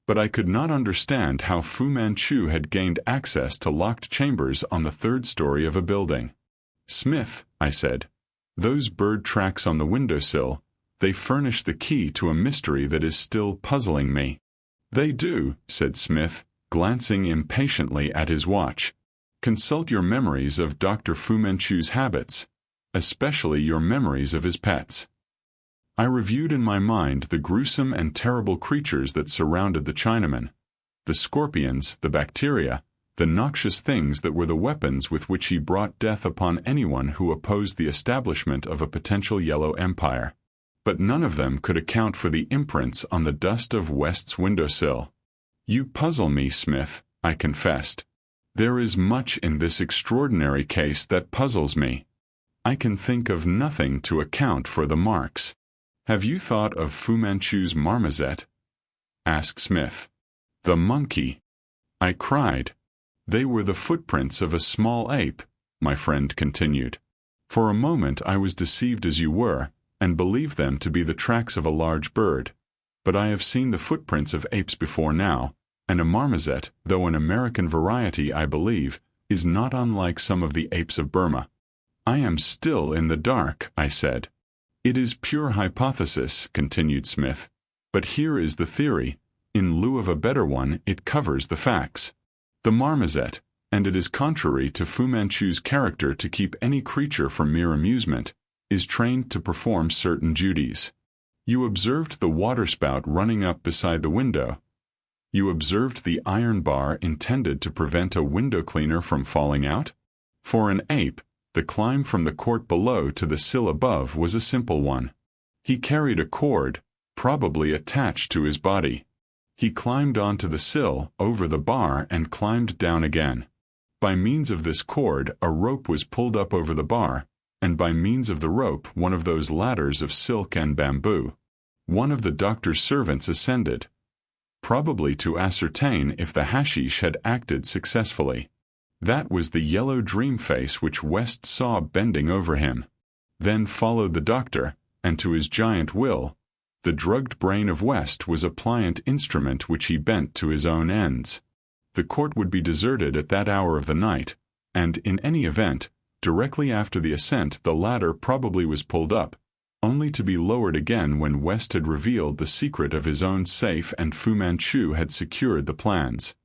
But I could not understand how Fu Manchu had gained access to locked chambers on the third story of a building. "Smith," I said, "those bird tracks on the windowsill, they furnish the key to a mystery that is still puzzling me." "They do," said Smith, glancing impatiently at his watch. "Consult your memories of Dr. Fu Manchu's habits, especially your memories of his pets." I reviewed in my mind the gruesome and terrible creatures that surrounded the Chinaman, the scorpions, the bacteria, the noxious things that were the weapons with which he brought death upon anyone who opposed the establishment of a potential yellow empire. But none of them could account for the imprints on the dust of West's windowsill. "You puzzle me, Smith," I confessed. "There is much in this extraordinary case that puzzles me. I can think of nothing to account for the marks." "Have you thought of Fu Manchu's marmoset?" asked Smith. "The monkey," I cried. "They were the footprints of a small ape," my friend continued. "For a moment I was deceived as you were, and believed them to be the tracks of a large bird. But I have seen the footprints of apes before now, and a marmoset, though an American variety I believe, is not unlike some of the apes of Burma." "I am still in the dark," I said. "It is pure hypothesis," continued Smith, "but here is the theory. In lieu of a better one, it covers the facts. The marmoset, and it is contrary to Fu Manchu's character to keep any creature for mere amusement, is trained to perform certain duties. You observed the waterspout running up beside the window. You observed the iron bar intended to prevent a window cleaner from falling out? For an ape, the climb from the court below to the sill above was a simple one. He carried a cord, probably attached to his body. He climbed onto the sill, over the bar, and climbed down again. By means of this cord, a rope was pulled up over the bar, and by means of the rope, one of those ladders of silk and bamboo. One of the doctor's servants ascended, probably to ascertain if the hashish had acted successfully. That was the yellow dream face which West saw bending over him. Then followed the doctor, and to his giant will, the drugged brain of West was a pliant instrument which he bent to his own ends. The court would be deserted at that hour of the night, and in any event, directly after the ascent the ladder probably was pulled up, only to be lowered again when West had revealed the secret of his own safe and Fu Manchu had secured the plans.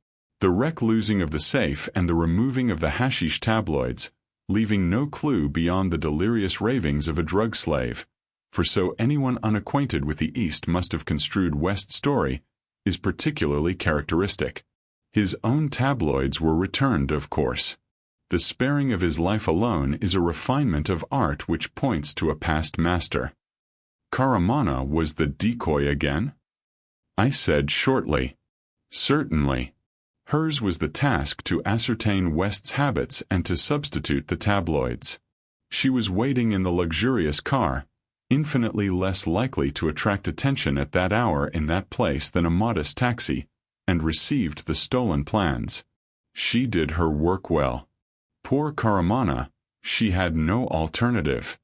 The wreck losing of the safe and the removing of the hashish tabloids, leaving no clue beyond the delirious ravings of a drug slave, for so anyone unacquainted with the East must have construed West's story, is particularly characteristic. His own tabloids were returned, of course. The sparing of his life alone is a refinement of art which points to a past master. Karamana was the decoy again? I said shortly. Certainly. Hers was the task to ascertain West's habits and to substitute the tabloids. She was waiting in the luxurious car, infinitely less likely to attract attention at that hour in that place than a modest taxi, and received the stolen plans. She did her work well. Poor Karamana, she had no alternative.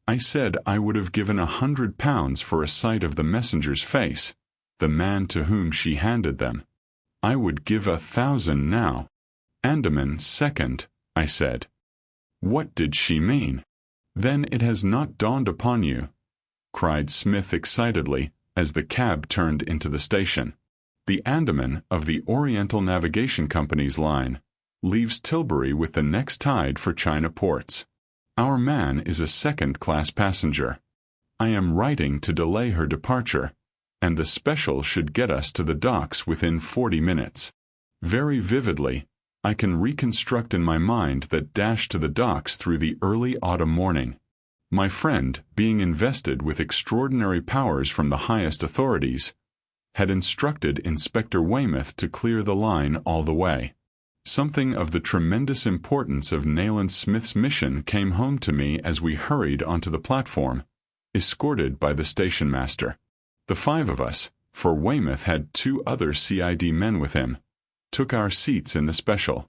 I said I would have given £100 for a sight of the messenger's face, the man to whom she handed them. I would give 1,000 now. Andaman second, I said. What did she mean? Then it has not dawned upon you, cried Smith excitedly, as the cab turned into the station. The Andaman of the Oriental Navigation Company's line leaves Tilbury with the next tide for China ports. Our man is a second-class passenger. I am writing to delay her departure, and the special should get us to the docks within 40 minutes. Very vividly, I can reconstruct in my mind that dash to the docks through the early autumn morning. My friend, being invested with extraordinary powers from the highest authorities, had instructed Inspector Weymouth to clear the line all the way. Something of the tremendous importance of Nayland Smith's mission came home to me as we hurried onto the platform, escorted by the station master. The 5 of us, for Weymouth had 2 other CID men with him, took our seats in the special.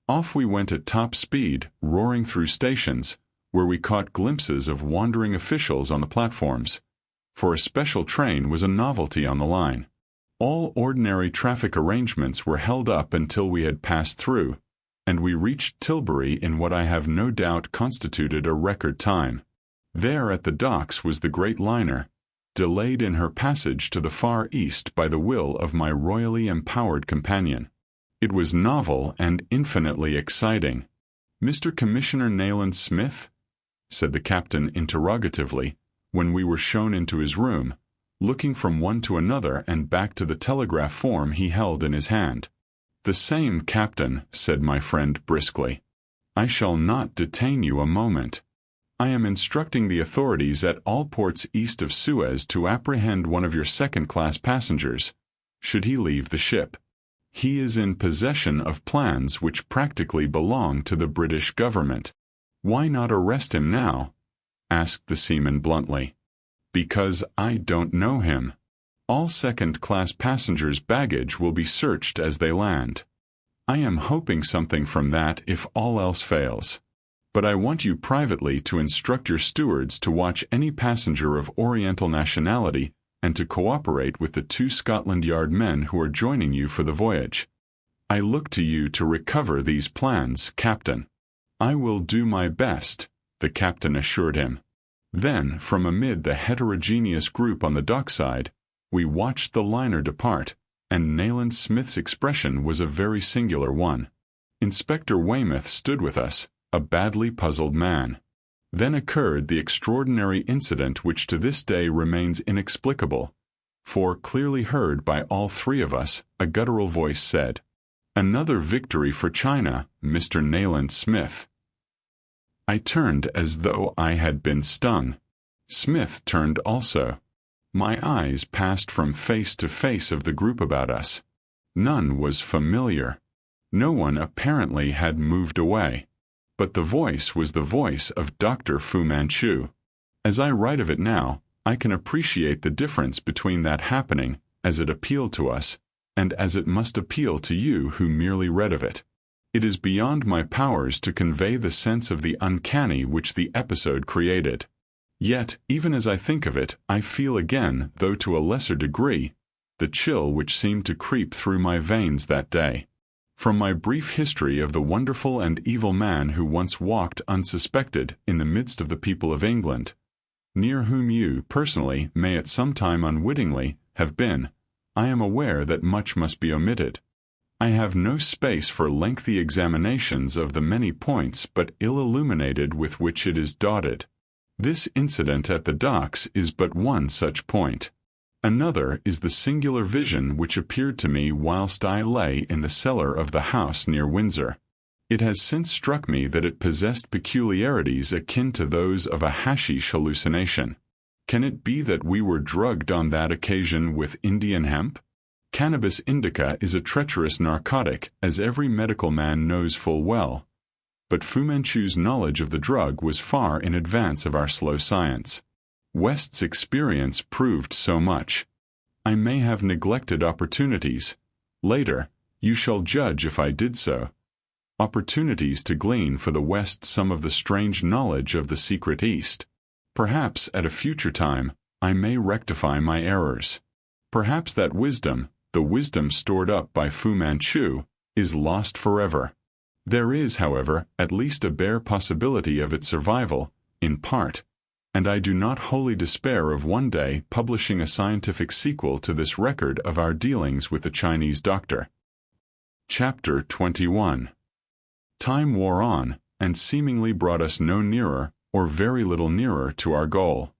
Off we went at top speed, roaring through stations, where we caught glimpses of wandering officials on the platforms, for a special train was a novelty on the line. All ordinary traffic arrangements were held up until we had passed through, and we reached Tilbury in what I have no doubt constituted a record time. There at the docks was the great liner, delayed in her passage to the Far East by the will of my royally empowered companion. It was novel and infinitely exciting. "Mr. Commissioner Nayland Smith?" said the captain interrogatively, when we were shown into his room, looking from one to another and back to the telegraph form he held in his hand. "The same, Captain," said my friend briskly. "I shall not detain you a moment. I am instructing the authorities at all ports east of Suez to apprehend one of your second-class passengers, should he leave the ship. He is in possession of plans which practically belong to the British government." "Why not arrest him now?" asked the seaman bluntly. "Because I don't know him. All second-class passengers' baggage will be searched as they land. I am hoping something from that if all else fails. But I want you privately to instruct your stewards to watch any passenger of Oriental nationality and to cooperate with the 2 Scotland Yard men who are joining you for the voyage. I look to you to recover these plans, Captain." "I will do my best," the captain assured him. Then, from amid the heterogeneous group on the dockside, we watched the liner depart, and Nayland Smith's expression was a very singular one. Inspector Weymouth stood with us, a badly puzzled man. Then occurred the extraordinary incident which to this day remains inexplicable, for, clearly heard by all 3 of us, a guttural voice said, "Another victory for China, Mr. Nayland Smith." I turned as though I had been stung. Smith turned also. My eyes passed from face to face of the group about us. None was familiar. No one apparently had moved away. But the voice was the voice of Dr. Fu Manchu. As I write of it now, I can appreciate the difference between that happening, as it appealed to us, and as it must appeal to you who merely read of it. It is beyond my powers to convey the sense of the uncanny which the episode created. Yet, even as I think of it, I feel again, though to a lesser degree, the chill which seemed to creep through my veins that day. From my brief history of the wonderful and evil man who once walked unsuspected in the midst of the people of England, near whom you, personally, may at some time unwittingly have been, I am aware that much must be omitted. I have no space for lengthy examinations of the many points but ill-illuminated with which it is dotted. This incident at the docks is but one such point. Another is the singular vision which appeared to me whilst I lay in the cellar of the house near Windsor. It has since struck me that it possessed peculiarities akin to those of a hashish hallucination. Can it be that we were drugged on that occasion with Indian hemp? Cannabis indica is a treacherous narcotic, as every medical man knows full well. But Fu Manchu's knowledge of the drug was far in advance of our slow science. West's experience proved so much. I may have neglected opportunities. Later, you shall judge if I did so. Opportunities to glean for the West some of the strange knowledge of the secret East. Perhaps at a future time, I may rectify my errors. Perhaps that wisdom, the wisdom stored up by Fu Manchu, is lost forever. There is, however, at least a bare possibility of its survival, in part, and I do not wholly despair of one day publishing a scientific sequel to this record of our dealings with the Chinese doctor. Chapter 21. Time wore on, and seemingly brought us no nearer, or very little nearer, to our goal.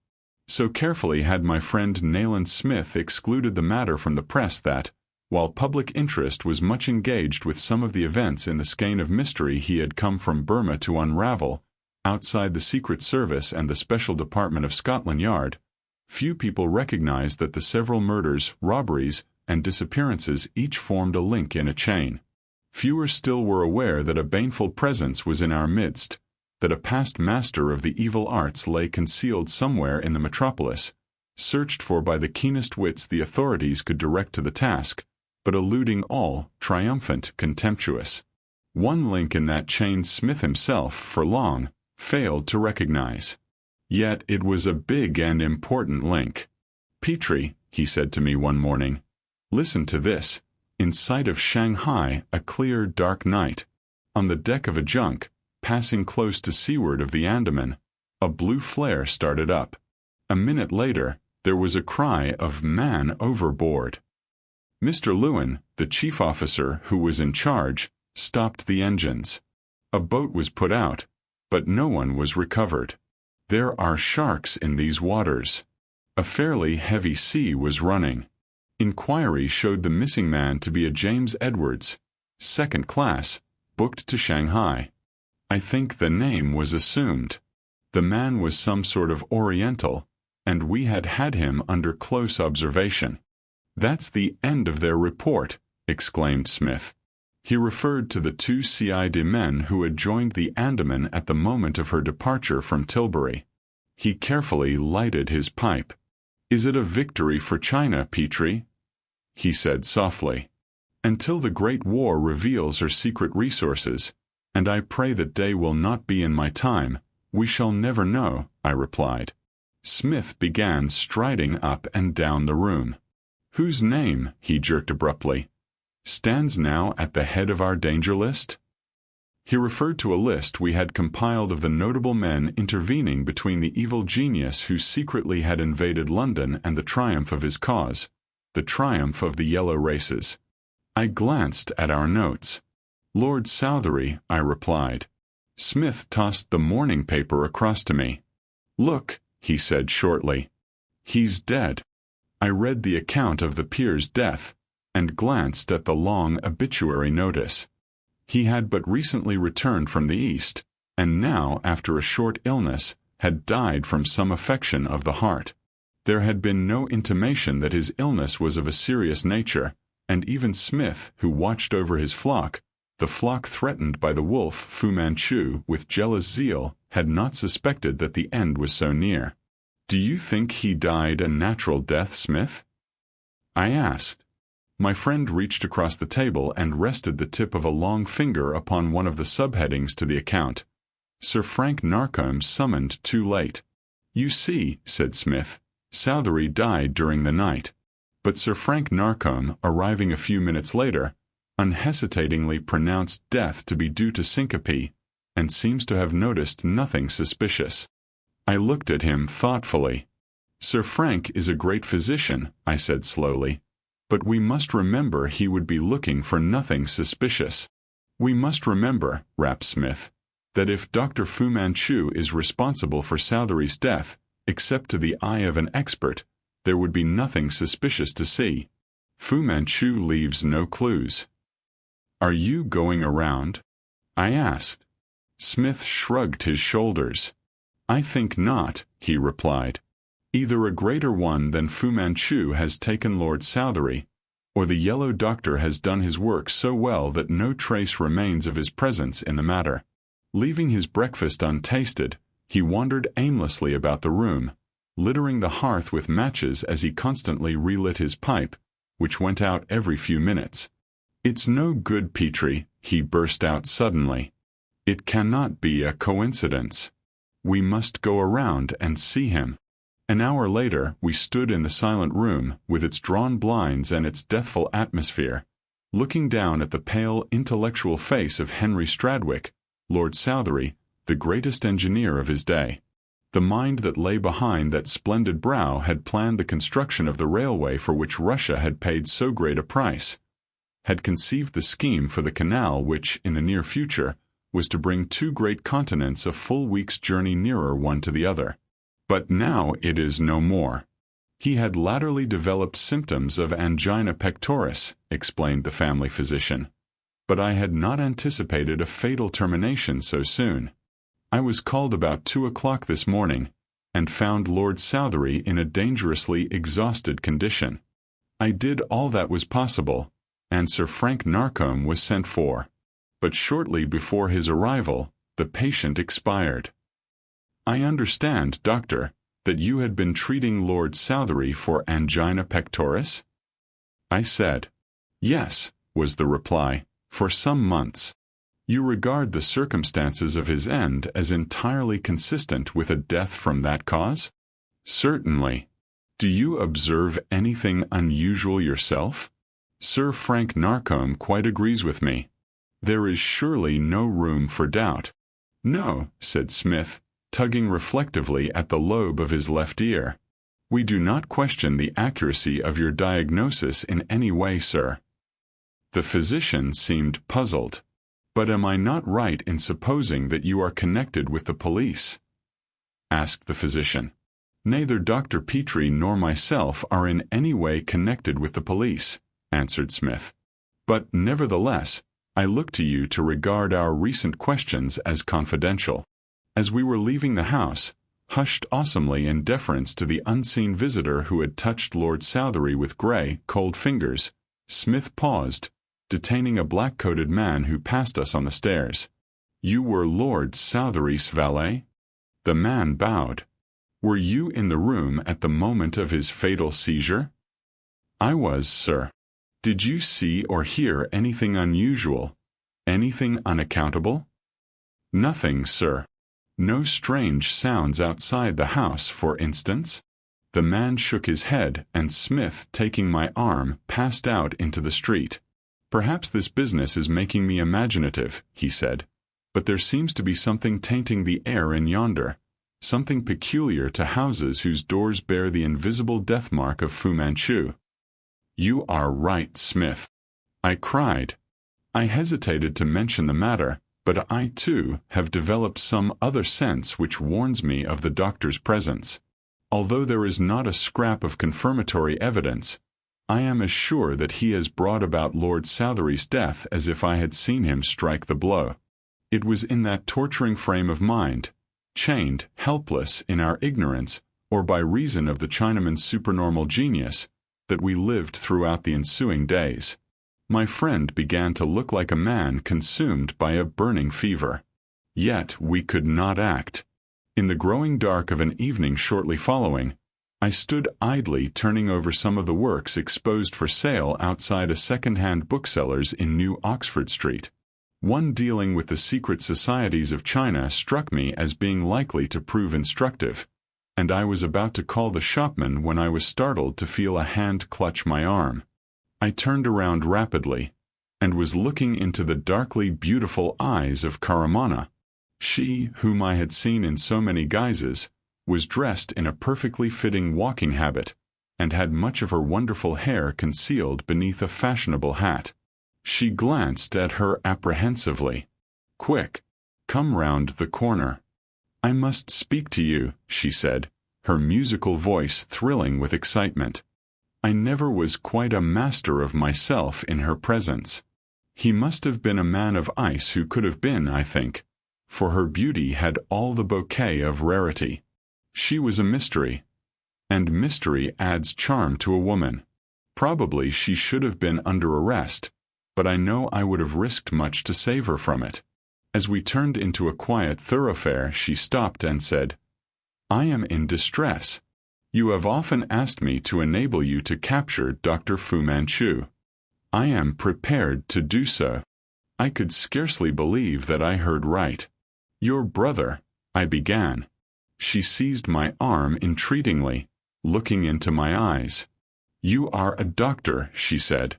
So carefully had my friend Nayland Smith excluded the matter from the press that, while public interest was much engaged with some of the events in the skein of mystery he had come from Burma to unravel, outside the Secret Service and the Special Department of Scotland Yard, few people recognized that the several murders, robberies, and disappearances each formed a link in a chain. Fewer still were aware that a baneful presence was in our midst, that a past master of the evil arts lay concealed somewhere in the metropolis, searched for by the keenest wits the authorities could direct to the task, but eluding all, triumphant, contemptuous. One link in that chain Smith himself, for long, failed to recognize. Yet it was a big and important link. "Petrie," he said to me one morning, "listen to this. In sight of Shanghai, a clear, dark night. On the deck of a junk, passing close to seaward of the Andaman, a blue flare started up. A minute later, there was a cry of 'Man overboard!' Mr. Lewin, the chief officer who was in charge, stopped the engines. A boat was put out, but no one was recovered. There are sharks in these waters. A fairly heavy sea was running. Inquiry showed the missing man to be a James Edwards, second class, booked to Shanghai. I think the name was assumed. The man was some sort of Oriental, and we had had him under close observation." "That's the end of their report," exclaimed Smith. He referred to the two CID men who had joined the Andaman at the moment of her departure from Tilbury. He carefully lighted his pipe. "Is it a victory for China, Petrie?" he said softly. "Until the Great War reveals her secret resources, and I pray that day will not be in my time, we shall never know," I replied. Smith began striding up and down the room. "Whose name," he jerked abruptly, "stands now at the head of our danger list?" He referred to a list we had compiled of the notable men intervening between the evil genius who secretly had invaded London and the triumph of his cause, the triumph of the yellow races. I glanced at our notes. "Lord Southery," I replied. Smith tossed the morning paper across to me. "Look," he said shortly. "He's dead." I read the account of the peer's death, and glanced at the long obituary notice. He had but recently returned from the East, and now, after a short illness, had died from some affection of the heart. There had been no intimation that his illness was of a serious nature, and even Smith, who watched over his flock, the flock threatened by the wolf Fu Manchu with jealous zeal, had not suspected that the end was so near. "Do you think he died a natural death, Smith?" I asked. My friend reached across the table and rested the tip of a long finger upon one of the subheadings to the account. "Sir Frank Narcombe summoned too late." "You see," said Smith, "Southery died during the night. But Sir Frank Narcombe, arriving a few minutes later, unhesitatingly pronounced death to be due to syncope, and seems to have noticed nothing suspicious." I looked at him thoughtfully. "Sir Frank is a great physician," I said slowly, "but we must remember he would be looking for nothing suspicious. We must remember," rapped Smith, "that if Dr. Fu Manchu is responsible for Southery's death, except to the eye of an expert, there would be nothing suspicious to see. Fu Manchu leaves no clues." "Are you going around?" I asked. Smith shrugged his shoulders. "I think not," he replied. "Either a greater one than Fu Manchu has taken Lord Southery, or the Yellow Doctor has done his work so well that no trace remains of his presence in the matter." Leaving his breakfast untasted, he wandered aimlessly about the room, littering the hearth with matches as he constantly relit his pipe, which went out every few minutes. "It's no good, Petrie," he burst out suddenly. "It cannot be a coincidence. We must go around and see him." An hour later, we stood in the silent room, with its drawn blinds and its deathful atmosphere, looking down at the pale, intellectual face of Henry Stradwick, Lord Southery, the greatest engineer of his day. The mind that lay behind that splendid brow had planned the construction of the railway for which Russia had paid so great a price, had conceived the scheme for the canal which, in the near future, was to bring two great continents a full week's journey nearer one to the other. But now it is no more. He had latterly developed symptoms of angina pectoris, explained the family physician. But I had not anticipated a fatal termination so soon. I was called about 2 o'clock this morning, and found Lord Southery in a dangerously exhausted condition. I did all that was possible, and Sir Frank Narcombe was sent for. But shortly before his arrival, the patient expired. I understand, Doctor, that you had been treating Lord Southery for angina pectoris? I said, yes, was the reply, for some months. You regard the circumstances of his end as entirely consistent with a death from that cause? Certainly. Do you observe anything unusual yourself? Sir Frank Narcombe quite agrees with me. There is surely no room for doubt. No, said Smith, tugging reflectively at the lobe of his left ear. We do not question the accuracy of your diagnosis in any way, sir. The physician seemed puzzled. But am I not right in supposing that you are connected with the police? Asked the physician. Neither Dr. Petrie nor myself are in any way connected with the police, answered Smith. But nevertheless, I look to you to regard our recent questions as confidential. As we were leaving the house, hushed awesomely in deference to the unseen visitor who had touched Lord Southery with gray, cold fingers, Smith paused, detaining a black-coated man who passed us on the stairs. You were Lord Southery's valet? The man bowed. Were you in the room at the moment of his fatal seizure? I was, sir. Did you see or hear anything unusual, anything unaccountable? Nothing, sir. No strange sounds outside the house, for instance? The man shook his head, and Smith, taking my arm, passed out into the street. Perhaps this business is making me imaginative, he said, but there seems to be something tainting the air in yonder, something peculiar to houses whose doors bear the invisible death mark of Fu Manchu. You are right, Smith, I cried. I hesitated to mention the matter, but I, too, have developed some other sense which warns me of the doctor's presence. Although there is not a scrap of confirmatory evidence, I am as sure that he has brought about Lord Southery's death as if I had seen him strike the blow. It was in that torturing frame of mind, chained, helpless in our ignorance, or by reason of the Chinaman's supernormal genius, that we lived throughout the ensuing days. My friend began to look like a man consumed by a burning fever. Yet we could not act. In the growing dark of an evening shortly following, I stood idly turning over some of the works exposed for sale outside a second-hand bookseller's in New Oxford Street. One dealing with the secret societies of China struck me as being likely to prove instructive, and I was about to call the shopman when I was startled to feel a hand clutch my arm. I turned around rapidly, and was looking into the darkly beautiful eyes of Karamana. She, whom I had seen in so many guises, was dressed in a perfectly fitting walking habit, and had much of her wonderful hair concealed beneath a fashionable hat. She glanced at her apprehensively. Quick, come round the corner. I must speak to you, she said, her musical voice thrilling with excitement. I never was quite a master of myself in her presence. He must have been a man of ice who could have been, I think, for her beauty had all the bouquet of rarity. She was a mystery, and mystery adds charm to a woman. Probably she should have been under arrest, but I know I would have risked much to save her from it. As we turned into a quiet thoroughfare, she stopped and said, I am in distress. You have often asked me to enable you to capture Dr. Fu Manchu. I am prepared to do so. I could scarcely believe that I heard right. Your brother, I began. She seized my arm entreatingly, looking into my eyes. You are a doctor, she said.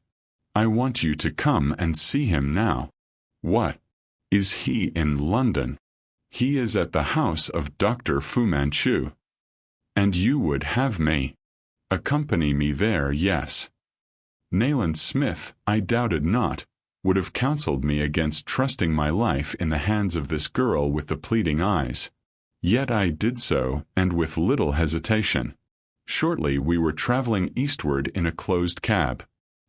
I want you to come and see him now. What? Is he in London? He is at the house of Dr. Fu Manchu. And you would have me. Accompany me there, yes. Nayland Smith, I doubted not, would have counseled me against trusting my life in the hands of this girl with the pleading eyes. Yet I did so, and with little hesitation. Shortly we were traveling eastward in a closed cab.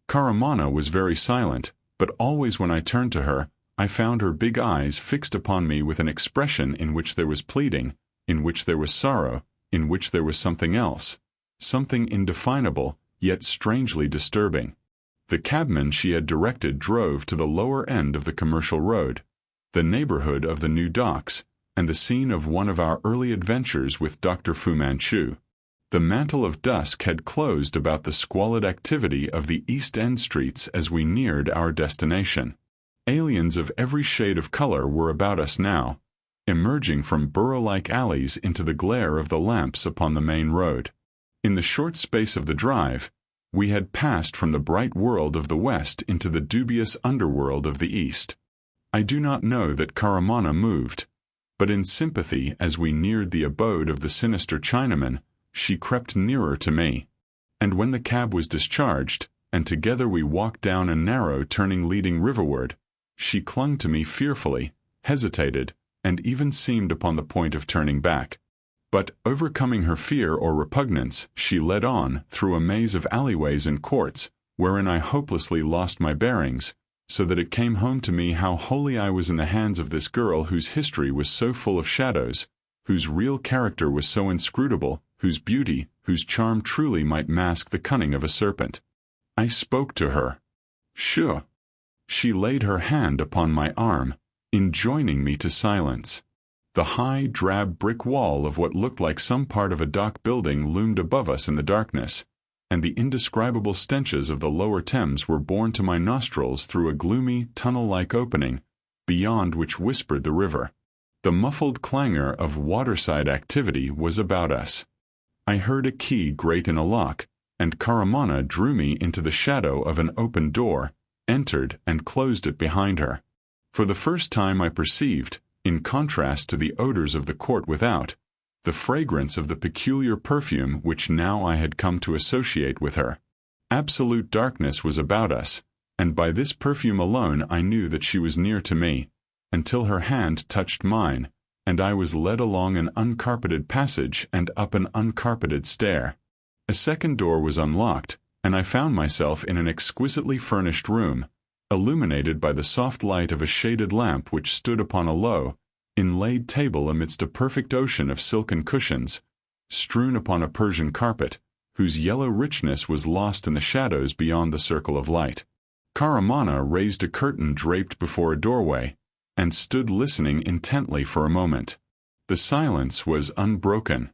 Caramana was very silent, but always when I turned to her, I found her big eyes fixed upon me with an expression in which there was pleading, in which there was sorrow, in which there was something else, something indefinable, yet strangely disturbing. The cabman she had directed drove to the lower end of the commercial road, the neighborhood of the new docks, and the scene of one of our early adventures with Dr. Fu Manchu. The mantle of dusk had closed about the squalid activity of the East End streets as we neared our destination. Aliens of every shade of color were about us now, emerging from burrow-like alleys into the glare of the lamps upon the main road. In the short space of the drive, we had passed from the bright world of the West into the dubious underworld of the East. I do not know that Caramana moved, but in sympathy as we neared the abode of the sinister Chinaman, she crept nearer to me. And when the cab was discharged, and together we walked down a narrow turning leading riverward, she clung to me fearfully, hesitated, and even seemed upon the point of turning back. But, overcoming her fear or repugnance, she led on, through a maze of alleyways and courts, wherein I hopelessly lost my bearings, so that it came home to me how wholly I was in the hands of this girl whose history was so full of shadows, whose real character was so inscrutable, whose beauty, whose charm truly might mask the cunning of a serpent. I spoke to her. Sure. She laid her hand upon my arm, enjoining me to silence. The high, drab brick wall of what looked like some part of a dock building loomed above us in the darkness, and the indescribable stenches of the lower Thames were borne to my nostrils through a gloomy, tunnel-like opening, beyond which whispered the river. The muffled clangor of waterside activity was about us. I heard a key grate in a lock, and Caramana drew me into the shadow of an open door, entered and closed it behind her. For the first time I perceived, in contrast to the odors of the court without, the fragrance of the peculiar perfume which now I had come to associate with her. Absolute darkness was about us, and by this perfume alone I knew that she was near to me, until her hand touched mine, and I was led along an uncarpeted passage and up an uncarpeted stair. A second door was unlocked, and I found myself in an exquisitely furnished room, illuminated by the soft light of a shaded lamp which stood upon a low, inlaid table amidst a perfect ocean of silken cushions, strewn upon a Persian carpet, whose yellow richness was lost in the shadows beyond the circle of light. Caramana raised a curtain draped before a doorway, and stood listening intently for a moment. The silence was unbroken.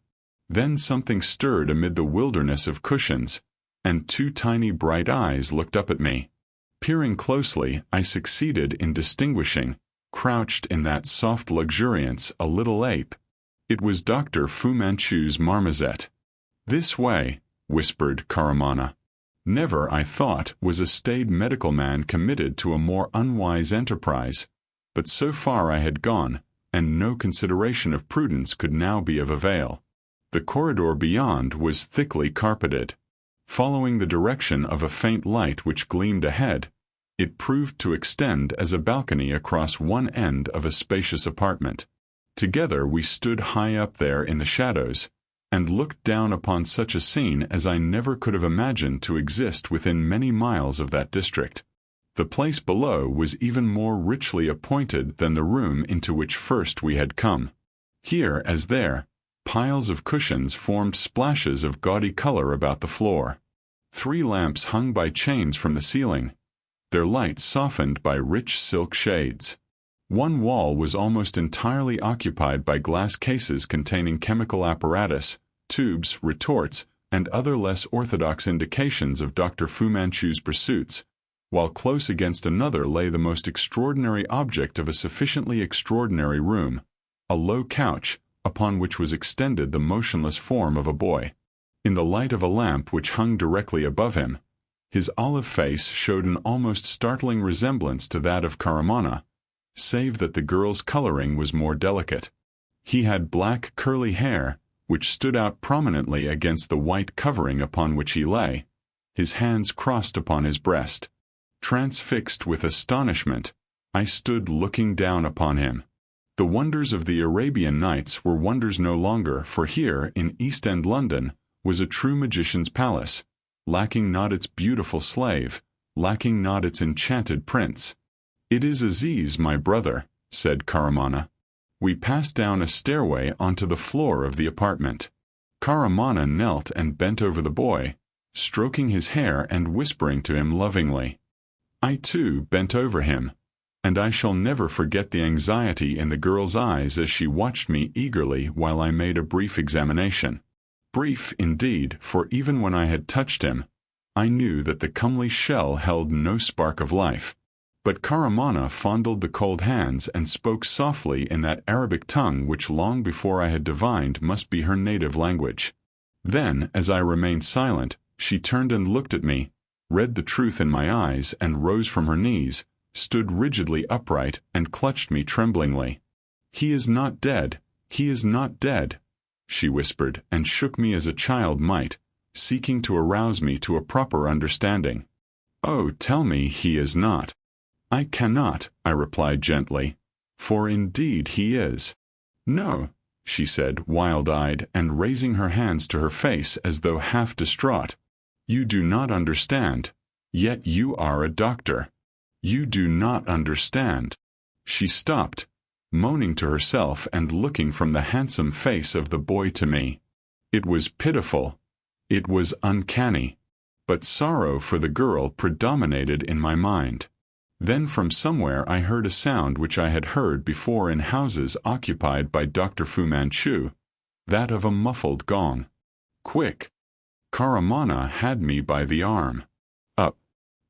Then something stirred amid the wilderness of cushions, and two tiny bright eyes looked up at me. Peering closely, I succeeded in distinguishing, crouched in that soft luxuriance, a little ape. It was Dr. Fu Manchu's marmoset. "This way," whispered Caramana. Never, I thought, was a staid medical man committed to a more unwise enterprise, but so far I had gone, and no consideration of prudence could now be of avail. The corridor beyond was thickly carpeted. Following the direction of a faint light which gleamed ahead, it proved to extend as a balcony across one end of a spacious apartment. Together we stood high up there in the shadows, and looked down upon such a scene as I never could have imagined to exist within many miles of that district. The place below was even more richly appointed than the room into which first we had come. Here, as there, piles of cushions formed splashes of gaudy color about the floor. 3 lamps hung by chains from the ceiling, their light softened by rich silk shades. One wall was almost entirely occupied by glass cases containing chemical apparatus, tubes, retorts, and other less orthodox indications of Dr. Fu Manchu's pursuits, while close against another lay the most extraordinary object of a sufficiently extraordinary room, a low couch, upon which was extended the motionless form of a boy. In the light of a lamp which hung directly above him, his olive face showed an almost startling resemblance to that of Caramana, save that the girl's coloring was more delicate. He had black curly hair, which stood out prominently against the white covering upon which he lay, his hands crossed upon his breast. Transfixed with astonishment, I stood looking down upon him. The wonders of the Arabian Nights were wonders no longer, for here, in East End London, was a true magician's palace, lacking not its beautiful slave, lacking not its enchanted prince. "It is Aziz, my brother," said Karamana. We passed down a stairway onto the floor of the apartment. Karamana knelt and bent over the boy, stroking his hair and whispering to him lovingly. I too bent over him, and I shall never forget the anxiety in the girl's eyes as she watched me eagerly while I made a brief examination. Brief, indeed, for even when I had touched him, I knew that the comely shell held no spark of life. But Karamana fondled the cold hands and spoke softly in that Arabic tongue which long before I had divined must be her native language. Then, as I remained silent, she turned and looked at me, read the truth in my eyes, and rose from her knees, stood rigidly upright, and clutched me tremblingly. "He is not dead, he is not dead," she whispered, and shook me as a child might, seeking to arouse me to a proper understanding. "Oh, tell me he is not." "I cannot," I replied gently, "for indeed he is." "No," she said, wild-eyed, and raising her hands to her face as though half distraught. "You do not understand, yet you are a doctor. You do not understand." She stopped, moaning to herself and looking from the handsome face of the boy to me. It was pitiful. It was uncanny. But sorrow for the girl predominated in my mind. Then from somewhere I heard a sound which I had heard before in houses occupied by Dr. Fu Manchu, that of a muffled gong. Quick! Karamana had me by the arm. Up!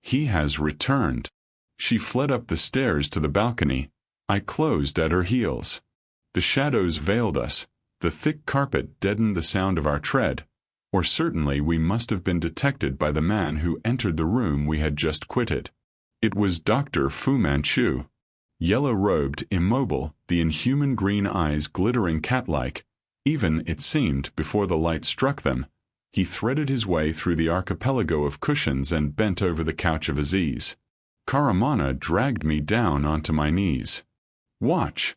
He has returned. She fled up the stairs to the balcony. I closed at her heels. The shadows veiled us, the thick carpet deadened the sound of our tread, or certainly we must have been detected by the man who entered the room we had just quitted. It was Dr. Fu Manchu. Yellow-robed, immobile, the inhuman green eyes glittering cat-like, even, it seemed, before the light struck them, he threaded his way through the archipelago of cushions and bent over the couch of Aziz. Karamana dragged me down onto my knees. "Watch,"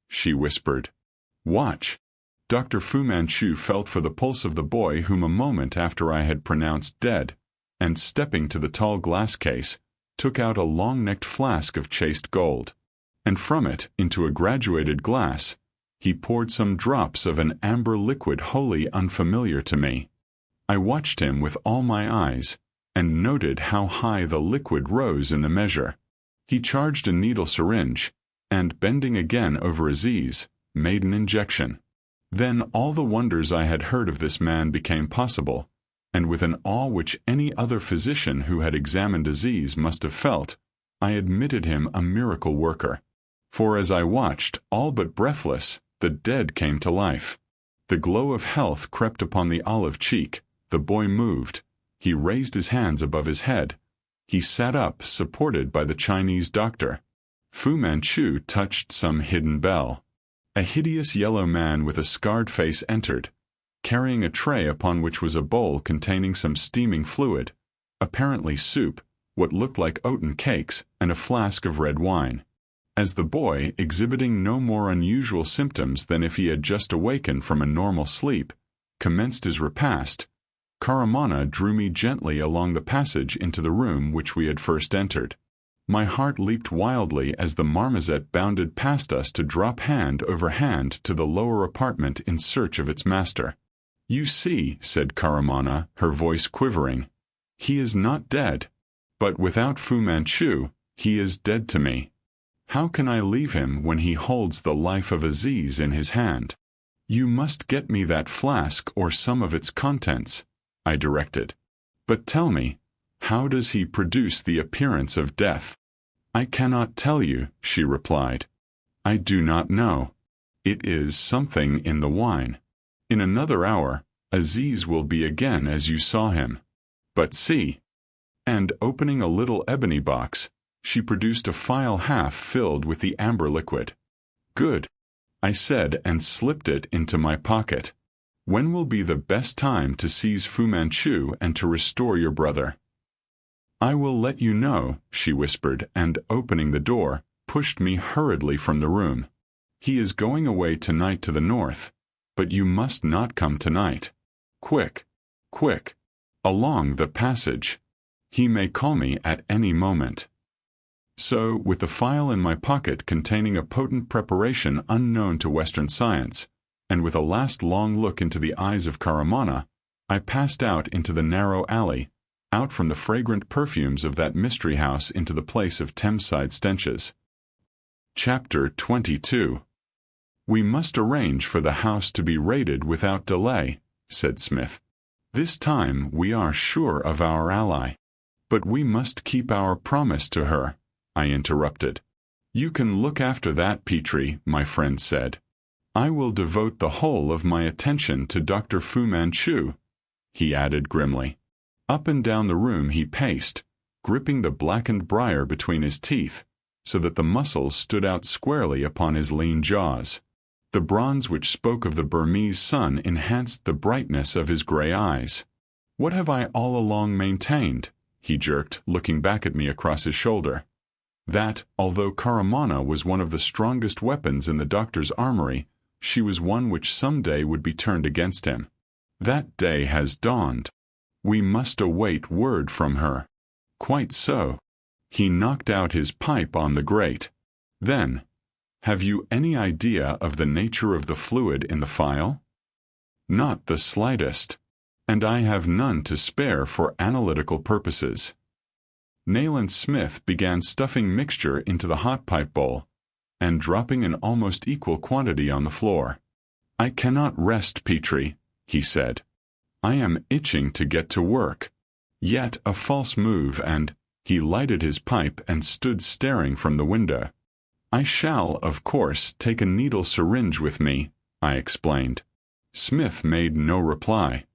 she whispered. "Watch." Dr. Fu Manchu felt for the pulse of the boy whom a moment after I had pronounced dead, and stepping to the tall glass case, took out a long-necked flask of chased gold, and from it, into a graduated glass, he poured some drops of an amber liquid wholly unfamiliar to me. I watched him with all my eyes, and noted how high the liquid rose in the measure. He charged a needle syringe, and bending again over Aziz, made an injection. Then all the wonders I had heard of this man became possible, and with an awe which any other physician who had examined Aziz must have felt, I admitted him a miracle worker. For as I watched, all but breathless, the dead came to life. The glow of health crept upon the olive cheek, the boy moved, he raised his hands above his head, he sat up, supported by the Chinese doctor. Fu Manchu touched some hidden bell. A hideous yellow man with a scarred face entered, carrying a tray upon which was a bowl containing some steaming fluid, apparently soup, what looked like oaten cakes, and a flask of red wine. As the boy, exhibiting no more unusual symptoms than if he had just awakened from a normal sleep, commenced his repast, Karamana drew me gently along the passage into the room which we had first entered. My heart leaped wildly as the marmoset bounded past us to drop hand over hand to the lower apartment in search of its master. "You see," said Karamana, her voice quivering, "he is not dead. But without Fu Manchu, he is dead to me. How can I leave him when he holds the life of Aziz in his hand?" "You must get me that flask or some of its contents," I directed. "But tell me, how does he produce the appearance of death?" "I cannot tell you," she replied. "I do not know. It is something in the wine. In another hour, Aziz will be again as you saw him. But see." And opening a little ebony box, she produced a phial half filled with the amber liquid. "Good," I said, and slipped it into my pocket. "When will be the best time to seize Fu Manchu and to restore your brother?" "I will let you know," she whispered, and, opening the door, pushed me hurriedly from the room. He is going away tonight to the north, but you must not come tonight. Quick, quick, along the passage. He may call me at any moment." So, with the file in my pocket containing a potent preparation unknown to Western science, and with a last long look into the eyes of Karamana, I passed out into the narrow alley, out from the fragrant perfumes of that mystery house into the place of Thameside stenches. Chapter 22. "We must arrange for the house to be raided without delay," said Smith. "This time we are sure of our ally." "But we must keep our promise to her," I interrupted. "You can look after that, Petrie," my friend said. "I will devote the whole of my attention to Dr. Fu Manchu," he added grimly. Up and down the room he paced, gripping the blackened briar between his teeth, so that the muscles stood out squarely upon his lean jaws. The bronze which spoke of the Burmese sun enhanced the brightness of his gray eyes. "What have I all along maintained?" he jerked, looking back at me across his shoulder. "That, although Karamana was one of the strongest weapons in the doctor's armory, she was one which some day would be turned against him. That day has dawned. We must await word from her." "Quite so." He knocked out his pipe on the grate. Then, "Have you any idea of the nature of the fluid in the phial?" "Not the slightest. And I have none to spare for analytical purposes." Nayland Smith began stuffing mixture into the hot pipe bowl, and dropping an almost equal quantity on the floor. "I cannot rest, Petrie," he said. "I am itching to get to work. Yet a false move and—" He lighted his pipe and stood staring from the window. "I shall, of course, take a needle syringe with me," I explained. Smith made no reply.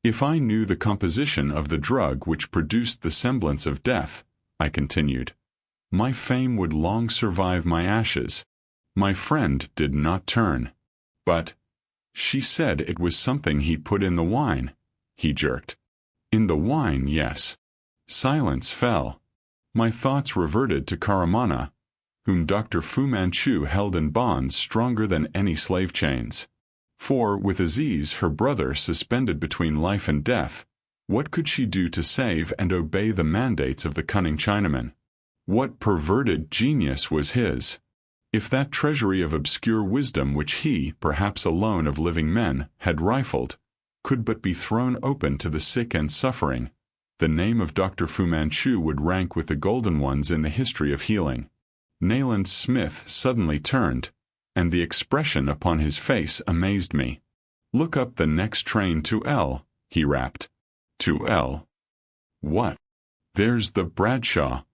"If I knew the composition of the drug which produced the semblance of death," I continued, "my fame would long survive my ashes." My friend did not turn. "But she said it was something he put in the wine," he jerked. "In the wine, yes." Silence fell. My thoughts reverted to Karamana, whom Dr. Fu Manchu held in bonds stronger than any slave chains. For, with Aziz, her brother, suspended between life and death, what could she do to save and obey the mandates of the cunning Chinaman? What perverted genius was his? If that treasury of obscure wisdom which he, perhaps alone of living men, had rifled, could but be thrown open to the sick and suffering, the name of Dr. Fu Manchu would rank with the golden ones in the history of healing. Nayland Smith suddenly turned, and the expression upon his face amazed me. "Look up the next train to L," he rapped. "To L? What?" "There's the Bradshaw.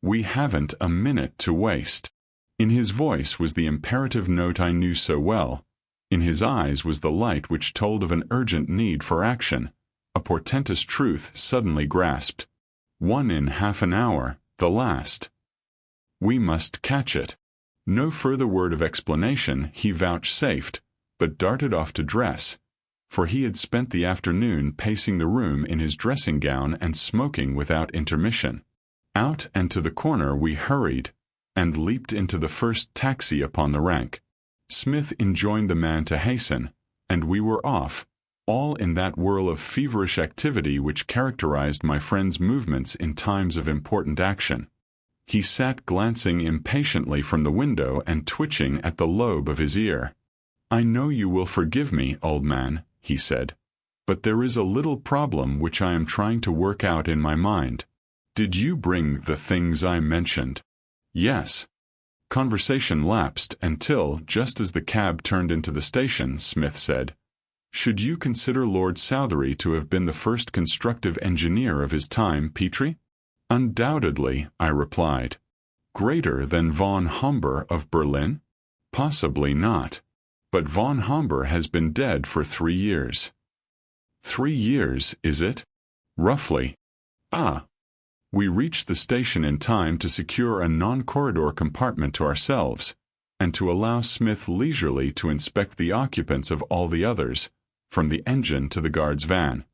We haven't a minute to waste." In his voice was the imperative note I knew so well. In his eyes was the light which told of an urgent need for action, a portentous truth suddenly grasped. 1 in half an hour, the last. We must catch it. No further word of explanation he vouchsafed, but darted off to dress, for he had spent the afternoon pacing the room in his dressing gown and smoking without intermission. Out and to the corner we hurried, and leaped into the first taxi upon the rank. Smith enjoined the man to hasten, and we were off, all in that whirl of feverish activity which characterized my friend's movements in times of important action. He sat glancing impatiently from the window and twitching at the lobe of his ear. "I know you will forgive me, old man," he said, "but there is a little problem which I am trying to work out in my mind. Did you bring the things I mentioned?" "Yes." Conversation lapsed until, just as the cab turned into the station, Smith said, "Should you consider Lord Southery to have been the first constructive engineer of his time, Petrie?" "Undoubtedly," I replied. "Greater than von Homber of Berlin?" "Possibly not. But von Homber has been dead for 3 years." 3 years, is it? "Roughly." "Ah." We reached the station in time to secure a non-corridor compartment to ourselves, and to allow Smith leisurely to inspect the occupants of all the others, from the engine to the guard's van.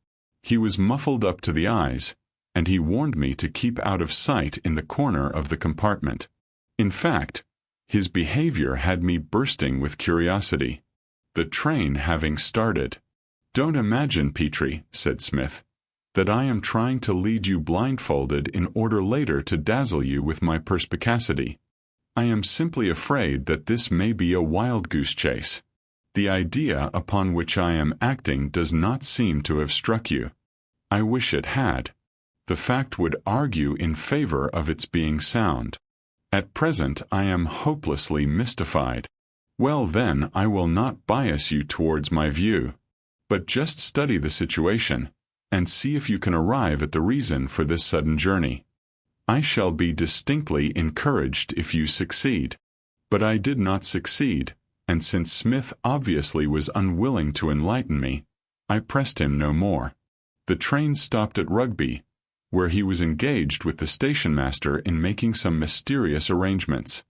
He was muffled up to the eyes, and he warned me to keep out of sight in the corner of the compartment. In fact, His behavior had me bursting with curiosity. The train having started. "Don't imagine, Petrie," said Smith, "that I am trying to lead you blindfolded in order later to dazzle you with my perspicacity. I am simply afraid that this may be a wild goose chase. The idea upon which I am acting does not seem to have struck you. I wish it had. The fact would argue in favor of its being sound. At present I am hopelessly mystified. Well then, I will not bias you towards my view. But just study the situation, and see if you can arrive at the reason for this sudden journey. I shall be distinctly encouraged if you succeed." But I did not succeed, and since Smith obviously was unwilling to enlighten me, I pressed him no more. The train stopped at Rugby, where he was engaged with the station master in making some mysterious arrangements.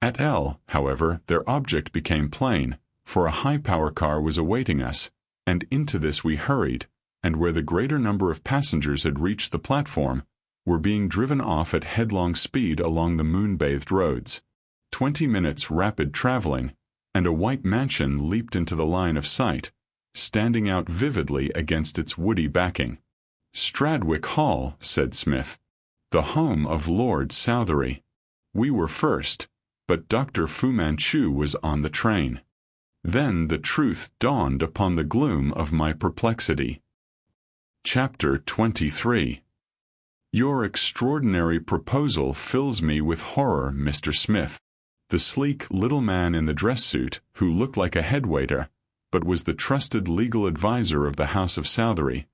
At L, however, their object became plain, for a high-power car was awaiting us, and into this we hurried, and where the greater number of passengers had reached the platform, were being driven off at headlong speed along the moon-bathed roads. 20 minutes rapid traveling, and a white mansion leaped into the line of sight, standing out vividly against its woody backing. "Stradwick Hall," said Smith, "the home of Lord Southery. We were first, but Dr. Fu Manchu was on the train." Then the truth dawned upon the gloom of my perplexity. Chapter 23. "Your extraordinary proposal fills me with horror, Mr. Smith." The sleek little man in the dress suit, who looked like a head waiter, but was the trusted legal adviser of the House of Southery,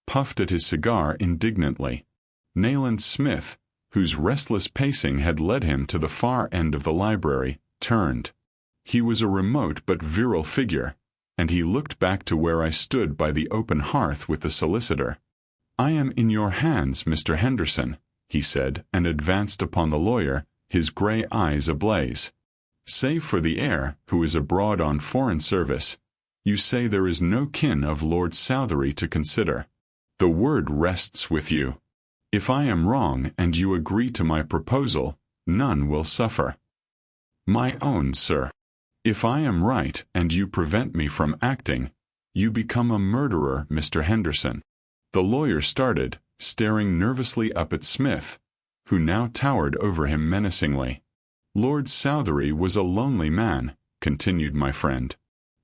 puffed at his cigar indignantly. Nayland Smith, whose restless pacing had led him to the far end of the library, turned. He was a remote but virile figure, and he looked back to where I stood by the open hearth with the solicitor. "I am in your hands, Mr. Henderson," he said, and advanced upon the lawyer, his gray eyes ablaze. "Save for the heir, who is abroad on foreign service, you say there is no kin of Lord Southery to consider. The word rests with you. If I am wrong and you agree to my proposal, none will suffer." "My own sir. If I am right and you prevent me from acting, you become a murderer, Mr. Henderson." The lawyer started, staring nervously up at Smith, who now towered over him menacingly. "Lord Southery was a lonely man," continued my friend.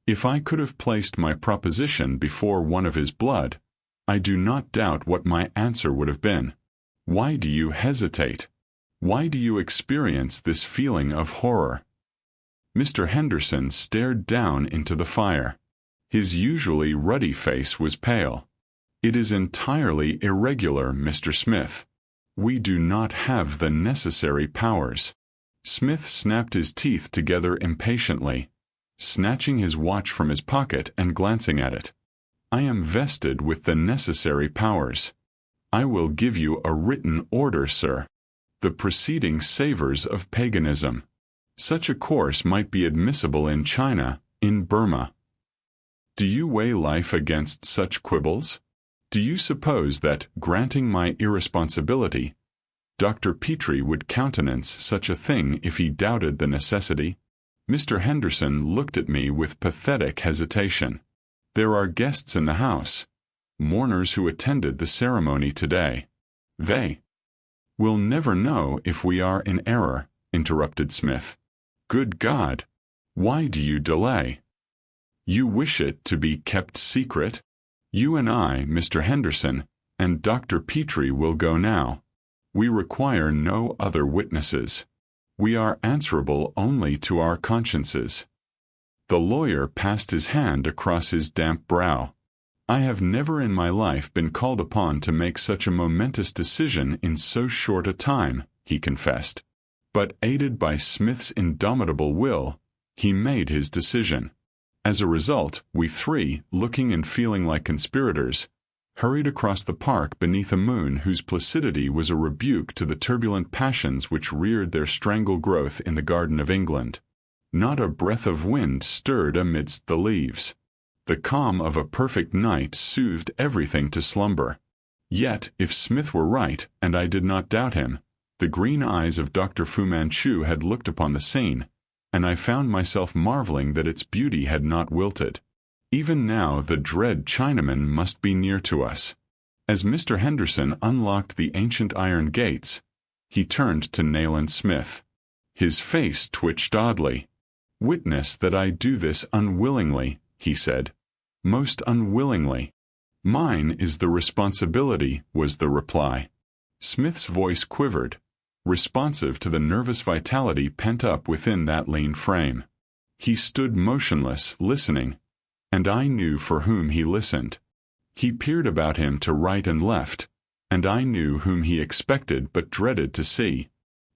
"If I could have placed my proposition before one of his blood, I do not doubt what my answer would have been. Why do you hesitate? Why do you experience this feeling of horror?" Mr. Henderson stared down into the fire. His usually ruddy face was pale. "It is entirely irregular, Mr. Smith. We do not have the necessary powers." Smith snapped his teeth together impatiently, snatching his watch from his pocket and glancing at it. "I am vested with the necessary powers. I will give you a written order, sir. The proceeding savors of paganism. Such a course might be admissible in China, in Burma. Do you weigh life against such quibbles? Do you suppose that, granting my irresponsibility, Dr. Petrie would countenance such a thing if he doubted the necessity?" Mr. Henderson looked at me with pathetic hesitation. "There are guests in the house, mourners who attended the ceremony today. They will never know if we are in error," interrupted Smith. "Good God! Why do you delay? You wish it to be kept secret? You and I, Mr. Henderson, and Dr. Petrie will go now. We require no other witnesses. We are answerable only to our consciences." The lawyer passed his hand across his damp brow. "I have never in my life been called upon to make such a momentous decision in so short a time," he confessed. But aided by Smith's indomitable will, he made his decision. As a result, we three, looking and feeling like conspirators, hurried across the park beneath a moon whose placidity was a rebuke to the turbulent passions which reared their strangle growth in the Garden of England. Not a breath of wind stirred amidst the leaves. The calm of a perfect night soothed everything to slumber. Yet, if Smith were right, and I did not doubt him, the green eyes of Dr. Fu Manchu had looked upon the scene, and I found myself marveling that its beauty had not wilted. Even now the dread Chinaman must be near to us. As Mr. Henderson unlocked the ancient iron gates, he turned to Nayland Smith. His face twitched oddly. "Witness that I do this unwillingly," he said. "Most unwillingly." "Mine is the responsibility," was the reply. Smith's voice quivered, responsive to the nervous vitality pent up within that lean frame. He stood motionless, listening, and I knew for whom he listened. He peered about him to right and left, and I knew whom he expected but dreaded to see.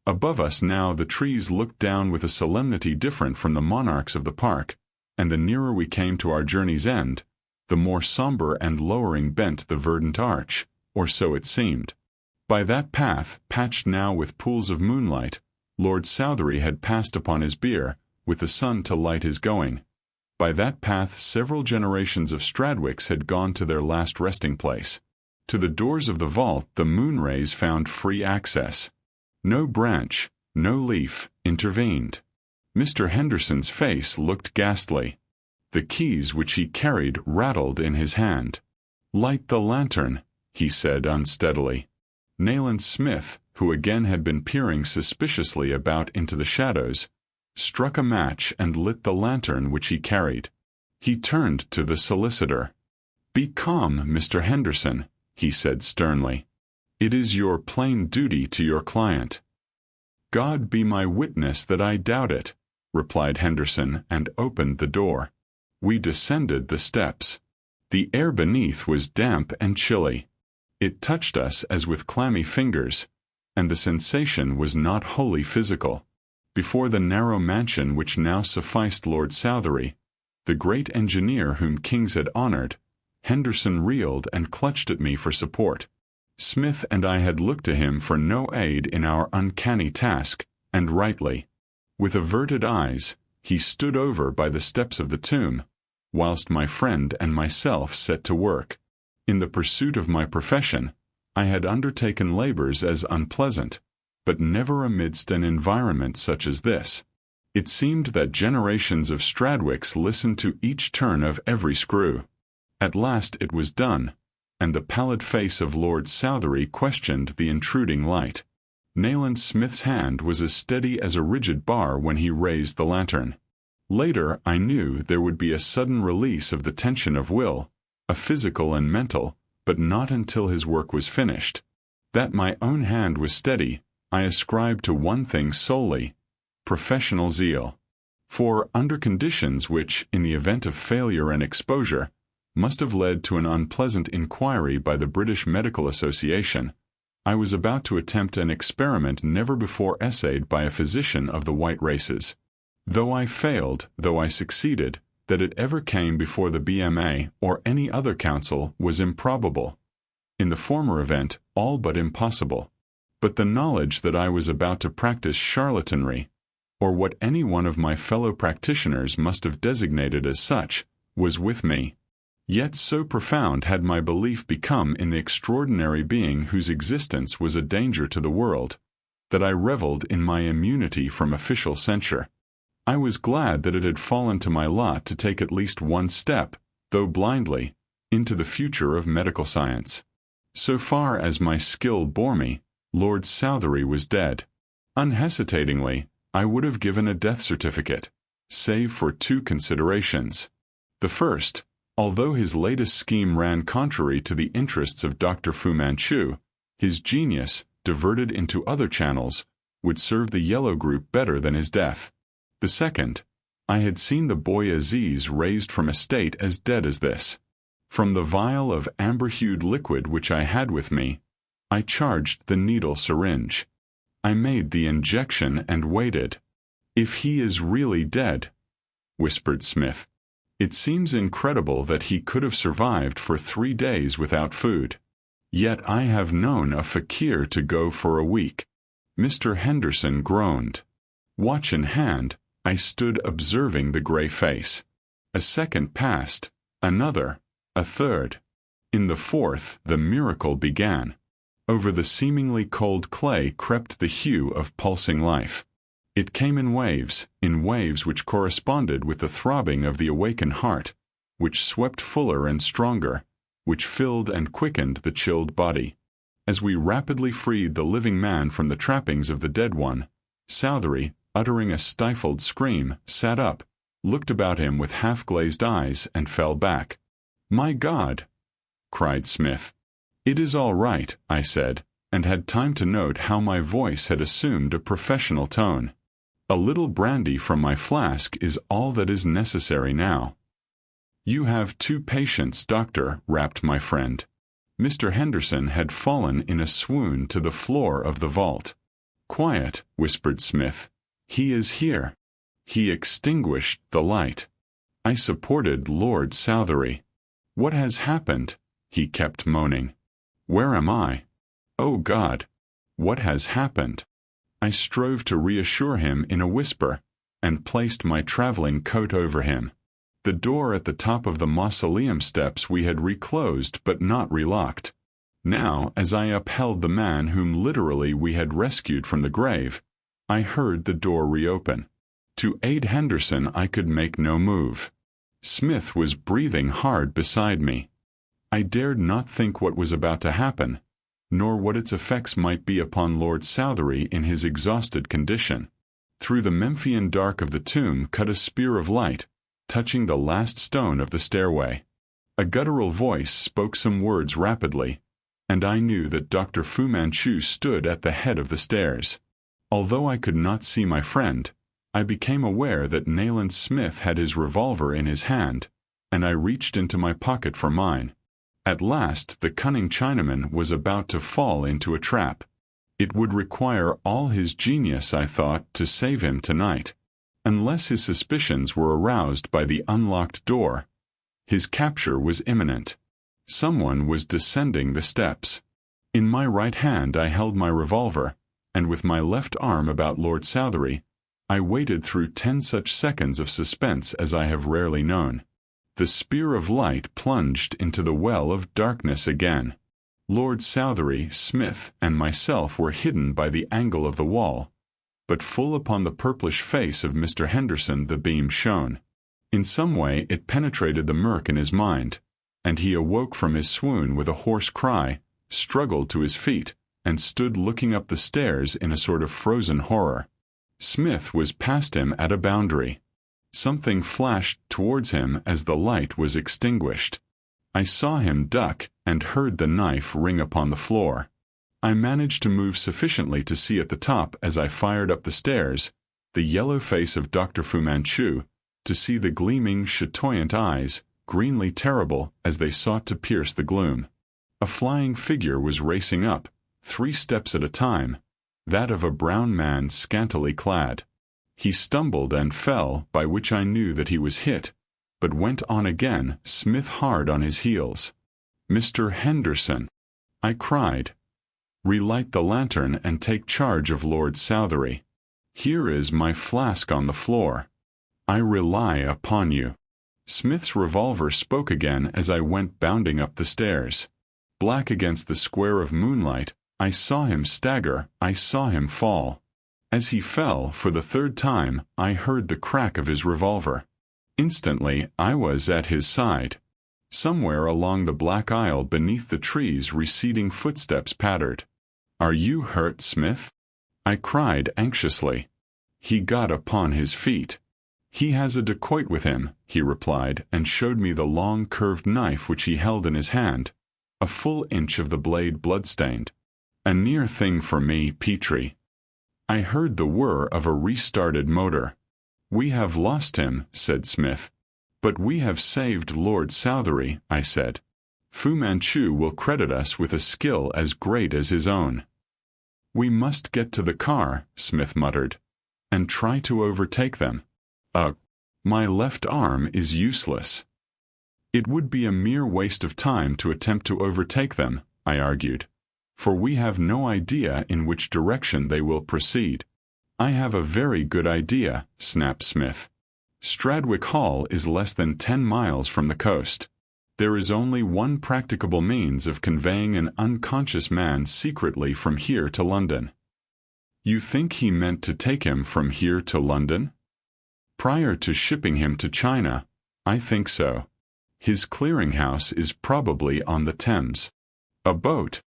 Above us now the trees looked down with a solemnity different from the monarchs of the park, and the nearer we came to our journey's end, the more somber and lowering bent the verdant arch, or so it seemed. By that path, patched now with pools of moonlight, Lord Southery had passed upon his bier, with the sun to light his going. By that path several generations of Stradwicks had gone to their last resting place. To the doors of the vault the moon rays found free access. No branch, no leaf, intervened. Mr. Henderson's face looked ghastly. The keys which he carried rattled in his hand. "Light the lantern," he said unsteadily. Nayland Smith, who again had been peering suspiciously about into the shadows, struck a match and lit the lantern which he carried. He turned to the solicitor. "Be calm, Mr. Henderson," he said sternly. "It is your plain duty to your client." "God be my witness that I doubt it," replied Henderson, and opened the door. We descended the steps. The air beneath was damp and chilly. It touched us as with clammy fingers, and the sensation was not wholly physical. Before the narrow mansion which now sufficed Lord Southery, the great engineer whom kings had honored, Henderson reeled and clutched at me for support. Smith and I had looked to him for no aid in our uncanny task, and rightly. With averted eyes, he stood over by the steps of the tomb, whilst my friend and myself set to work. In the pursuit of my profession, I had undertaken labors as unpleasant, but never amidst an environment such as this. It seemed that generations of Stradwicks listened to each turn of every screw. At last it was done, and the pallid face of Lord Southery questioned the intruding light. Nayland Smith's hand was as steady as a rigid bar when he raised the lantern. Later I knew there would be a sudden release of the tension of will, a physical and mental, but not until his work was finished. That my own hand was steady, I ascribed to one thing solely: professional zeal. For, under conditions which, in the event of failure and exposure, must have led to an unpleasant inquiry by the British Medical Association, I was about to attempt an experiment never before essayed by a physician of the white races. Though I failed, though I succeeded, that it ever came before the BMA or any other council was improbable. In the former event, all but impossible. But the knowledge that I was about to practice charlatanry, or what any one of my fellow practitioners must have designated as such, was with me. Yet so profound had my belief become in the extraordinary being whose existence was a danger to the world, that I reveled in my immunity from official censure. I was glad that it had fallen to my lot to take at least one step, though blindly, into the future of medical science. So far as my skill bore me, Lord Southery was dead. Unhesitatingly, I would have given a death certificate, save for two considerations. The first, although his latest scheme ran contrary to the interests of Dr. Fu Manchu, his genius, diverted into other channels, would serve the yellow group better than his death. The second, I had seen the boy Aziz raised from a state as dead as this. From the vial of amber-hued liquid which I had with me, I charged the needle syringe. I made the injection and waited. "If he is really dead," whispered Smith, "it seems incredible that he could have survived for 3 days without food. Yet I have known a fakir to go for a week." Mr. Henderson groaned. Watch in hand, I stood observing the gray face. A second passed, another, a third. In the fourth, the miracle began. Over the seemingly cold clay crept the hue of pulsing life. It came in waves which corresponded with the throbbing of the awakened heart, which swept fuller and stronger, which filled and quickened the chilled body. As we rapidly freed the living man from the trappings of the dead one, Southerly, uttering a stifled scream, sat up, looked about him with half-glazed eyes, and fell back. "My God!" cried Smith. "It is all right," I said, and had time to note how my voice had assumed a professional tone. "A little brandy from my flask is all that is necessary now." "You have 2 patients, Doctor," rapped my friend. Mr. Henderson had fallen in a swoon to the floor of the vault. "Quiet," whispered Smith. "He is here." He extinguished the light. I supported Lord Southerly. "What has happened?" he kept moaning. "Where am I? Oh God! What has happened?" I strove to reassure him in a whisper, and placed my traveling coat over him. The door at the top of the mausoleum steps we had reclosed but not relocked. Now, as I upheld the man whom literally we had rescued from the grave, I heard the door reopen. To aid Henderson I could make no move. Smith was breathing hard beside me. I dared not think what was about to happen, nor what its effects might be upon Lord Southerly in his exhausted condition. Through the Memphian dark of the tomb cut a spear of light, touching the last stone of the stairway. A guttural voice spoke some words rapidly, and I knew that Dr. Fu Manchu stood at the head of the stairs. Although I could not see my friend, I became aware that Nayland Smith had his revolver in his hand, and I reached into my pocket for mine. At last the cunning Chinaman was about to fall into a trap. It would require all his genius, I thought, to save him tonight. Unless his suspicions were aroused by the unlocked door, his capture was imminent. Someone was descending the steps. In my right hand I held my revolver, and with my left arm about Lord Southerly, I waited through 10 such seconds of suspense as I have rarely known. The spear of light plunged into the well of darkness again. Lord Southerly, Smith, and myself were hidden by the angle of the wall, but full upon the purplish face of Mr. Henderson the beam shone. In some way it penetrated the murk in his mind, and he awoke from his swoon with a hoarse cry, struggled to his feet, and stood looking up the stairs in a sort of frozen horror. Smith was past him at a boundary. Something flashed towards him as the light was extinguished. I saw him duck and heard the knife ring upon the floor. I managed to move sufficiently to see at the top as I fired up the stairs, the yellow face of Dr. Fu Manchu, to see the gleaming, chatoyant eyes, greenly terrible as they sought to pierce the gloom. A flying figure was racing up, 3 steps at a time, that of a brown man scantily clad. He stumbled and fell, by which I knew that he was hit, but went on again, Smith hard on his heels. "Mr. Henderson," I cried, "relight the lantern and take charge of Lord Southerly. Here is my flask on the floor. I rely upon you." Smith's revolver spoke again as I went bounding up the stairs. Black against the square of moonlight, I saw him stagger, I saw him fall. As he fell, for the 3rd time, I heard the crack of his revolver. Instantly, I was at his side. Somewhere along the black aisle beneath the trees receding footsteps pattered. "Are you hurt, Smith?" I cried anxiously. He got upon his feet. "He has a dacoit with him," he replied, and showed me the long curved knife which he held in his hand, a full inch of the blade blood-stained. A near thing for me, Petrie. I heard the whir of a restarted motor. "We have lost him," said Smith. "But we have saved Lord Southerly," I said. "Fu Manchu will credit us with a skill as great as his own." "We must get to the car," Smith muttered, "and try to overtake them. My left arm is useless." "It would be a mere waste of time to attempt to overtake them," I argued, "for we have no idea in which direction they will proceed." "I have a very good idea," snapped Smith. "Stradwick Hall is less than 10 miles from the coast. There is only one practicable means of conveying an unconscious man secretly from here to London." You think he meant to take him from here to London? Prior to shipping him to China, I think so. His clearinghouse is probably on the Thames. A boat,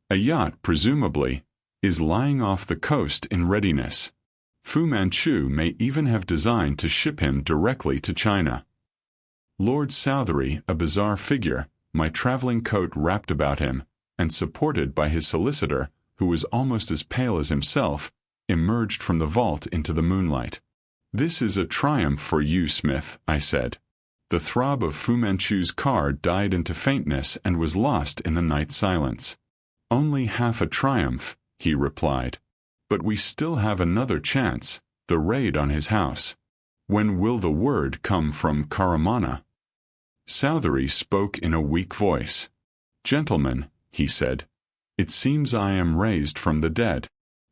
a yacht presumably, is lying off the coast in readiness. Fu Manchu may even have designed to ship him directly to China. Lord Southery, a bizarre figure, my traveling coat wrapped about him, and supported by his solicitor, who was almost as pale as himself, emerged from the vault into the moonlight. "This is a triumph for you, Smith," I said. The throb of Fu Manchu's car died into faintness and was lost in the night silence. "Only half a triumph," he replied. "But we still have another chance, the raid on his house. When will the word come from Caramana?" Southery spoke in a weak voice. "Gentlemen," he said, "it seems I am raised from the dead."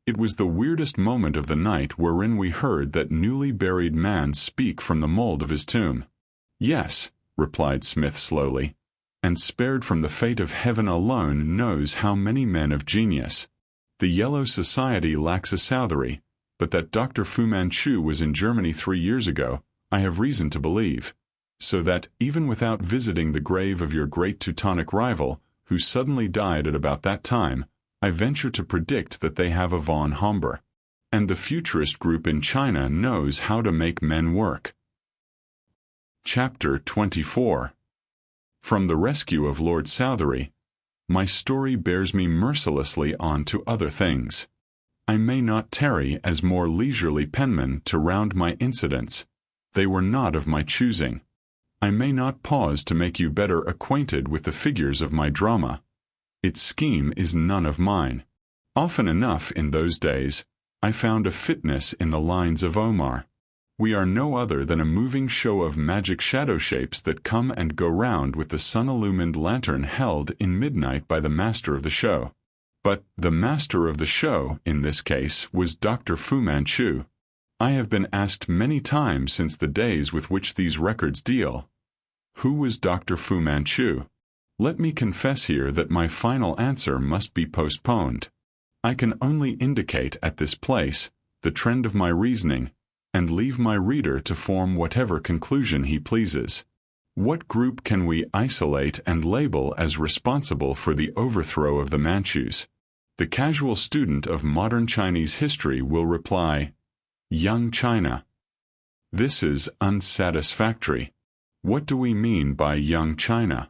It was the weirdest moment of the night wherein we heard that newly buried man speak from the mold of his tomb. "Yes," replied Smith slowly, "and spared from the fate of heaven alone knows how many men of genius. The Yellow Society lacks a Southery, but that Dr. Fu Manchu was in Germany 3 years ago, I have reason to believe, so that, even without visiting the grave of your great Teutonic rival, who suddenly died at about that time, I venture to predict that they have a von Homber. And the futurist group in China knows how to make men work." Chapter 24. From the rescue of Lord Southery, my story bears me mercilessly on to other things. I may not tarry as more leisurely penman to round my incidents. They were not of my choosing. I may not pause to make you better acquainted with the figures of my drama. Its scheme is none of mine. Often enough in those days, I found a fitness in the lines of Omar. We are no other than a moving show of magic shadow shapes that come and go round with the sun-illumined lantern held in midnight by the master of the show. But the master of the show, in this case, was Dr. Fu Manchu. I have been asked many times since the days with which these records deal, who was Dr. Fu Manchu? Let me confess here that my final answer must be postponed. I can only indicate at this place the trend of my reasoning, and leave my reader to form whatever conclusion he pleases. What group can we isolate and label as responsible for the overthrow of the Manchus? The casual student of modern Chinese history will reply, Young China. This is unsatisfactory. What do we mean by Young China?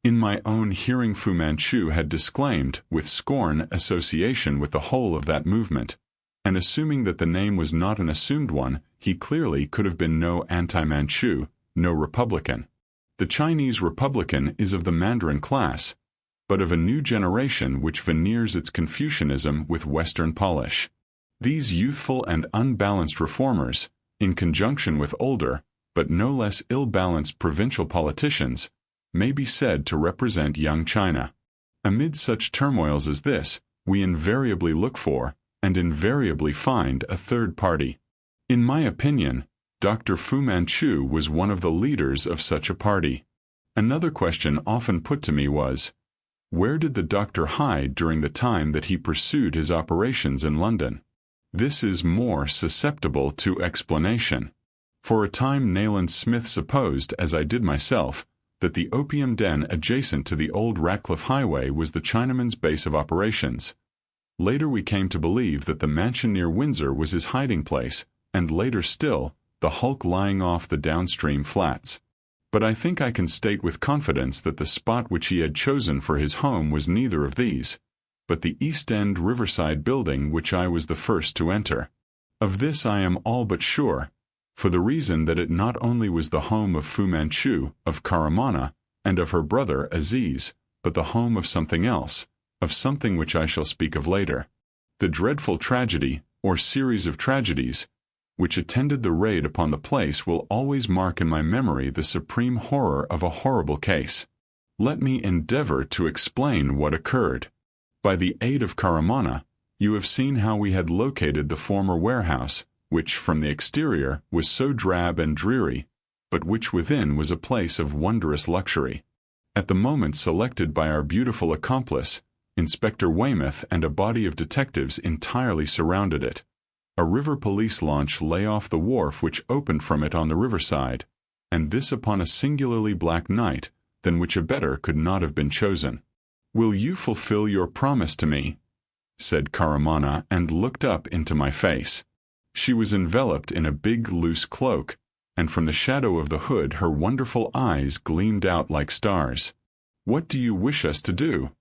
In my own hearing, Fu Manchu had disclaimed, with scorn, association with the whole of that movement, and assuming that the name was not an assumed one, he clearly could have been no anti-Manchu, no Republican. The Chinese Republican is of the Mandarin class, but of a new generation which veneers its Confucianism with Western polish. These youthful and unbalanced reformers, in conjunction with older, but no less ill-balanced provincial politicians, may be said to represent Young China. Amid such turmoils as this, we invariably look for, and invariably find, a third party. In my opinion, Dr. Fu Manchu was one of the leaders of such a party. Another question often put to me was, where did the doctor hide during the time that he pursued his operations in London? This is more susceptible to explanation. For a time Nayland Smith supposed, as I did myself, that the opium den adjacent to the old Ratcliffe Highway was the Chinaman's base of operations. Later we came to believe that the mansion near Windsor was his hiding place, and later still, the hulk lying off the downstream flats. But I think I can state with confidence that the spot which he had chosen for his home was neither of these, but the East End Riverside building which I was the first to enter. Of this I am all but sure, for the reason that it not only was the home of Fu Manchu, of Caramana, and of her brother Aziz, but the home of something else, of something which I shall speak of later. The dreadful tragedy, or series of tragedies, which attended the raid upon the place will always mark in my memory the supreme horror of a horrible case. Let me endeavor to explain what occurred. By the aid of Caramana, you have seen how we had located the former warehouse, which from the exterior was so drab and dreary, but which within was a place of wondrous luxury. At the moment selected by our beautiful accomplice, Inspector Weymouth and a body of detectives entirely surrounded it. A river police launch lay off the wharf which opened from it on the riverside, and this upon a singularly black night, than which a better could not have been chosen. "Will you fulfill your promise to me?" said Caramana, and looked up into my face. She was enveloped in a big loose cloak, and from the shadow of the hood her wonderful eyes gleamed out like stars. "What do you wish us to do?"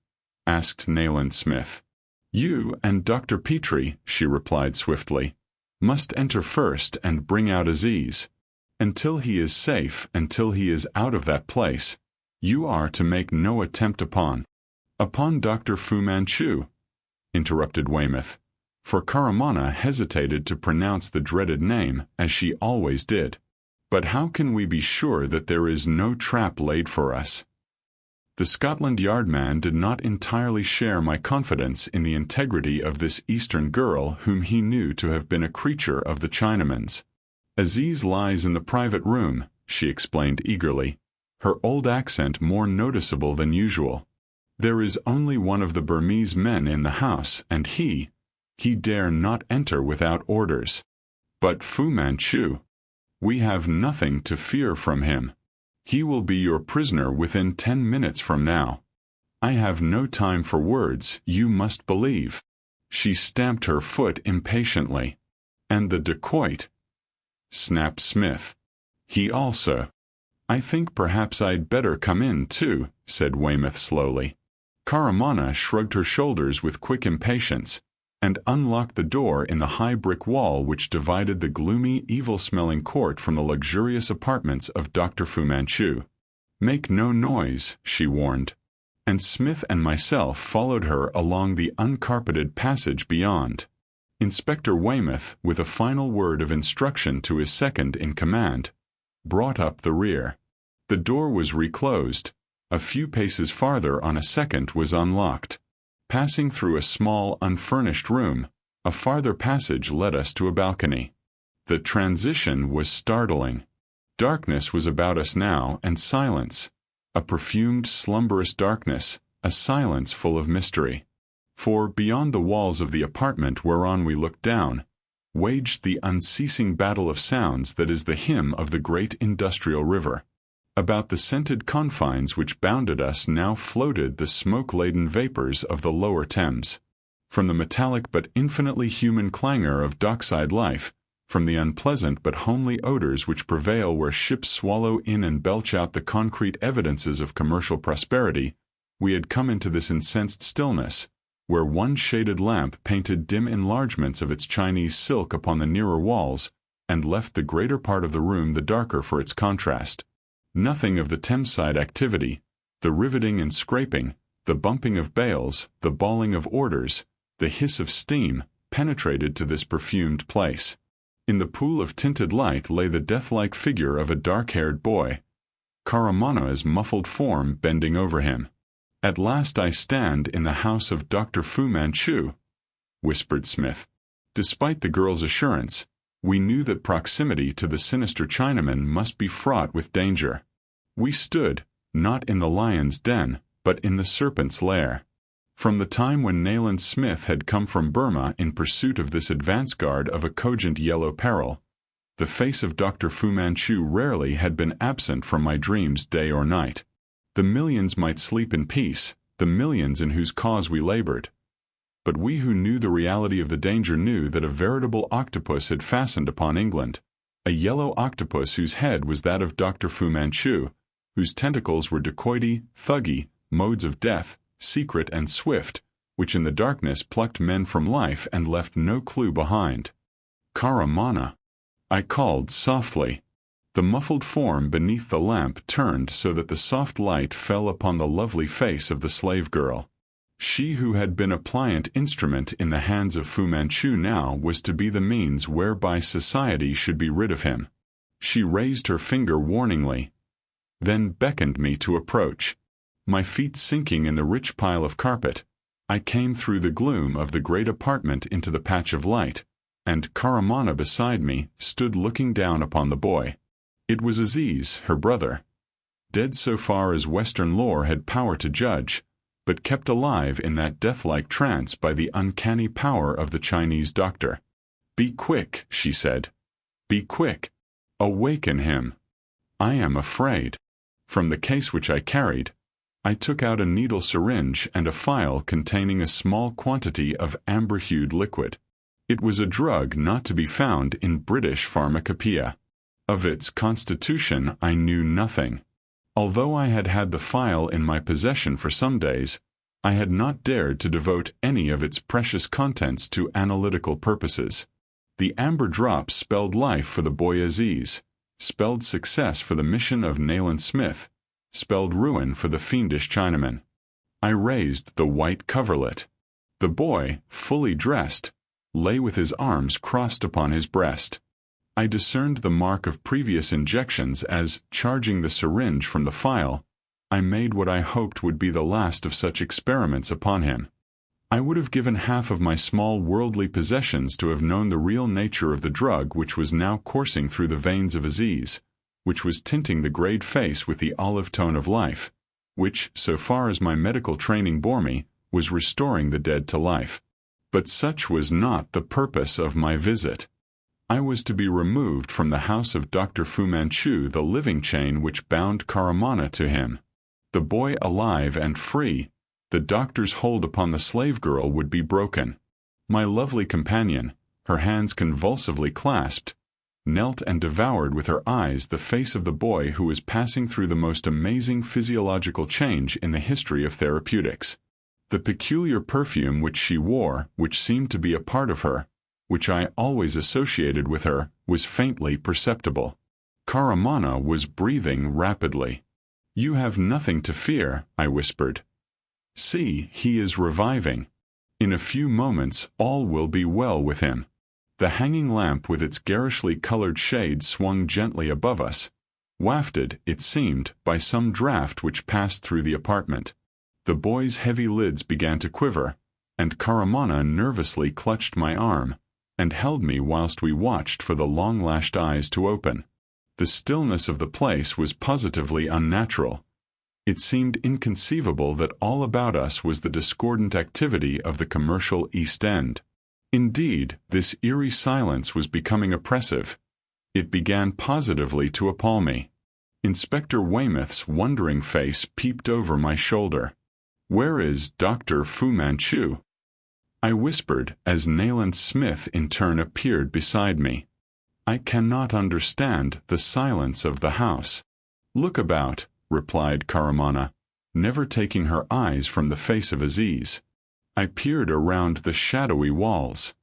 asked Nayland Smith. "You and Dr. Petrie," she replied swiftly, "must enter first and bring out Aziz. Until he is safe, until he is out of that place, you are to make no attempt upon—" "Upon Dr. Fu Manchu," interrupted Weymouth, for Caramana hesitated to pronounce the dreaded name, as she always did. "But how can we be sure that there is no trap laid for us?" The Scotland Yard man did not entirely share my confidence in the integrity of this Eastern girl whom he knew to have been a creature of the Chinaman's. "Aziz lies in the private room," she explained eagerly, her old accent more noticeable than usual. "There is only one of the Burmese men in the house, and he dare not enter without orders. But Fu Manchu, we have nothing to fear from him. He will be your prisoner within 10 minutes from now. I have no time for words, you must believe." She stamped her foot impatiently. "And the dacoit," snapped Smith. "He also—" "I think perhaps I'd better come in, too," said Weymouth slowly. Caramana shrugged her shoulders with quick impatience, and unlocked the door in the high brick wall which divided the gloomy, evil-smelling court from the luxurious apartments of Dr. Fu Manchu. "Make no noise," she warned, and Smith and myself followed her along the uncarpeted passage beyond. Inspector Weymouth, with a final word of instruction to his second in command, brought up the rear. The door was reclosed. A few paces farther on a second was unlocked. Passing through a small, unfurnished room, a farther passage led us to a balcony. The transition was startling. Darkness was about us now, and silence. A perfumed, slumberous darkness, a silence full of mystery. For, beyond the walls of the apartment whereon we looked down, waged the unceasing battle of sounds that is the hymn of the great industrial river. About the scented confines which bounded us now floated the smoke-laden vapors of the lower Thames. From the metallic but infinitely human clangor of dockside life, from the unpleasant but homely odors which prevail where ships swallow in and belch out the concrete evidences of commercial prosperity, we had come into this incensed stillness, where one shaded lamp painted dim enlargements of its Chinese silk upon the nearer walls, and left the greater part of the room the darker for its contrast. Nothing of the Thameside activity, the riveting and scraping, the bumping of bales, the bawling of orders, the hiss of steam, penetrated to this perfumed place. In the pool of tinted light lay the death-like figure of a dark-haired boy, Caramana's muffled form bending over him. "At last I stand in the house of Dr. Fu Manchu," whispered Smith. Despite the girl's assurance, we knew that proximity to the sinister Chinaman must be fraught with danger. We stood, not in the lion's den, but in the serpent's lair. From the time when Nayland Smith had come from Burma in pursuit of this advance guard of a cogent yellow peril, the face of Dr. Fu Manchu rarely had been absent from my dreams day or night. The millions might sleep in peace, the millions in whose cause we labored. But we who knew the reality of the danger knew that a veritable octopus had fastened upon England, a yellow octopus whose head was that of Dr. Fu Manchu, whose tentacles were dacoity, thuggy, modes of death, secret and swift, which in the darkness plucked men from life and left no clue behind. "Caramana," I called softly. The muffled form beneath the lamp turned so that the soft light fell upon the lovely face of the slave girl. She who had been a pliant instrument in the hands of Fu Manchu now was to be the means whereby society should be rid of him. She raised her finger warningly, then beckoned me to approach. My feet sinking in the rich pile of carpet, I came through the gloom of the great apartment into the patch of light, and Caramana beside me stood looking down upon the boy. It was Aziz, her brother, dead so far as Western lore had power to judge, but kept alive in that death-like trance by the uncanny power of the Chinese doctor. "Be quick," she said. "Be quick. Awaken him." "I am afraid." From the case which I carried, I took out a needle syringe and a phial containing a small quantity of amber-hued liquid. It was a drug not to be found in British pharmacopoeia. Of its constitution I knew nothing. Although I had had the phial in my possession for some days, I had not dared to devote any of its precious contents to analytical purposes. The amber drops spelled life for the boy Aziz, spelled success for the mission of Nayland Smith, spelled ruin for the fiendish Chinaman. I raised the white coverlet. The boy, fully dressed, lay with his arms crossed upon his breast. I discerned the mark of previous injections as, charging the syringe from the phial, I made what I hoped would be the last of such experiments upon him. I would have given half of my small worldly possessions to have known the real nature of the drug which was now coursing through the veins of Aziz, which was tinting the grayed face with the olive tone of life, which, so far as my medical training bore me, was restoring the dead to life. But such was not the purpose of my visit. I was to be removed from the house of Dr. Fu Manchu the living chain which bound Karamana to him. The boy alive and free, the doctor's hold upon the slave girl would be broken. My lovely companion, her hands convulsively clasped, knelt and devoured with her eyes the face of the boy who was passing through the most amazing physiological change in the history of therapeutics. The peculiar perfume which she wore, which seemed to be a part of her, which I always associated with her, was faintly perceptible. Karamana was breathing rapidly. "You have nothing to fear," I whispered. "See, he is reviving. In a few moments all will be well with him." The hanging lamp with its garishly colored shade swung gently above us, wafted, it seemed, by some draught which passed through the apartment. The boy's heavy lids began to quiver, and Karamana nervously clutched my arm, and held me whilst we watched for the long-lashed eyes to open. The stillness of the place was positively unnatural. It seemed inconceivable that all about us was the discordant activity of the commercial East End. Indeed, this eerie silence was becoming oppressive. It began positively to appall me. Inspector Weymouth's wondering face peeped over my shoulder. "Where is Dr. Fu Manchu?" I whispered as Nayland Smith in turn appeared beside me. "I cannot understand the silence of the house." "Look about," replied Karamana, never taking her eyes from the face of Aziz. I peered around the shadowy walls.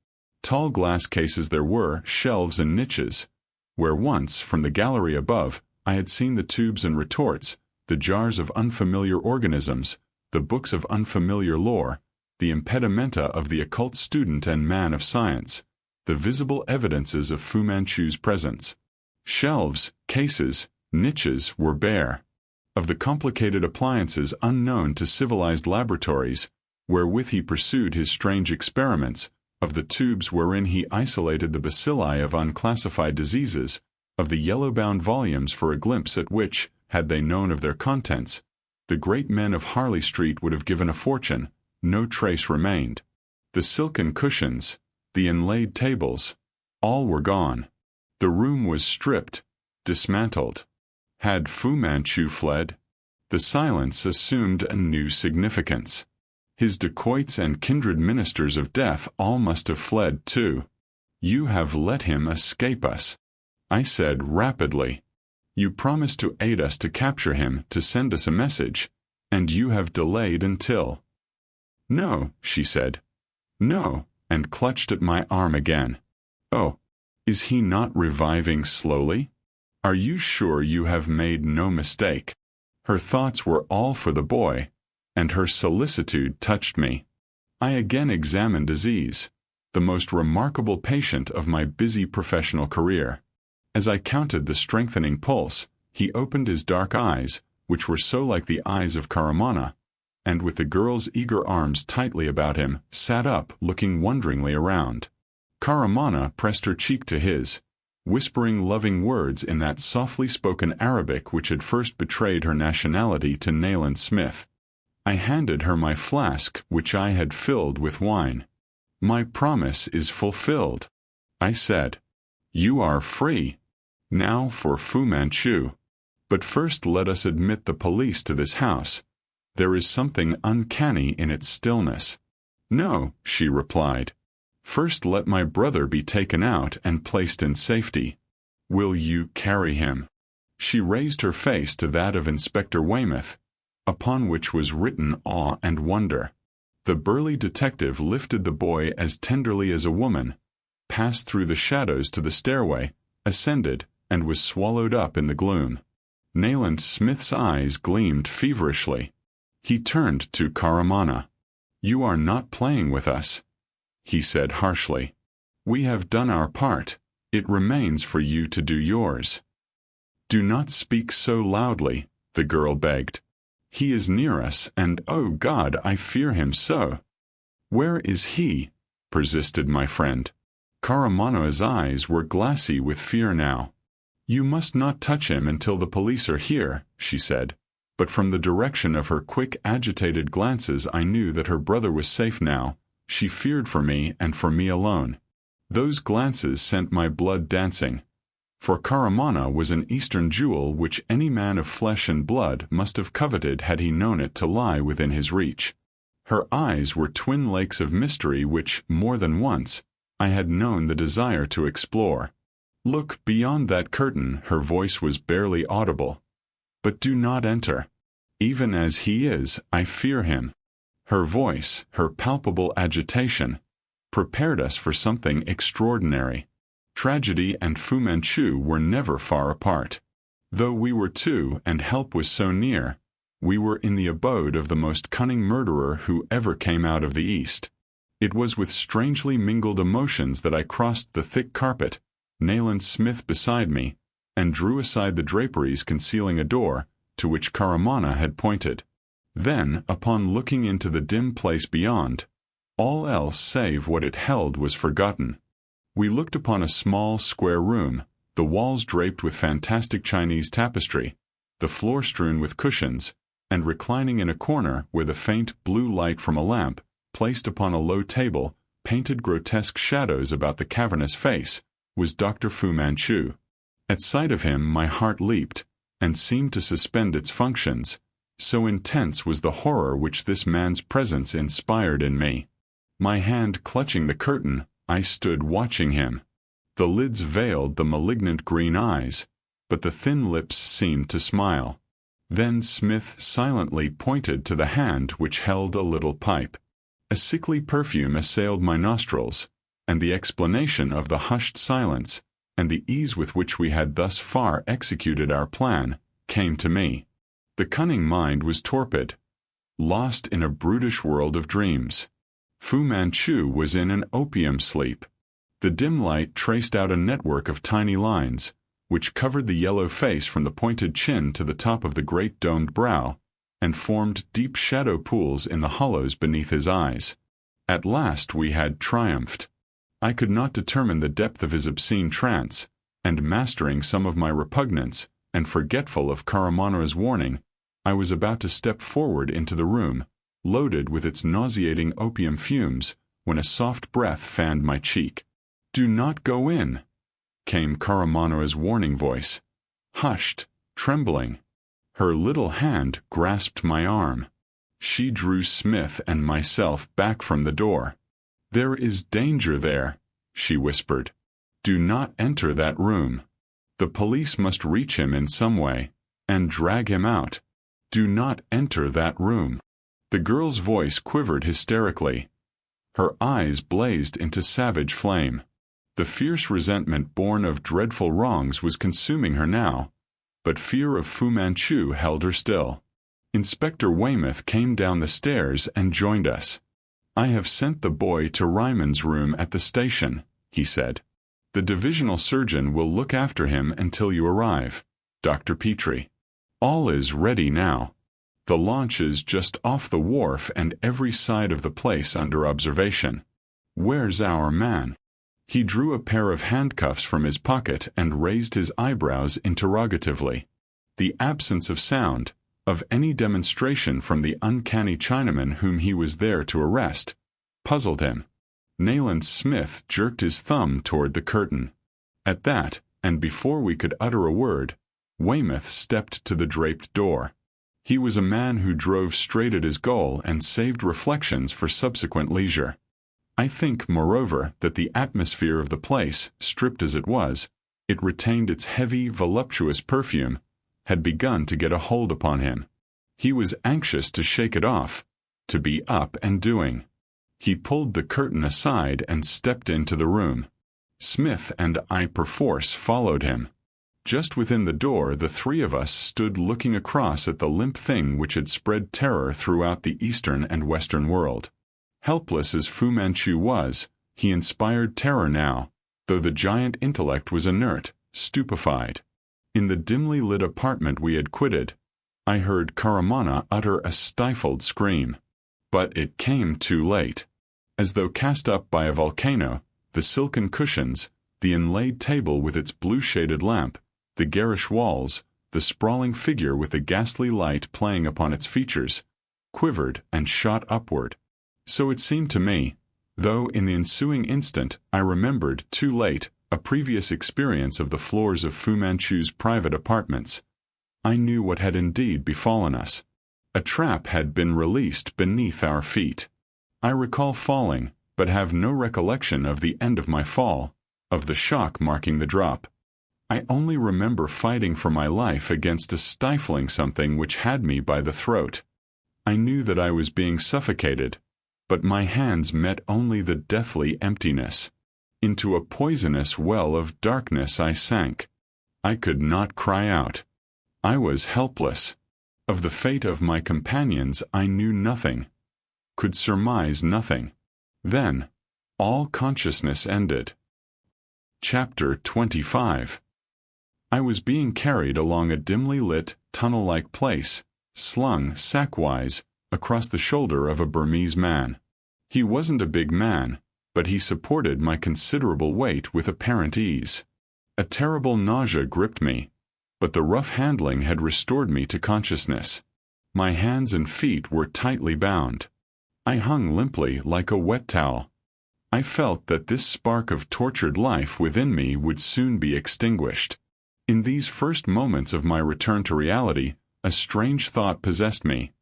Tall glass cases there were, shelves and niches, where once, from the gallery above, I had seen the tubes and retorts, the jars of unfamiliar organisms, the books of unfamiliar lore, the impedimenta of the occult student and man of science, the visible evidences of Fu Manchu's presence. Shelves, cases, niches were bare. Of the complicated appliances unknown to civilized laboratories, wherewith he pursued his strange experiments, of the tubes wherein he isolated the bacilli of unclassified diseases, of the yellow-bound volumes for a glimpse at which, had they known of their contents, the great men of Harley Street would have given a fortune, no trace remained. The silken cushions, the inlaid tables, all were gone. The room was stripped, dismantled. Had Fu Manchu fled? The silence assumed a new significance. His dacoits and kindred ministers of death all must have fled too. "You have let him escape us," I said rapidly. "You promised to aid us to capture him, to send us a message, and you have delayed until—" "No," she said. "No," and clutched at my arm again. "Oh, is he not reviving slowly? Are you sure you have made no mistake?" Her thoughts were all for the boy, and her solicitude touched me. I again examined Aziz, the most remarkable patient of my busy professional career. As I counted the strengthening pulse, he opened his dark eyes, which were so like the eyes of Karamana, and with the girl's eager arms tightly about him, sat up, looking wonderingly around. Karamana pressed her cheek to his, whispering loving words in that softly spoken Arabic which had first betrayed her nationality to Nayland Smith. I handed her my flask, which I had filled with wine. "My promise is fulfilled," I said. "You are free. Now for Fu Manchu. But first let us admit the police to this house. There is something uncanny in its stillness." "No," she replied. "First let my brother be taken out and placed in safety. Will you carry him?" She raised her face to that of Inspector Weymouth, upon which was written awe and wonder. The burly detective lifted the boy as tenderly as a woman, passed through the shadows to the stairway, ascended, and was swallowed up in the gloom. Nayland Smith's eyes gleamed feverishly. He turned to Caramana. "You are not playing with us," he said harshly. "We have done our part. It remains for you to do yours." "Do not speak so loudly," the girl begged. "He is near us, and oh God, I fear him so." "Where is he?" persisted my friend. Caramano's eyes were glassy with fear now. "You must not touch him until the police are here," she said, but from the direction of her quick, agitated glances I knew that her brother was safe now. She feared for me and for me alone. Those glances sent my blood dancing. For Caramana was an Eastern jewel which any man of flesh and blood must have coveted had he known it to lie within his reach. Her eyes were twin lakes of mystery which, more than once, I had known the desire to explore. "Look beyond that curtain," her voice was barely audible. "But do not enter. Even as he is, I fear him." Her voice, her palpable agitation, prepared us for something extraordinary. Tragedy and Fu Manchu were never far apart. Though we were two and help was so near, we were in the abode of the most cunning murderer who ever came out of the East. It was with strangely mingled emotions that I crossed the thick carpet, Nayland Smith beside me, and drew aside the draperies concealing a door, to which Caramana had pointed. Then, upon looking into the dim place beyond, all else save what it held was forgotten. We looked upon a small, square room, the walls draped with fantastic Chinese tapestry, the floor strewn with cushions, and reclining in a corner where the faint blue light from a lamp, placed upon a low table, painted grotesque shadows about the cavernous face, was Dr. Fu Manchu. At sight of him my heart leaped, and seemed to suspend its functions, so intense was the horror which this man's presence inspired in me. My hand clutching the curtain, I stood watching him. The lids veiled the malignant green eyes, but the thin lips seemed to smile. Then Smith silently pointed to the hand which held a little pipe. A sickly perfume assailed my nostrils, and the explanation of the hushed silence, and the ease with which we had thus far executed our plan, came to me. The cunning mind was torpid, lost in a brutish world of dreams. Fu Manchu was in an opium sleep. The dim light traced out a network of tiny lines, which covered the yellow face from the pointed chin to the top of the great domed brow, and formed deep shadow pools in the hollows beneath his eyes. At last we had triumphed. I could not determine the depth of his obscene trance, and mastering some of my repugnance, and forgetful of Caramana's warning, I was about to step forward into the room, loaded with its nauseating opium fumes, when a soft breath fanned my cheek. "Do not go in," came Caramana's warning voice. Hushed, trembling, her little hand grasped my arm. She drew Smith and myself back from the door. "There is danger there," she whispered. "Do not enter that room. The police must reach him in some way, and drag him out. Do not enter that room." The girl's voice quivered hysterically. Her eyes blazed into savage flame. The fierce resentment born of dreadful wrongs was consuming her now, but fear of Fu Manchu held her still. Inspector Weymouth came down the stairs and joined us. "I have sent the boy to Ryman's room at the station," he said. "The divisional surgeon will look after him until you arrive, Dr. Petrie. All is ready now. The launch is just off the wharf and every side of the place under observation. Where's our man?" He drew a pair of handcuffs from his pocket and raised his eyebrows interrogatively. The absence of sound, of any demonstration from the uncanny Chinaman whom he was there to arrest, puzzled him. Nayland Smith jerked his thumb toward the curtain. At that, and before we could utter a word, Weymouth stepped to the draped door. He was a man who drove straight at his goal and saved reflections for subsequent leisure. I think, moreover, that the atmosphere of the place, stripped as it was, it retained its heavy, voluptuous perfume, had begun to get a hold upon him. He was anxious to shake it off, to be up and doing. He pulled the curtain aside and stepped into the room. Smith and I perforce followed him. Just within the door the three of us stood looking across at the limp thing which had spread terror throughout the eastern and western world. Helpless as Fu Manchu was, he inspired terror now, though the giant intellect was inert, stupefied. In the dimly lit apartment we had quitted, I heard Karamana utter a stifled scream. But it came too late. As though cast up by a volcano, the silken cushions, the inlaid table with its blue-shaded lamp, the garish walls, the sprawling figure with the ghastly light playing upon its features, quivered and shot upward. So it seemed to me, though in the ensuing instant I remembered, too late, a previous experience of the floors of Fu Manchu's private apartments. I knew what had indeed befallen us. A trap had been released beneath our feet. I recall falling, but have no recollection of the end of my fall, of the shock marking the drop. I only remember fighting for my life against a stifling something which had me by the throat. I knew that I was being suffocated, but my hands met only the deathly emptiness. Into a poisonous well of darkness I sank. I could not cry out. I was helpless. Of the fate of my companions I knew nothing, could surmise nothing. Then, all consciousness ended. Chapter 25. I was being carried along a dimly lit, tunnel-like place, slung, sackwise, across the shoulder of a Burmese man. He wasn't a big man, but he supported my considerable weight with apparent ease. A terrible nausea gripped me, but the rough handling had restored me to consciousness. My hands and feet were tightly bound. I hung limply like a wet towel. I felt that this spark of tortured life within me would soon be extinguished. In these first moments of my return to reality, a strange thought possessed me,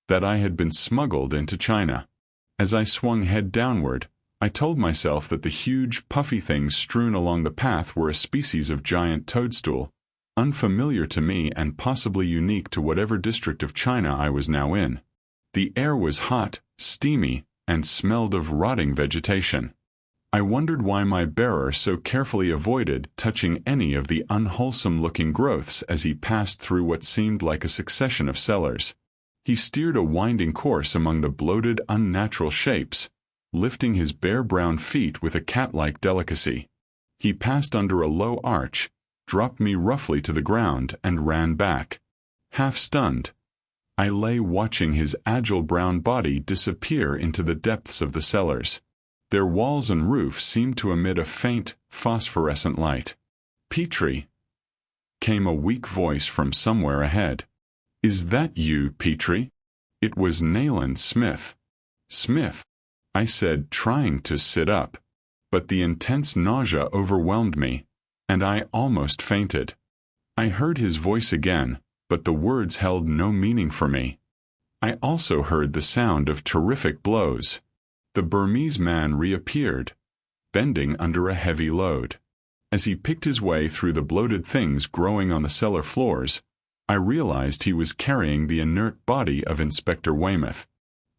that I had been smuggled into China. As I swung head downward, I told myself that the huge, puffy things strewn along the path were a species of giant toadstool, unfamiliar to me and possibly unique to whatever district of China I was now in. The air was hot, steamy, and smelled of rotting vegetation. I wondered why my bearer so carefully avoided touching any of the unwholesome-looking growths as he passed through what seemed like a succession of cellars. He steered a winding course among the bloated, unnatural shapes, lifting his bare brown feet with a cat-like delicacy. He passed under a low arch, dropped me roughly to the ground, and ran back. Half stunned, I lay watching his agile brown body disappear into the depths of the cellars. Their walls and roof seemed to emit a faint, phosphorescent light. "Petrie," came a weak voice from somewhere ahead. "Is that you, Petrie?" It was Nayland Smith. "Smith," I said, trying to sit up. But the intense nausea overwhelmed me, and I almost fainted. I heard his voice again, but the words held no meaning for me. I also heard the sound of terrific blows. The Burmese man reappeared, bending under a heavy load. As he picked his way through the bloated things growing on the cellar floors, I realized he was carrying the inert body of Inspector Weymouth.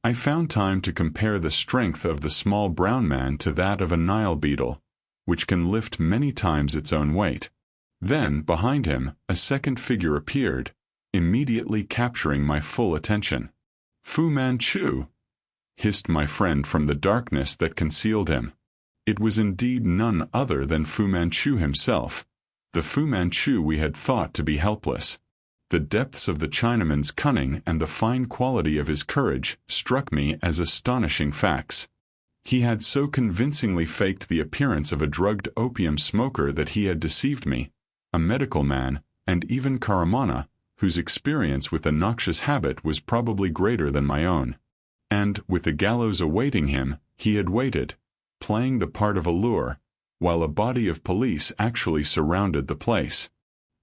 I found time to compare the strength of the small brown man to that of a Nile beetle, which can lift many times its own weight. Then, behind him, a second figure appeared, immediately capturing my full attention. "Fu Manchu!" hissed my friend from the darkness that concealed him. It was indeed none other than Fu Manchu himself, the Fu Manchu we had thought to be helpless. The depths of the Chinaman's cunning and the fine quality of his courage struck me as astonishing facts. He had so convincingly faked the appearance of a drugged opium smoker that he had deceived me, a medical man, and even Karamana, whose experience with the noxious habit was probably greater than my own. And, with the gallows awaiting him, he had waited, playing the part of a lure, while a body of police actually surrounded the place.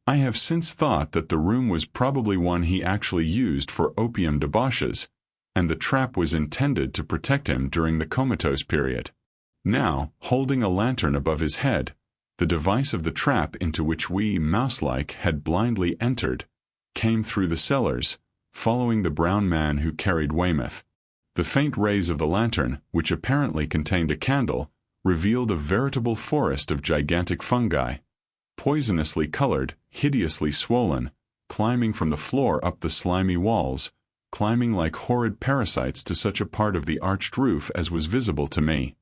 I have since thought that the room was probably one he actually used for opium debauches, and the trap was intended to protect him during the comatose period. Now, holding a lantern above his head, the device of the trap into which we, mouse-like, had blindly entered, came through the cellars, following the brown man who carried Weymouth. The faint rays of the lantern, which apparently contained a candle, revealed a veritable forest of gigantic fungi, poisonously colored, hideously swollen, climbing from the floor up the slimy walls, climbing like horrid parasites to such a part of the arched roof as was visible to me.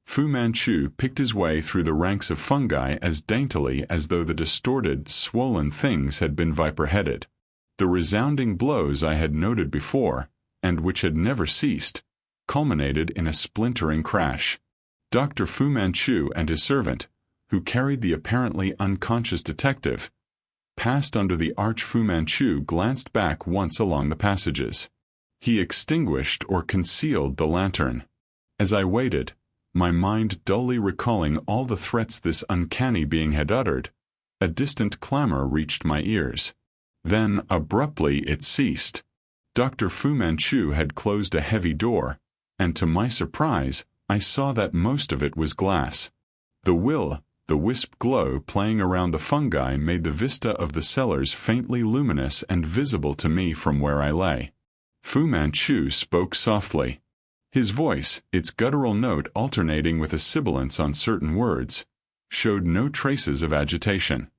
Fu Manchu picked his way through the ranks of fungi as daintily as though the distorted, swollen things had been viper-headed. The resounding blows I had noted before, and which had never ceased, culminated in a splintering crash. Dr. Fu Manchu and his servant, who carried the apparently unconscious detective, passed under the arch. Fu Manchu glanced back once along the passages. He extinguished or concealed the lantern. As I waited, my mind dully recalling all the threats this uncanny being had uttered, a distant clamor reached my ears. Then, abruptly, it ceased. Dr. Fu Manchu had closed a heavy door, and to my surprise, I saw that most of it was glass. The wisp glow playing around the fungi made the vista of the cellars faintly luminous and visible to me from where I lay. Fu Manchu spoke softly. His voice, its guttural note alternating with a sibilance on certain words, showed no traces of agitation.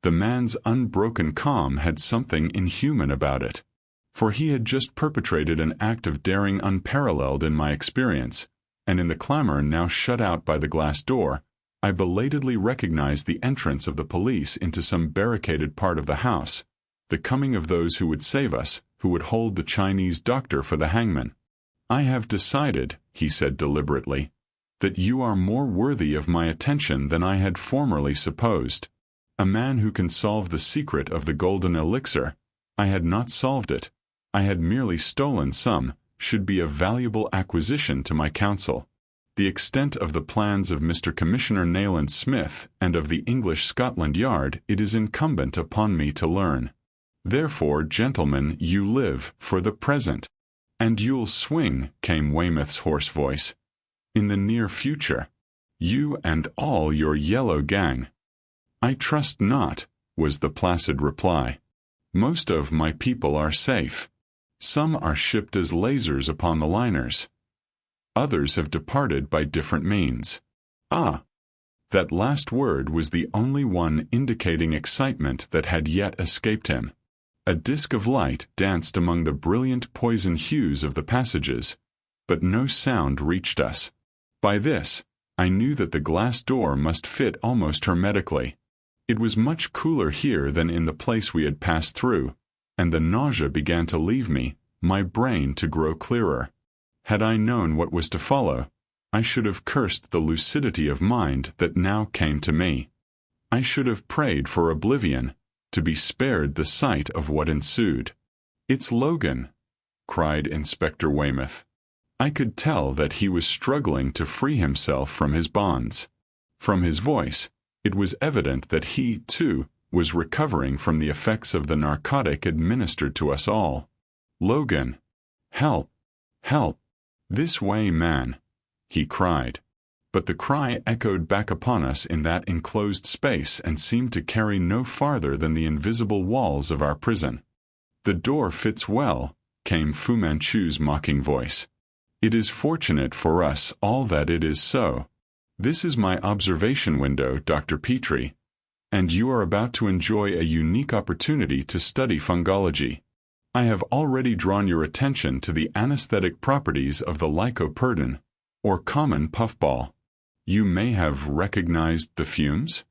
The man's unbroken calm had something inhuman about it, for he had just perpetrated an act of daring unparalleled in my experience, and in the clamor now shut out by the glass door, I belatedly recognized the entrance of the police into some barricaded part of the house, the coming of those who would save us, who would hold the Chinese doctor for the hangman. "I have decided," he said deliberately, "that you are more worthy of my attention than I had formerly supposed. A man who can solve the secret of the golden elixir, I had not solved it, I had merely stolen some, should be a valuable acquisition to my counsel. The extent of the plans of Mr. Commissioner Nayland Smith and of the English Scotland Yard it is incumbent upon me to learn. Therefore, gentlemen, you live, for the present." "And you'll swing," came Weymouth's hoarse voice, "in the near future. You and all your yellow gang." "I trust not," was the placid reply. "Most of my people are safe. Some are shipped as lasers upon the liners. Others have departed by different means." Ah! That last word was the only one indicating excitement that had yet escaped him. A disk of light danced among the brilliant poison hues of the passages, but no sound reached us. By this, I knew that the glass door must fit almost hermetically. It was much cooler here than in the place we had passed through, and the nausea began to leave me, my brain to grow clearer. Had I known what was to follow, I should have cursed the lucidity of mind that now came to me. I should have prayed for oblivion, to be spared the sight of what ensued. "It's Logan!" cried Inspector Weymouth. I could tell that he was struggling to free himself from his bonds. From his voice, it was evident that he, too, was recovering from the effects of the narcotic administered to us all. "Logan! Help! Help! This way, man!" he cried. But the cry echoed back upon us in that enclosed space and seemed to carry no farther than the invisible walls of our prison. "The door fits well," came Fu Manchu's mocking voice. "It is fortunate for us all that it is so. This is my observation window, Dr. Petrie, and you are about to enjoy a unique opportunity to study fungology. I have already drawn your attention to the anesthetic properties of the lycoperdon, or common puffball. You may have recognized the fumes?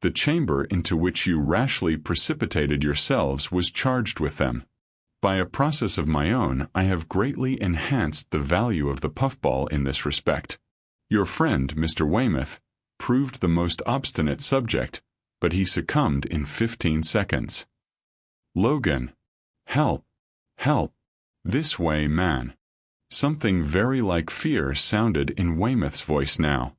The chamber into which you rashly precipitated yourselves was charged with them. By a process of my own, I have greatly enhanced the value of the puffball in this respect. Your friend, Mr. Weymouth, proved the most obstinate subject, but he succumbed in 15 seconds. Logan, Help! Help! This way, man. Something very like fear sounded in Weymouth's voice now.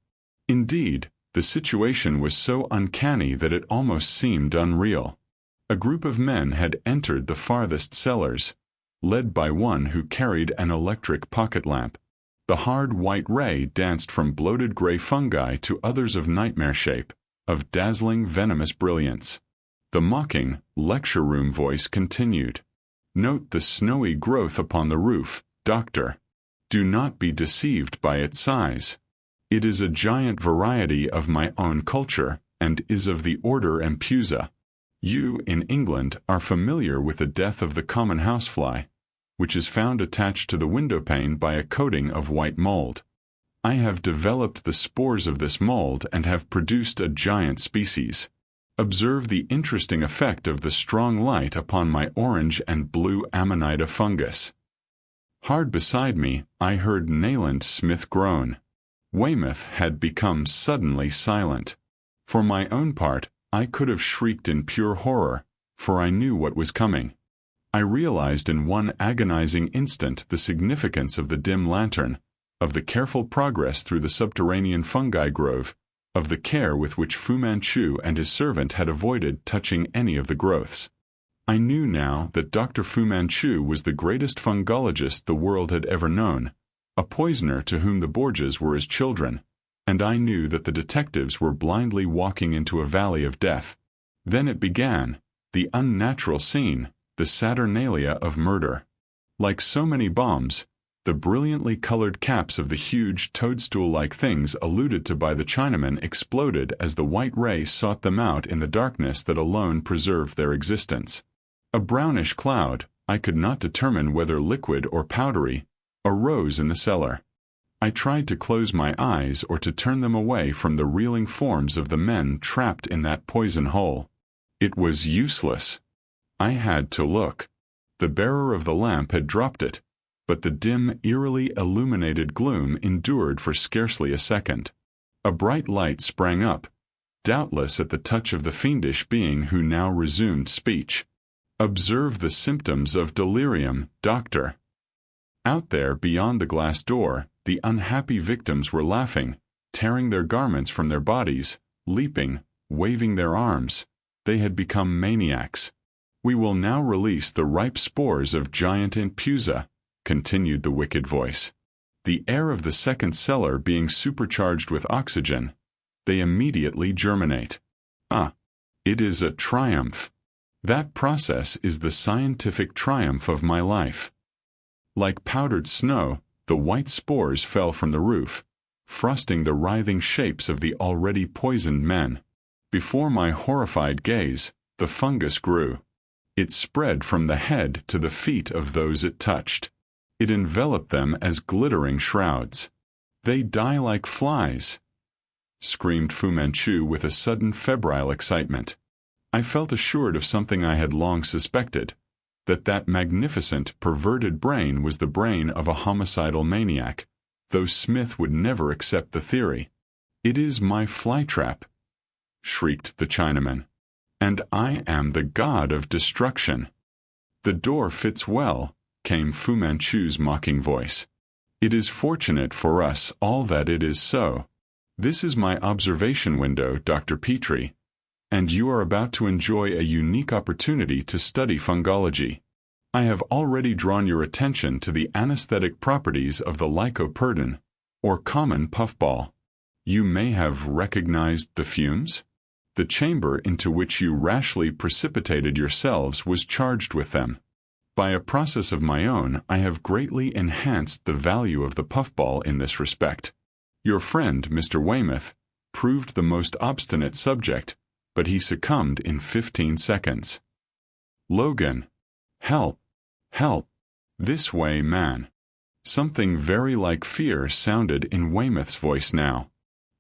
Indeed, the situation was so uncanny that it almost seemed unreal. A group of men had entered the farthest cellars, led by one who carried an electric pocket lamp. The hard white ray danced from bloated gray fungi to others of nightmare shape, of dazzling venomous brilliance. The mocking, lecture room voice continued. Note the snowy growth upon the roof, Doctor. Do not be deceived by its size. It is a giant variety of my own culture, and is of the order Empusa. You, in England, are familiar with the death of the common housefly, which is found attached to the windowpane by a coating of white mold. I have developed the spores of this mold and have produced a giant species. Observe the interesting effect of the strong light upon my orange and blue Amanita fungus. Hard beside me, I heard Nayland Smith groan. Weymouth had become suddenly silent. For my own part, I could have shrieked in pure horror, for I knew what was coming. I realized in one agonizing instant the significance of the dim lantern, of the careful progress through the subterranean fungi grove, of the care with which Fu Manchu and his servant had avoided touching any of the growths. I knew now that Dr. Fu Manchu was the greatest fungologist the world had ever known, a poisoner to whom the Borgias were as children, and I knew that the detectives were blindly walking into a valley of death. Then it began, the unnatural scene, the saturnalia of murder. Like so many bombs, the brilliantly colored caps of the huge toadstool-like things alluded to by the Chinaman exploded as the white ray sought them out in the darkness that alone preserved their existence. A brownish cloud, I could not determine whether liquid or powdery, arose in the cellar. I tried to close my eyes or to turn them away from the reeling forms of the men trapped in that poison hole. It was useless. I had to look. The bearer of the lamp had dropped it, but the dim, eerily illuminated gloom endured for scarcely a second. A bright light sprang up, doubtless at the touch of the fiendish being who now resumed speech. Observe the symptoms of delirium, Doctor. Out there beyond the glass door, the unhappy victims were laughing, tearing their garments from their bodies, leaping, waving their arms. They had become maniacs. We will now release the ripe spores of giant Empusa, continued the wicked voice. The air of the second cellar being supercharged with oxygen, they immediately germinate. Ah, it is a triumph. That process is the scientific triumph of my life. Like powdered snow, the white spores fell from the roof, frosting the writhing shapes of the already poisoned men. Before my horrified gaze, the fungus grew. It spread from the head to the feet of those it touched. It enveloped them as glittering shrouds. They die like flies, screamed Fu Manchu with a sudden febrile excitement. I felt assured of something I had long suspected, that magnificent, perverted brain was the brain of a homicidal maniac, though Smith would never accept the theory. It is my fly-trap, shrieked the Chinaman, and I am the god of destruction. The door fits well, came Fu Manchu's mocking voice. It is fortunate for us all that it is so. This is my observation window, Dr. Petrie, and you are about to enjoy a unique opportunity to study fungology. I have already drawn your attention to the anesthetic properties of the lycoperdon, or common puffball. You may have recognized the fumes? The chamber into which you rashly precipitated yourselves was charged with them. By a process of my own, I have greatly enhanced the value of the puffball in this respect. Your friend, Mr. Weymouth, proved the most obstinate subject, but he succumbed in 15 seconds. Logan. Help! Help! This way, man. Something very like fear sounded in Weymouth's voice now.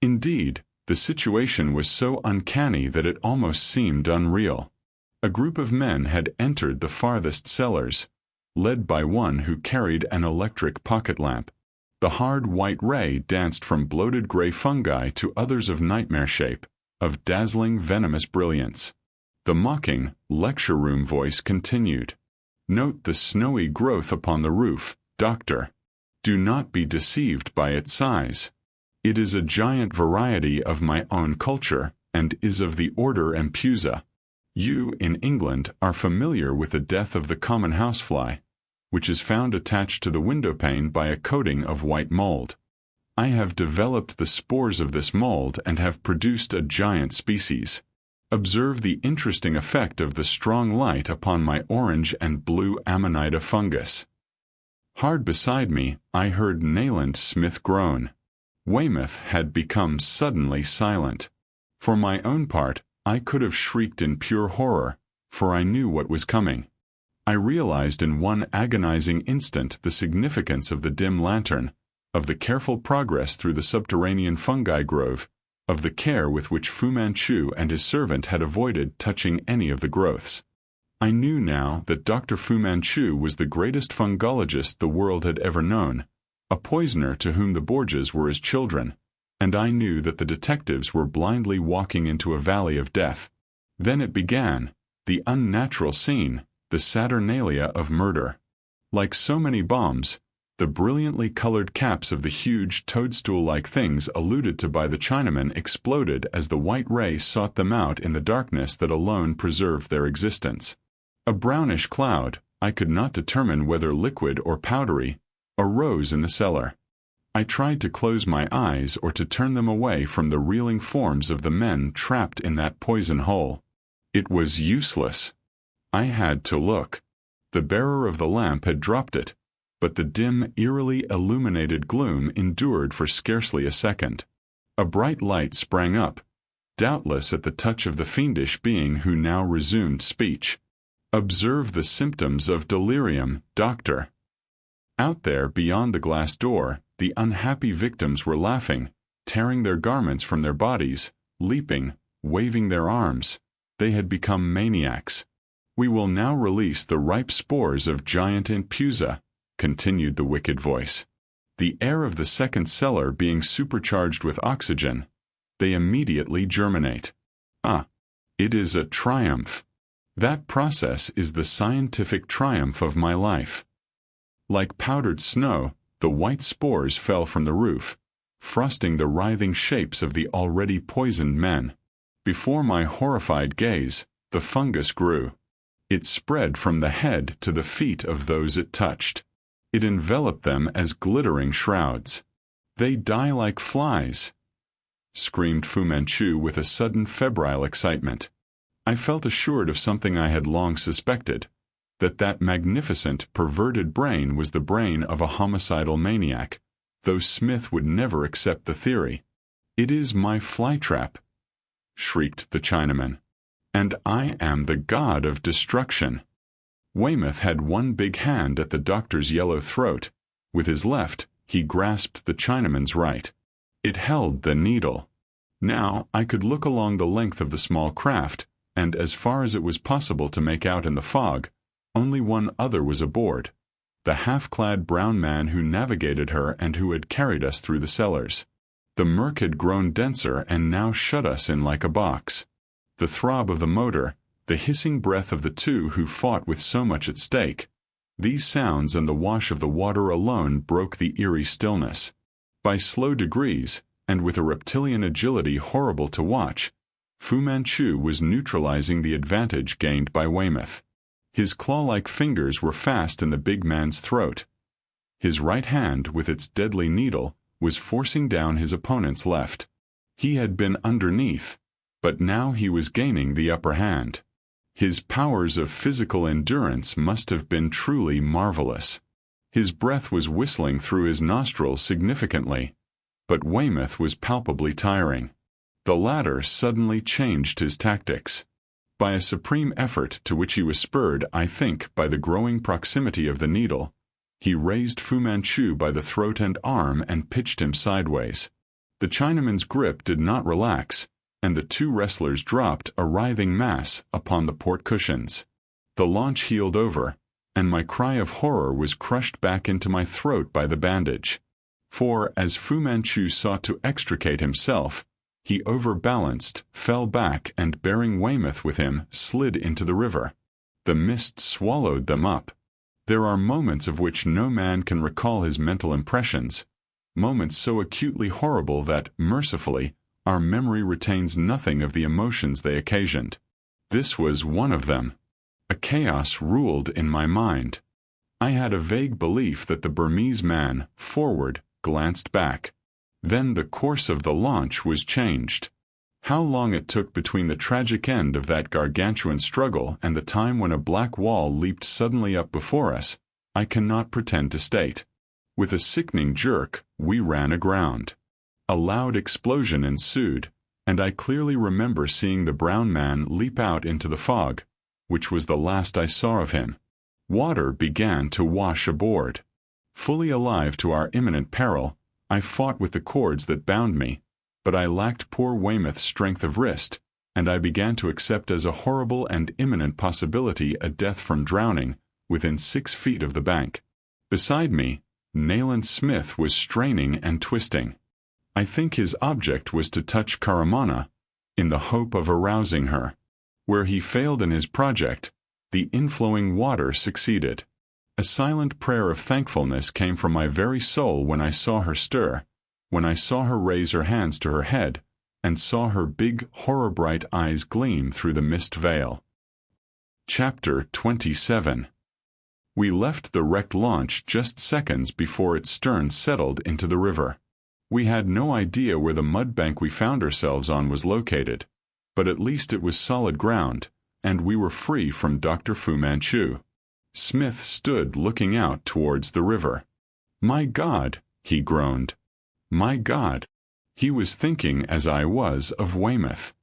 Indeed, the situation was so uncanny that it almost seemed unreal. A group of men had entered the farthest cellars, led by one who carried an electric pocket lamp. The hard white ray danced from bloated gray fungi to others of nightmare shape, of dazzling venomous brilliance. The mocking, lecture room voice continued. Note the snowy growth upon the roof, Doctor. Do not be deceived by its size. It is a giant variety of my own culture, and is of the order Empusa. You, in England, are familiar with the death of the common housefly, which is found attached to the windowpane by a coating of white mold. I have developed the spores of this mold and have produced a giant species. Observe the interesting effect of the strong light upon my orange and blue Amanita fungus. Hard beside me, I heard Nayland Smith groan. Weymouth had become suddenly silent. For my own part, I could have shrieked in pure horror, for I knew what was coming. I realized in one agonizing instant the significance of the dim lantern, of the careful progress through the subterranean fungi grove, of the care with which Fu Manchu and his servant had avoided touching any of the growths. I knew now that Dr. Fu Manchu was the greatest fungologist the world had ever known, a poisoner to whom the Borgias were as children, and I knew that the detectives were blindly walking into a valley of death. Then it began, the unnatural scene, the Saturnalia of murder. Like so many bombs, the brilliantly colored caps of the huge toadstool-like things alluded to by the Chinaman exploded as the white ray sought them out in the darkness that alone preserved their existence. A brownish cloud, I could not determine whether liquid or powdery, arose in the cellar. I tried to close my eyes or to turn them away from the reeling forms of the men trapped in that poison hole. It was useless. I had to look. The bearer of the lamp had dropped it, but the dim, eerily illuminated gloom endured for scarcely a second. A bright light sprang up, doubtless at the touch of the fiendish being who now resumed speech. Observe the symptoms of delirium, Doctor. Out there beyond the glass door, the unhappy victims were laughing, tearing their garments from their bodies, leaping, waving their arms. They had become maniacs. We will now release the ripe spores of giant Empusa, continued the wicked voice. The air of the second cellar being supercharged with oxygen, they immediately germinate. Ah, it is a triumph. That process is the scientific triumph of my life. Like powdered snow, the white spores fell from the roof, frosting the writhing shapes of the already poisoned men. Before my horrified gaze, the fungus grew. It spread from the head to the feet of those it touched. It enveloped them as glittering shrouds. They die like flies, screamed Fu Manchu with a sudden febrile excitement. I felt assured of something I had long suspected, that magnificent, perverted brain was the brain of a homicidal maniac, though Smith would never accept the theory. "It is my flytrap," shrieked the Chinaman, "and I am the god of destruction." Weymouth had one big hand at the doctor's yellow throat. With his left, he grasped the Chinaman's right. It held the needle. Now I could look along the length of the small craft, and as far as it was possible to make out in the fog, only one other was aboard, the half-clad brown man who navigated her and who had carried us through the cellars. The murk had grown denser and now shut us in like a box. The throb of the motor, the hissing breath of the two who fought with so much at stake, these sounds and the wash of the water alone broke the eerie stillness. By slow degrees, and with a reptilian agility horrible to watch, Fu Manchu was neutralizing the advantage gained by Weymouth. His claw-like fingers were fast in the big man's throat. His right hand, with its deadly needle, was forcing down his opponent's left. He had been underneath, but now he was gaining the upper hand. His powers of physical endurance must have been truly marvelous. His breath was whistling through his nostrils significantly, but Weymouth was palpably tiring. The latter suddenly changed his tactics. By a supreme effort to which he was spurred, I think, by the growing proximity of the needle, he raised Fu Manchu by the throat and arm and pitched him sideways. The Chinaman's grip did not relax, and the two wrestlers dropped, a writhing mass, upon the port cushions. The launch heeled over, and my cry of horror was crushed back into my throat by the bandage. For, as Fu Manchu sought to extricate himself, he overbalanced, fell back, and bearing Weymouth with him, slid into the river. The mist swallowed them up. There are moments of which no man can recall his mental impressions, moments so acutely horrible that, mercifully, our memory retains nothing of the emotions they occasioned. This was one of them. A chaos ruled in my mind. I had a vague belief that the Burmese man, forward, glanced back. Then the course of the launch was changed. How long it took between the tragic end of that gargantuan struggle and the time when a black wall leaped suddenly up before us, I cannot pretend to state. With a sickening jerk, we ran aground. A loud explosion ensued, and I clearly remember seeing the brown man leap out into the fog, which was the last I saw of him. Water began to wash aboard. Fully alive to our imminent peril, I fought with the cords that bound me, but I lacked poor Weymouth's strength of wrist, and I began to accept as a horrible and imminent possibility a death from drowning within 6 feet of the bank. Beside me, Nayland Smith was straining and twisting. I think his object was to touch Karamana, in the hope of arousing her. Where he failed in his project, the inflowing water succeeded. A silent prayer of thankfulness came from my very soul when I saw her stir, when I saw her raise her hands to her head, and saw her big, horror-bright eyes gleam through the mist veil. Chapter 27. We left the wrecked launch just seconds before its stern settled into the river. We had no idea where the mud bank we found ourselves on was located, but at least it was solid ground, and we were free from Dr. Fu Manchu. Smith stood looking out towards the river. "My God," he groaned. "My God." He was thinking, as I was, of Weymouth.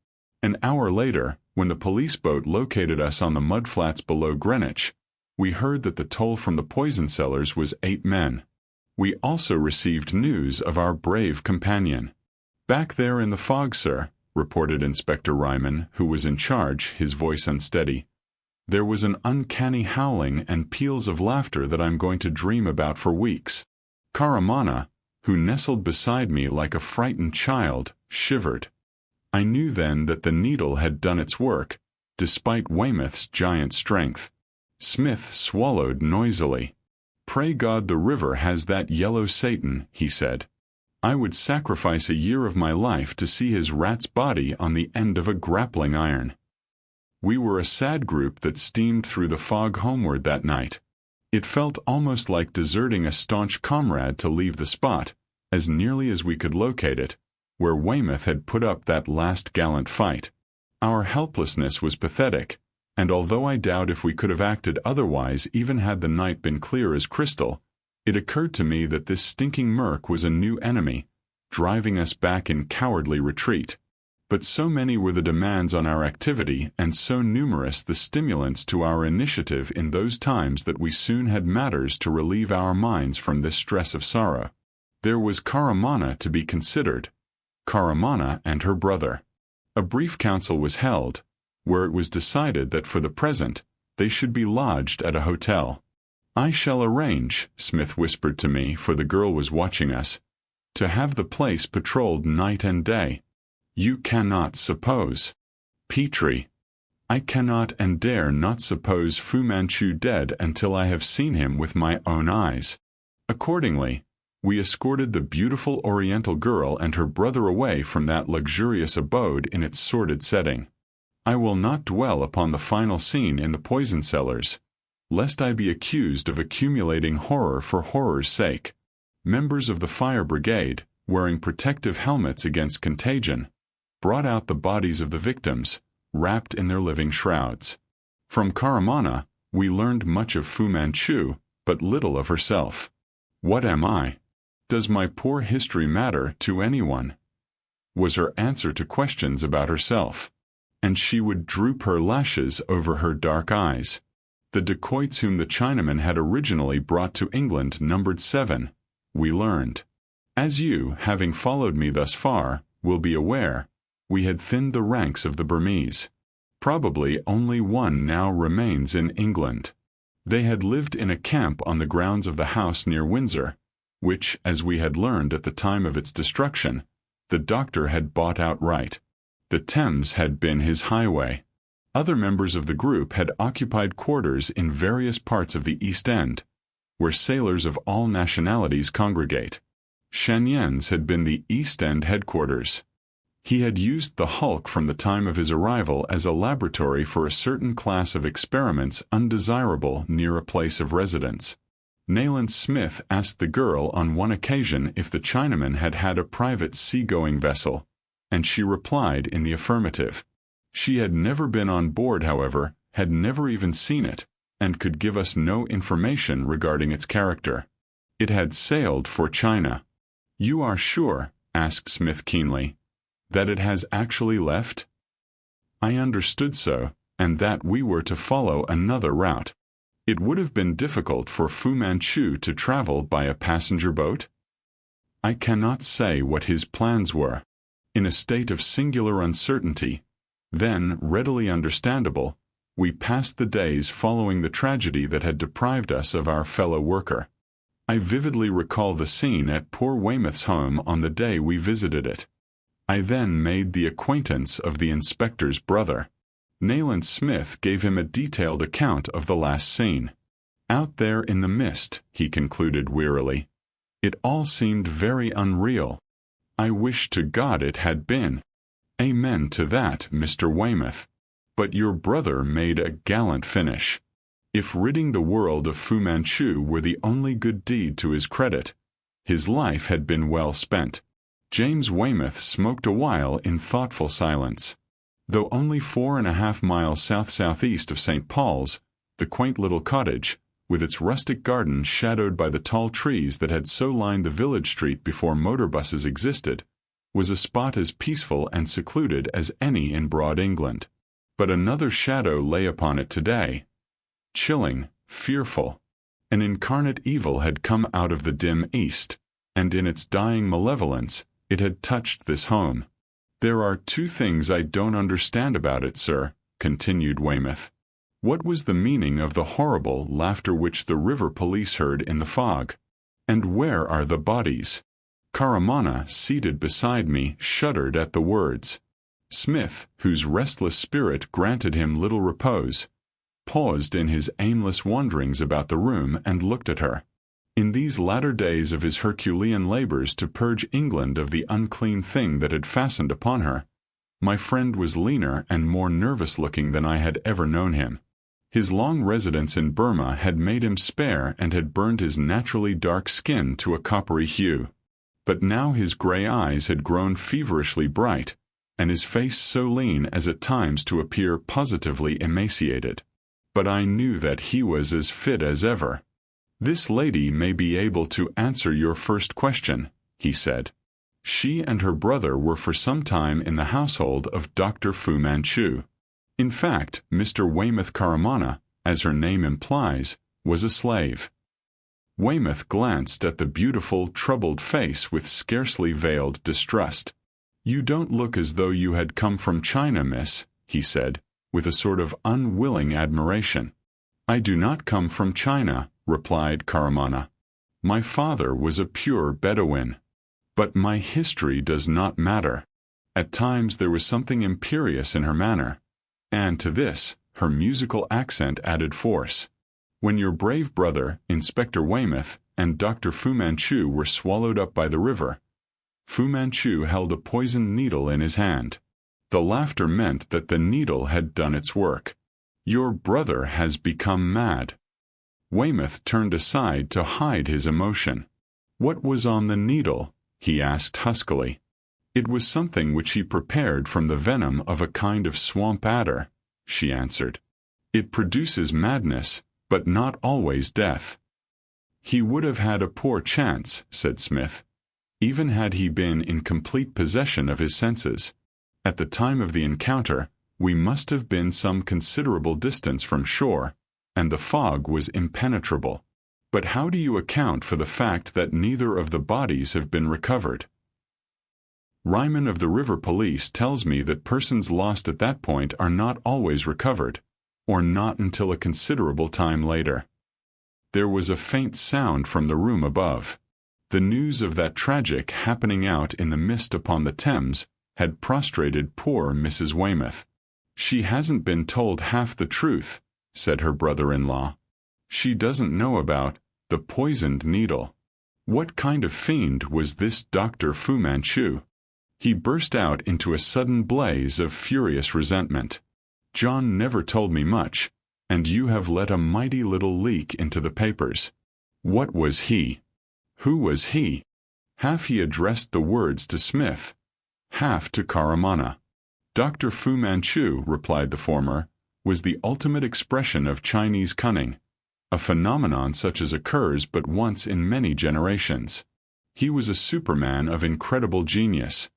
An hour later, when the police boat located us on the mudflats below Greenwich, we heard that the toll from the poison cellars was 8 men. We also received news of our brave companion. "Back there in the fog, sir," reported Inspector Ryman, who was in charge, his voice unsteady. "There was an uncanny howling and peals of laughter that I'm going to dream about for weeks." Karamana, who nestled beside me like a frightened child, shivered. I knew then that the needle had done its work, despite Weymouth's giant strength. Smith swallowed noisily. "Pray God the river has that yellow Satan," he said. "I would sacrifice a year of my life to see his rat's body on the end of a grappling iron." We were a sad group that steamed through the fog homeward that night. It felt almost like deserting a staunch comrade to leave the spot, as nearly as we could locate it, where Weymouth had put up that last gallant fight. Our helplessness was pathetic, and although I doubt if we could have acted otherwise even had the night been clear as crystal, it occurred to me that this stinking murk was a new enemy, driving us back in cowardly retreat. But so many were the demands on our activity and so numerous the stimulants to our initiative in those times that we soon had matters to relieve our minds from this stress of sorrow. There was Karamana to be considered, Karamana and her brother. A brief council was held, where it was decided that for the present they should be lodged at a hotel. "I shall arrange," Smith whispered to me, for the girl was watching us, "to have the place patrolled night and day. You cannot suppose. Petrie. I cannot and dare not suppose Fu Manchu dead until I have seen him with my own eyes." Accordingly, we escorted the beautiful Oriental girl and her brother away from that luxurious abode in its sordid setting. I will not dwell upon the final scene in the poison cellars, lest I be accused of accumulating horror for horror's sake. Members of the fire brigade, wearing protective helmets against contagion, brought out the bodies of the victims, wrapped in their living shrouds. From Karamana, we learned much of Fu Manchu, but little of herself. What am I? Does my poor history matter to anyone? Was her answer to questions about herself. And she would droop her lashes over her dark eyes. The dacoits whom the Chinaman had originally brought to England numbered 7, we learned. As you, having followed me thus far, will be aware, we had thinned the ranks of the Burmese. Probably only one now remains in England. They had lived in a camp on the grounds of the house near Windsor, which, as we had learned at the time of its destruction, the doctor had bought outright. The Thames had been his highway. Other members of the group had occupied quarters in various parts of the East End, where sailors of all nationalities congregate. Shannyen's had been the East End headquarters. He had used the hulk from the time of his arrival as a laboratory for a certain class of experiments undesirable near a place of residence. Nayland Smith asked the girl on one occasion if the Chinaman had had a private sea-going vessel, and she replied in the affirmative. She had never been on board, however, had never even seen it, and could give us no information regarding its character. It had sailed for China. "You are sure," asked Smith keenly, "that it has actually left?" "I understood so, and that we were to follow another route. It would have been difficult for Fu Manchu to travel by a passenger boat?" "I cannot say what his plans were." In a state of singular uncertainty, then readily understandable, we passed the days following the tragedy that had deprived us of our fellow worker. I vividly recall the scene at poor Weymouth's home on the day we visited it. I then made the acquaintance of the inspector's brother. Nayland Smith gave him a detailed account of the last scene. "Out there in the mist," he concluded wearily. "It all seemed very unreal. I wish to God it had been." "Amen to that, Mr. Weymouth. But your brother made a gallant finish. If ridding the world of Fu Manchu were the only good deed to his credit, his life had been well spent." James Weymouth smoked a while in thoughtful silence. Though only 4.5 miles south-southeast of St. Paul's, the quaint little cottage, with its rustic garden shadowed by the tall trees that had so lined the village street before motor buses existed, was a spot as peaceful and secluded as any in broad England. But another shadow lay upon it today. Chilling, fearful. An incarnate evil had come out of the dim east, and in its dying malevolence, it had touched this home. "There are two things I don't understand about it, sir," continued Weymouth. "What was the meaning of the horrible laughter which the river police heard in the fog? And where are the bodies?" Karamana, seated beside me, shuddered at the words. Smith, whose restless spirit granted him little repose, paused in his aimless wanderings about the room and looked at her. In these latter days of his Herculean labors to purge England of the unclean thing that had fastened upon her, my friend was leaner and more nervous-looking than I had ever known him. His long residence in Burma had made him spare and had burned his naturally dark skin to a coppery hue. But now his gray eyes had grown feverishly bright, and his face so lean as at times to appear positively emaciated. But I knew that he was as fit as ever. "This lady may be able to answer your first question," he said. "She and her brother were for some time in the household of Dr. Fu Manchu. In fact, Mr. Weymouth Karamana, as her name implies, was a slave." Weymouth glanced at the beautiful, troubled face with scarcely veiled distrust. "You don't look as though you had come from China, miss," he said, with a sort of unwilling admiration. "I do not come from China," replied Karamana. "My father was a pure Bedouin. But my history does not matter." At times there was something imperious in her manner, and to this, her musical accent added force. "When your brave brother, Inspector Weymouth, and Dr. Fu Manchu were swallowed up by the river, Fu Manchu held a poisoned needle in his hand. The laughter meant that the needle had done its work. Your brother has become mad." Weymouth turned aside to hide his emotion. "What was on the needle?" he asked huskily. "It was something which he prepared from the venom of a kind of swamp adder," she answered. "It produces madness, but not always death." "He would have had a poor chance," said Smith, "even had he been in complete possession of his senses. At the time of the encounter, we must have been some considerable distance from shore, and the fog was impenetrable. But how do you account for the fact that neither of the bodies have been recovered?" "Ryman of the River Police tells me that persons lost at that point are not always recovered, or not until a considerable time later." There was a faint sound from the room above. The news of that tragic happening out in the mist upon the Thames had prostrated poor Mrs. Weymouth. "She hasn't been told half the truth," said her brother-in-law. "She doesn't know about the poisoned needle." What kind of fiend was this Dr. Fu Manchu? He burst out into a sudden blaze of furious resentment. "John never told me much, and you have let a mighty little leak into the papers." What was he? Who was he? Half he addressed the words to Smith, half to Karamana. "Dr. Fu Manchu," replied the former, "was the ultimate expression of Chinese cunning, a phenomenon such as occurs but once in many generations. He was a superman of incredible genius,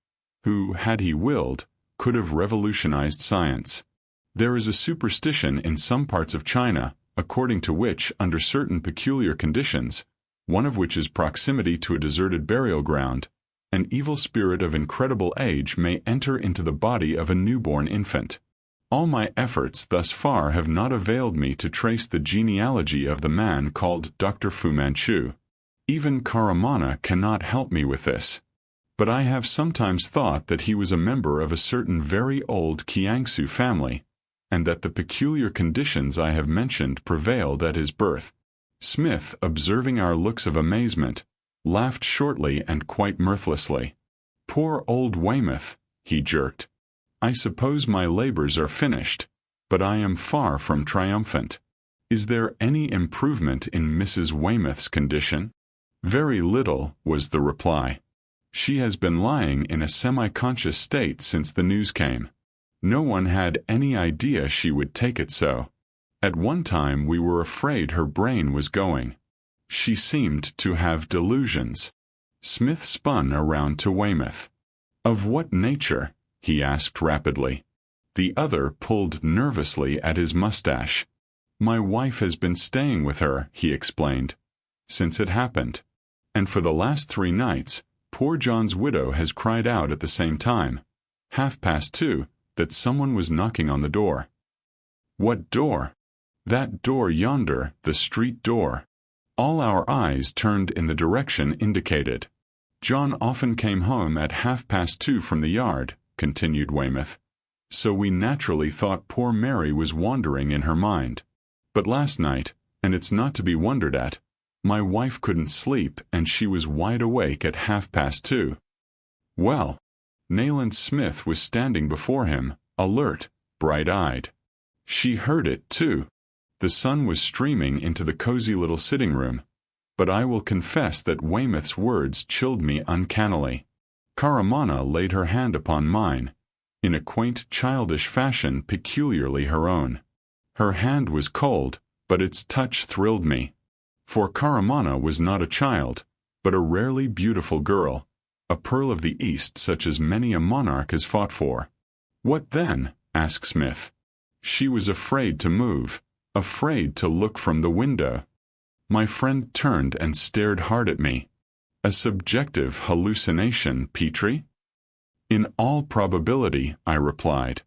who, had he willed, could have revolutionized science. There is a superstition in some parts of China, according to which, under certain peculiar conditions, one of which is proximity to a deserted burial ground, an evil spirit of incredible age may enter into the body of a newborn infant. All my efforts thus far have not availed me to trace the genealogy of the man called Dr. Fu Manchu. Even Karamana cannot help me with this. But I have sometimes thought that he was a member of a certain very old Kiangsu family, and that the peculiar conditions I have mentioned prevailed at his birth." Smith, observing our looks of amazement, laughed shortly and quite mirthlessly. "Poor old Weymouth," he jerked. "I suppose my labors are finished, but I am far from triumphant. Is there any improvement in Mrs. Weymouth's condition?" "Very little," was the reply. "She has been lying in a semi-conscious state since the news came. No one had any idea she would take it so. At one time we were afraid her brain was going. She seemed to have delusions." Smith spun around to Weymouth. "Of what nature?" he asked rapidly. The other pulled nervously at his mustache. "My wife has been staying with her," he explained, "since it happened. And for the last 3 nights, poor John's widow has cried out at the same time, 2:30, that someone was knocking on the door." "What door?" "That door yonder, the street door." All our eyes turned in the direction indicated. "John often came home at 2:30 from the yard," continued Weymouth, "so we naturally thought poor Mary was wandering in her mind. But last night, and it's not to be wondered at, my wife couldn't sleep and she was wide awake at 2:30. Well, Nayland Smith was standing before him, alert, bright-eyed. She heard it, too. The sun was streaming into the cozy little sitting room, but I will confess that Weymouth's words chilled me uncannily. Karamana laid her hand upon mine, in a quaint childish fashion peculiarly her own. Her hand was cold, but its touch thrilled me. For Karamana was not a child, but a rarely beautiful girl, a pearl of the East such as many a monarch has fought for. "What then?" asked Smith. "She was afraid to move, afraid to look from the window." My friend turned and stared hard at me. "A subjective hallucination, Petrie?" "In all probability," I replied.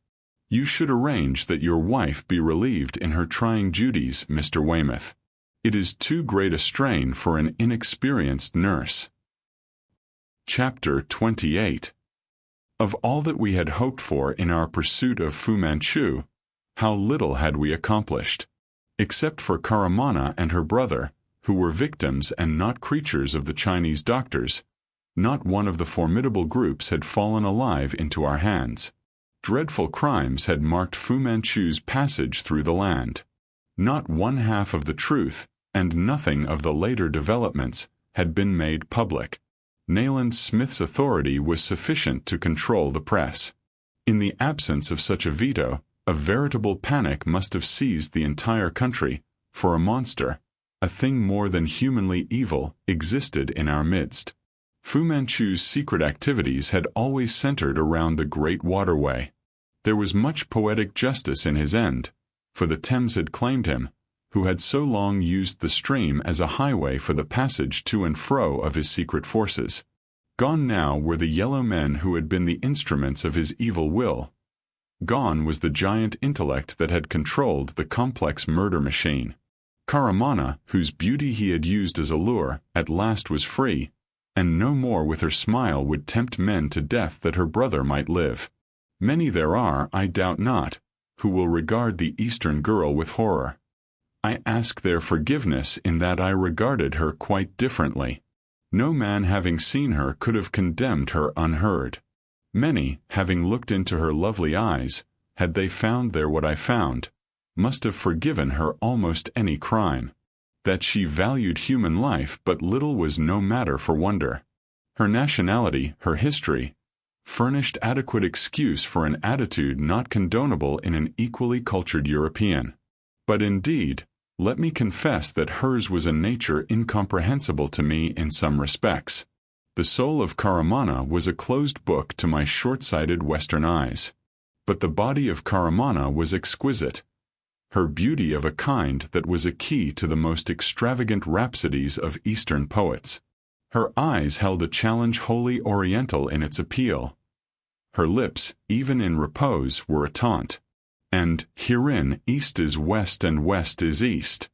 "You should arrange that your wife be relieved in her trying duties, Mr. Weymouth. It is too great a strain for an inexperienced nurse." Chapter 28. Of all that we had hoped for in our pursuit of Fu Manchu, how little had we accomplished. Except for Karamana and her brother, who were victims and not creatures of the Chinese doctors, not one of the formidable groups had fallen alive into our hands. Dreadful crimes had marked Fu Manchu's passage through the land. Not one half of the truth, and nothing of the later developments, had been made public. Nayland Smith's authority was sufficient to control the press. In the absence of such a veto, a veritable panic must have seized the entire country, for a monster, a thing more than humanly evil, existed in our midst. Fu Manchu's secret activities had always centered around the great waterway. There was much poetic justice in his end, for the Thames had claimed him, who had so long used the stream as a highway for the passage to and fro of his secret forces. Gone now were the yellow men who had been the instruments of his evil will. Gone was the giant intellect that had controlled the complex murder machine. Karamana, whose beauty he had used as a lure, at last was free, and no more with her smile would tempt men to death that her brother might live. Many there are, I doubt not, who will regard the Eastern girl with horror. I ask their forgiveness in that I regarded her quite differently. No man having seen her could have condemned her unheard. Many, having looked into her lovely eyes, had they found there what I found, must have forgiven her almost any crime. That she valued human life but little was no matter for wonder. Her nationality, her history, furnished adequate excuse for an attitude not condonable in an equally cultured European. But indeed, let me confess that hers was a nature incomprehensible to me in some respects. The soul of Karamana was a closed book to my short-sighted Western eyes. But the body of Karamana was exquisite, her beauty of a kind that was a key to the most extravagant rhapsodies of Eastern poets. Her eyes held a challenge wholly oriental in its appeal. Her lips, even in repose, were a taunt. And, herein, East is West and West is East.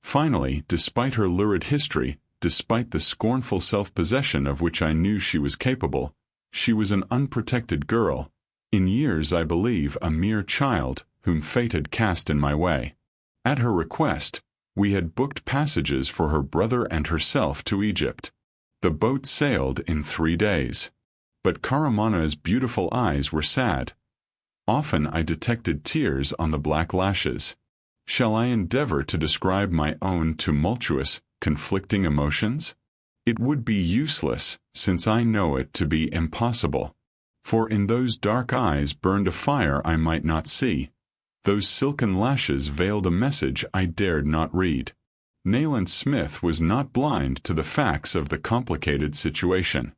Finally, despite her lurid history, despite the scornful self-possession of which I knew she was capable, she was an unprotected girl, in years I believe a mere child, whom fate had cast in my way. At her request, we had booked passages for her brother and herself to Egypt. The boat sailed in 3 days. But Karamana's beautiful eyes were sad. Often I detected tears on the black lashes. Shall I endeavor to describe my own tumultuous, conflicting emotions? It would be useless, since I know it to be impossible. For in those dark eyes burned a fire I might not see. Those silken lashes veiled a message I dared not read. Nayland Smith was not blind to the facts of the complicated situation.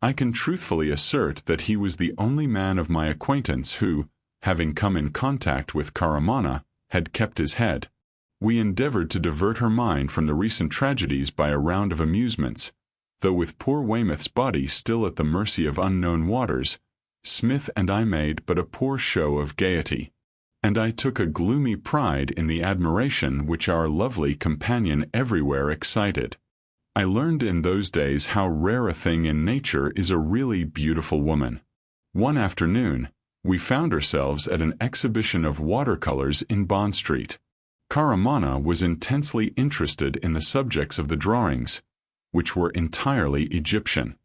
I can truthfully assert that he was the only man of my acquaintance who, having come in contact with Karamana, had kept his head. We endeavored to divert her mind from the recent tragedies by a round of amusements, though with poor Weymouth's body still at the mercy of unknown waters, Smith and I made but a poor show of gaiety, and I took a gloomy pride in the admiration which our lovely companion everywhere excited. I learned in those days how rare a thing in nature is a really beautiful woman. One afternoon, we found ourselves at an exhibition of watercolors in Bond Street. Karamana was intensely interested in the subjects of the drawings, which were entirely Egyptian.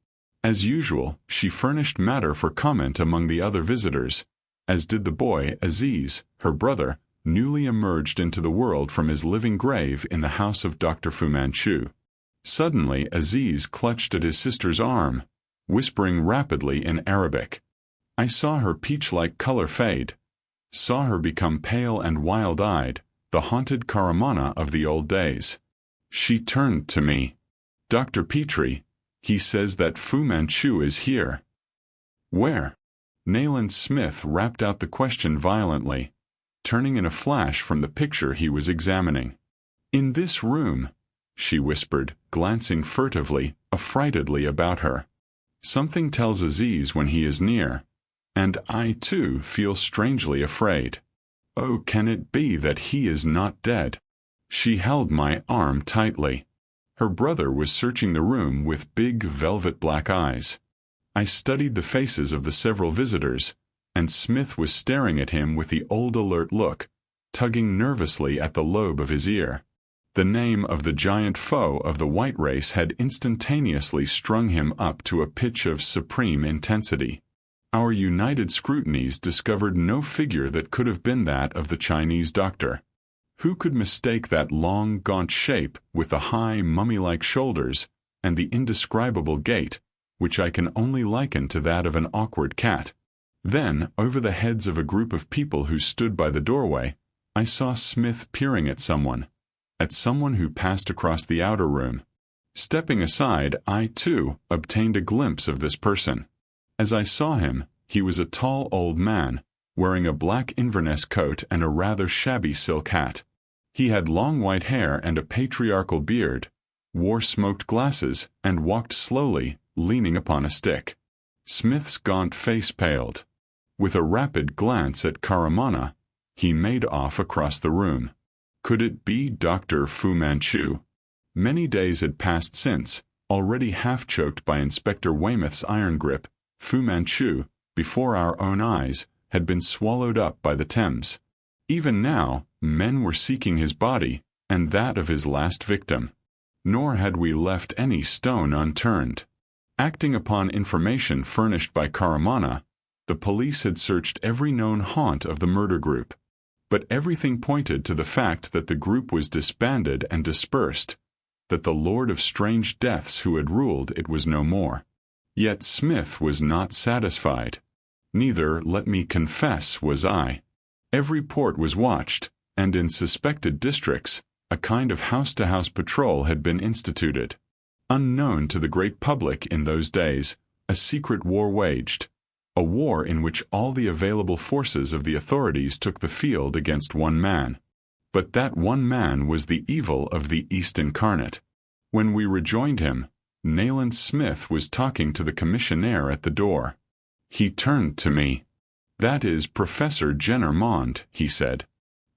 As usual, she furnished matter for comment among the other visitors, as did the boy Aziz, her brother, newly emerged into the world from his living grave in the house of Dr. Fu Manchu. Suddenly Aziz clutched at his sister's arm, whispering rapidly in Arabic. I saw her peach-like color fade, saw her become pale and wild-eyed, the haunted Karamana of the old days. She turned to me. "Dr. Petrie, he says that Fu Manchu is here." "Where?" Nayland Smith rapped out the question violently, turning in a flash from the picture he was examining. "In this room," she whispered, glancing furtively, affrightedly about her. Something tells Aziz when he is near, and I, too, feel strangely afraid. Oh, can it be that he is not dead? She held my arm tightly. Her brother was searching the room with big velvet black eyes. I studied the faces of the several visitors, and Smith was staring at him with the old alert look, tugging nervously at the lobe of his ear. The name of the giant foe of the white race had instantaneously strung him up to a pitch of supreme intensity. Our united scrutinies discovered no figure that could have been that of the Chinese doctor. Who could mistake that long, gaunt shape with the high, mummy-like shoulders and the indescribable gait, which I can only liken to that of an awkward cat? Then, over the heads of a group of people who stood by the doorway, I saw Smith peering at someone who passed across the outer room. Stepping aside, I, too, obtained a glimpse of this person. As I saw him, he was a tall old man, wearing a black Inverness coat and a rather shabby silk hat. He had long white hair and a patriarchal beard, wore smoked glasses, and walked slowly, leaning upon a stick. Smith's gaunt face paled. With a rapid glance at Karamana, he made off across the room. Could it be Dr. Fu Manchu? Many days had passed since, already half-choked by Inspector Weymouth's iron grip, Fu Manchu, before our own eyes, had been swallowed up by the Thames. Even now, men were seeking his body, and that of his last victim. Nor had we left any stone unturned. Acting upon information furnished by Caramana, the police had searched every known haunt of the murder group. But everything pointed to the fact that the group was disbanded and dispersed, that the Lord of Strange Deaths who had ruled it was no more. Yet Smith was not satisfied. Neither, let me confess, was I. Every port was watched, and in suspected districts, a kind of house-to-house patrol had been instituted. Unknown to the great public in those days, a secret war waged, a war in which all the available forces of the authorities took the field against one man. But that one man was the evil of the East incarnate. When we rejoined him, Nayland Smith was talking to the commissionaire at the door. He turned to me. "That is Professor Jenner Mond," he said.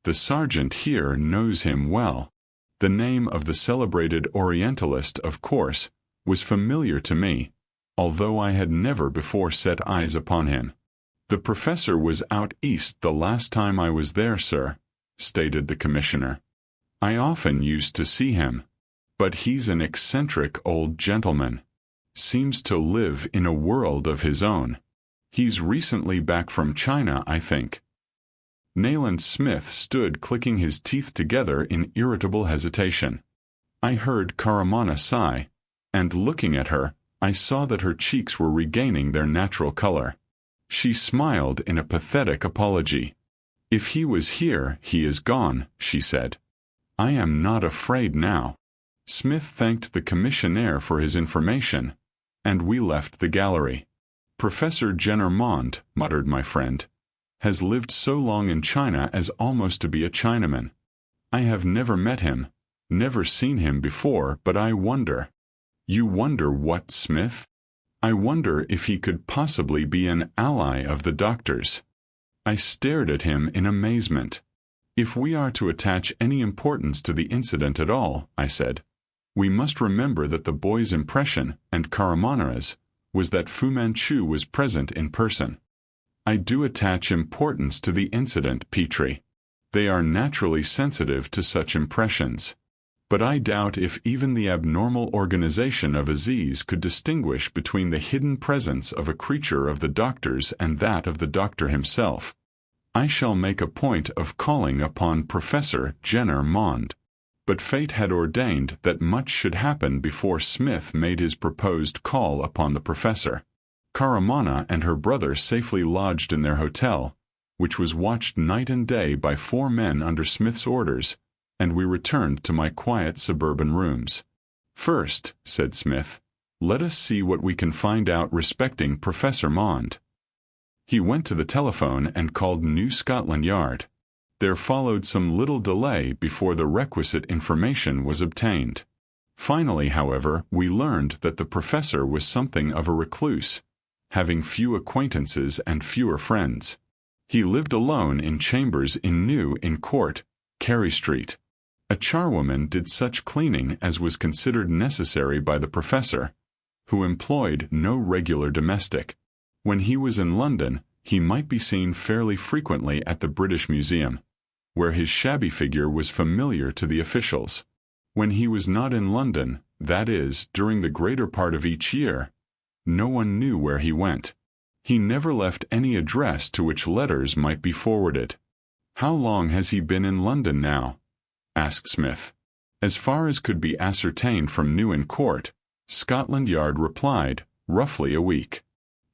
"The sergeant here knows him well." The name of the celebrated Orientalist, of course, was familiar to me, although I had never before set eyes upon him. "The professor was out east the last time I was there, sir," stated the commissioner. "I often used to see him. But he's an eccentric old gentleman. Seems to live in a world of his own. He's recently back from China, I think." Nayland Smith stood clicking his teeth together in irritable hesitation. I heard Caramana sigh, and looking at her, I saw that her cheeks were regaining their natural color. She smiled in a pathetic apology. "If he was here, he is gone," she said. "I am not afraid now." Smith thanked the commissionaire for his information, and we left the gallery. "Professor Jenner Mond," muttered my friend, "has lived so long in China as almost to be a Chinaman. I have never met him, never seen him before, but I wonder." "You wonder what, Smith?" "I wonder if he could possibly be an ally of the doctor's." I stared at him in amazement. "If we are to attach any importance to the incident at all," I said, "we must remember that the boy's impression, and Caramana's, was that Fu Manchu was present in person." "I do attach importance to the incident, Petrie. They are naturally sensitive to such impressions. But I doubt if even the abnormal organization of Aziz could distinguish between the hidden presence of a creature of the doctor's and that of the doctor himself. I shall make a point of calling upon Professor Jenner Mond." But fate had ordained that much should happen before Smith made his proposed call upon the professor. Caramana and her brother safely lodged in their hotel, which was watched night and day by 4 men under Smith's orders, and we returned to my quiet suburban rooms. "First," said Smith, "let us see what we can find out respecting Professor Mond." He went to the telephone and called New Scotland Yard. There followed some little delay before the requisite information was obtained. Finally, however, we learned that the professor was something of a recluse, having few acquaintances and fewer friends. He lived alone in chambers in New Inn Court, Carey Street. A charwoman did such cleaning as was considered necessary by the professor, who employed no regular domestic. When he was in London, he might be seen fairly frequently at the British Museum, where his shabby figure was familiar to the officials. When he was not in London, that is, during the greater part of each year, no one knew where he went. He never left any address to which letters might be forwarded. "How long has he been in London now?" asked Smith. As far as could be ascertained from New Inn Court, Scotland Yard replied, roughly a week.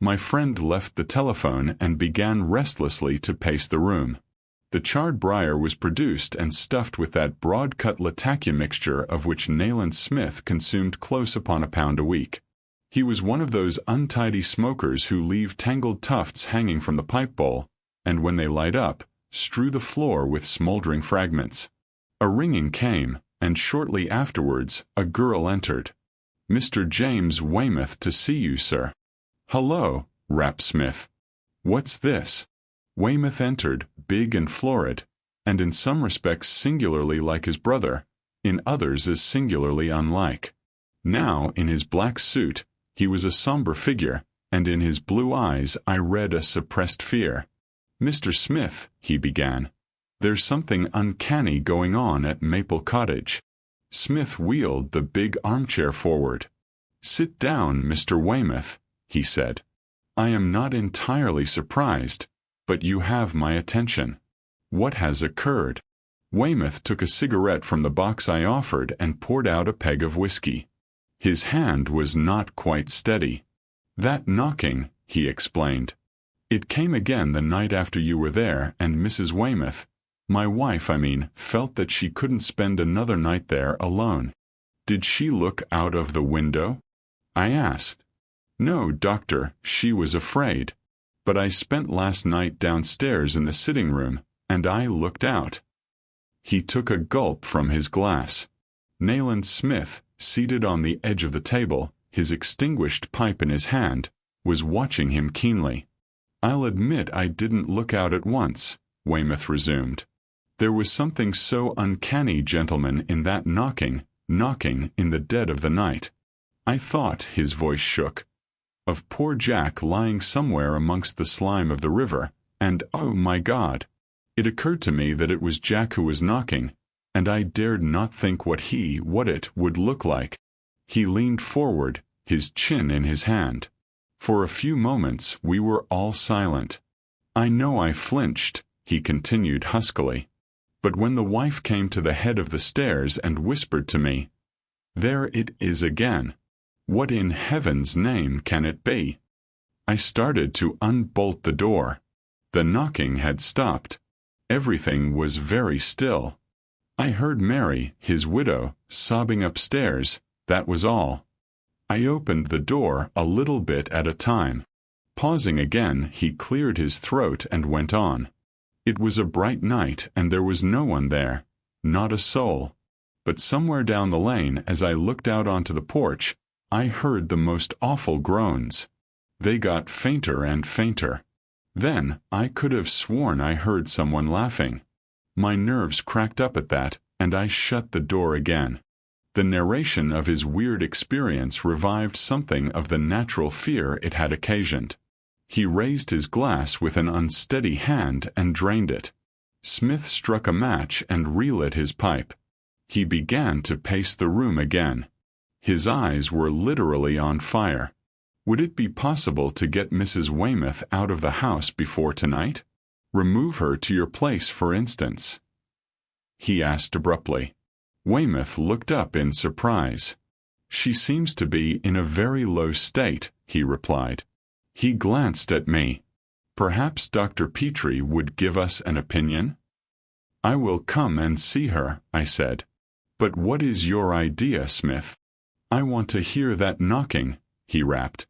My friend left the telephone and began restlessly to pace the room. The charred briar was produced and stuffed with that broad-cut Latakia mixture of which Nayland Smith consumed close upon a pound a week. He was one of those untidy smokers who leave tangled tufts hanging from the pipe bowl, and when they light up, strew the floor with smoldering fragments. A ringing came, and shortly afterwards a girl entered. "Mr. James Weymouth to see you, sir." "Hullo," rapped Smith. "What's this?" Weymouth entered, big and florid, and in some respects singularly like his brother, in others as singularly unlike. Now, in his black suit, he was a somber figure, and in his blue eyes I read a suppressed fear. "Mr. Smith," he began, There's something uncanny going on at Maple Cottage. Smith wheeled the big armchair forward. "Sit down, Mr. Weymouth," he said. "I am not entirely surprised, but you have my attention. What has occurred?" Weymouth took a cigarette from the box I offered and poured out a peg of whiskey. His hand was not quite steady. "That knocking," he explained. "It came again the night after you were there, and Mrs. Weymouth, my wife, felt that she couldn't spend another night there alone." "Did she look out of the window?" I asked. "No, doctor, she was afraid. But I spent last night downstairs in the sitting room, and I looked out." He took a gulp from his glass. Nayland Smith, seated on the edge of the table, his extinguished pipe in his hand, was watching him keenly. "I'll admit I didn't look out at once," Weymouth resumed. "There was something so uncanny, gentlemen, in that knocking in the dead of the night. I thought," his voice shook, "of poor Jack lying somewhere amongst the slime of the river, and oh my God! It occurred to me that it was Jack who was knocking, and I dared not think what it would look like." He leaned forward, his chin in his hand. For a few moments we were all silent. "I know I flinched," he continued huskily. "But when the wife came to the head of the stairs and whispered to me, 'There it is again. What in heaven's name can it be?' I started to unbolt the door. The knocking had stopped. Everything was very still. I heard Mary, his widow, sobbing upstairs, that was all. I opened the door a little bit at a time." Pausing again, he cleared his throat and went on. "It was a bright night and there was no one there, not a soul. But somewhere down the lane, as I looked out onto the porch, I heard the most awful groans. They got fainter and fainter. Then I could have sworn I heard someone laughing. My nerves cracked up at that, and I shut the door again." The narration of his weird experience revived something of the natural fear it had occasioned. He raised his glass with an unsteady hand and drained it. Smith struck a match and relit his pipe. He began to pace the room again. His eyes were literally on fire. Would it be possible to get Mrs. Weymouth out of the house before tonight? Remove her to your place, for instance? He asked abruptly. Weymouth looked up in surprise. "She seems to be in a very low state," he replied. He glanced at me. "Perhaps Dr. Petrie would give us an opinion?" "I will come and see her," I said. "But what is your idea, Smith?" "I want to hear that knocking," he rapped.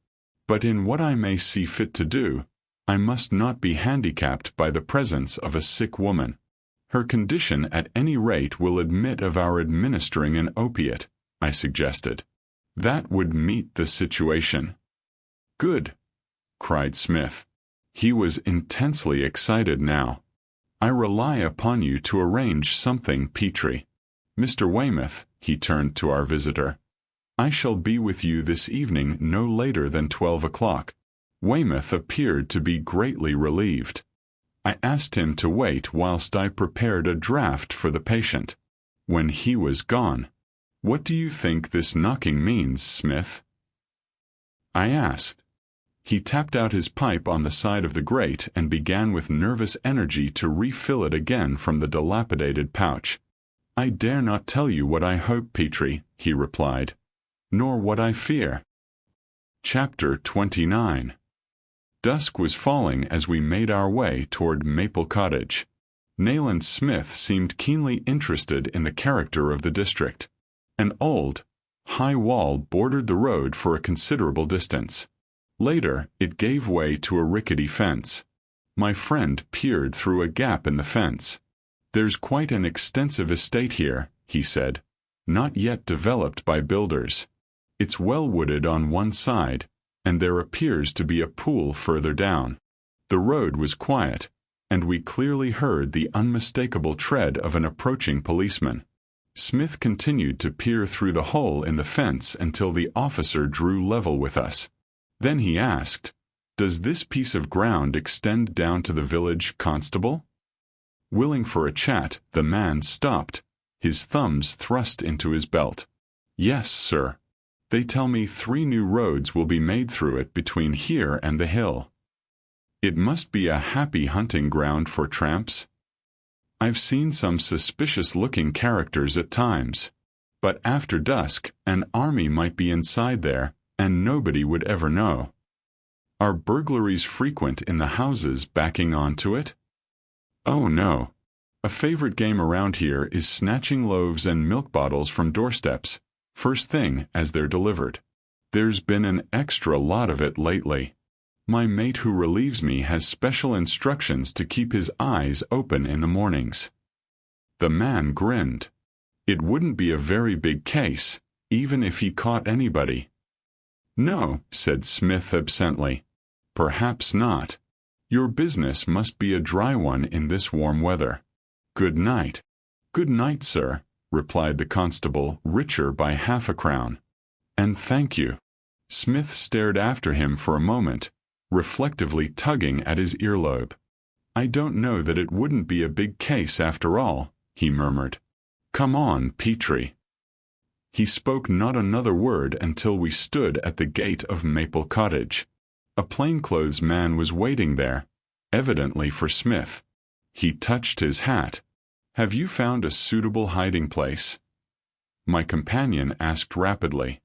"But in what I may see fit to do, I must not be handicapped by the presence of a sick woman. Her condition at any rate will admit of our administering an opiate," I suggested. "That would meet the situation." "Good," cried Smith. He was intensely excited now. "I rely upon you to arrange something, Petrie. Mr. Weymouth," he turned to our visitor, "I shall be with you this evening no later than 12 o'clock. Weymouth appeared to be greatly relieved. I asked him to wait whilst I prepared a draft for the patient. When he was gone, "What do you think this knocking means, Smith?" I asked. He tapped out his pipe on the side of the grate and began with nervous energy to refill it again from the dilapidated pouch. "I dare not tell you what I hope, Petrie," he replied, "nor what I fear." Chapter 29. Dusk was falling as we made our way toward Maple Cottage. Nayland Smith seemed keenly interested in the character of the district. An old, high wall bordered the road for a considerable distance. Later, it gave way to a rickety fence. My friend peered through a gap in the fence. "There's quite an extensive estate here," he said, "not yet developed by builders. It's well wooded on one side, and there appears to be a pool further down." The road was quiet, and we clearly heard the unmistakable tread of an approaching policeman. Smith continued to peer through the hole in the fence until the officer drew level with us. Then he asked, "Does this piece of ground extend down to the village constable?" Willing for a chat, the man stopped, his thumbs thrust into his belt. "Yes, sir. They tell me 3 new roads will be made through it between here and the hill. It must be a happy hunting ground for tramps. I've seen some suspicious-looking characters at times, but after dusk an army might be inside there, and nobody would ever know. Are burglaries frequent in the houses backing onto it?" "Oh, no. A favorite game around here is snatching loaves and milk bottles from doorsteps, first thing as they're delivered. There's been an extra lot of it lately. My mate who relieves me has special instructions to keep his eyes open in the mornings." The man grinned. It wouldn't be a very big case, even if he caught anybody. "No," said Smith absently. "Perhaps not. Your business must be a dry one in this warm weather. Good night." "Good night, sir," replied the constable, richer by half a crown. "And thank you." Smith stared after him for a moment, reflectively tugging at his earlobe. "I don't know that it wouldn't be a big case after all," he murmured. "Come on, Petrie." He spoke not another word until we stood at the gate of Maple Cottage. A plainclothes man was waiting there, evidently for Smith. He touched his hat. "Have you found a suitable hiding place?" My companion asked rapidly.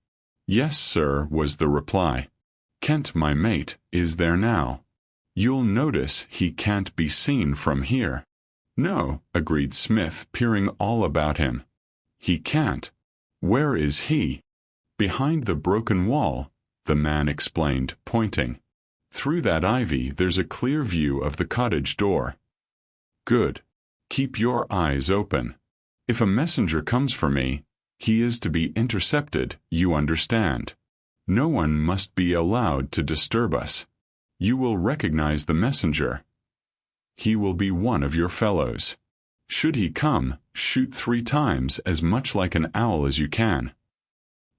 "Yes, sir," was the reply. "Kent, my mate, is there now. You'll notice he can't be seen from here." "No," agreed Smith, peering all about him. "He can't. Where is he?" "Behind the broken wall," the man explained, pointing. "Through that ivy there's a clear view of the cottage door." "Good. Keep your eyes open. If a messenger comes for me, he is to be intercepted, you understand. No one must be allowed to disturb us. You will recognize the messenger. He will be one of your fellows. Should he come, shoot 3 times as much like an owl as you can."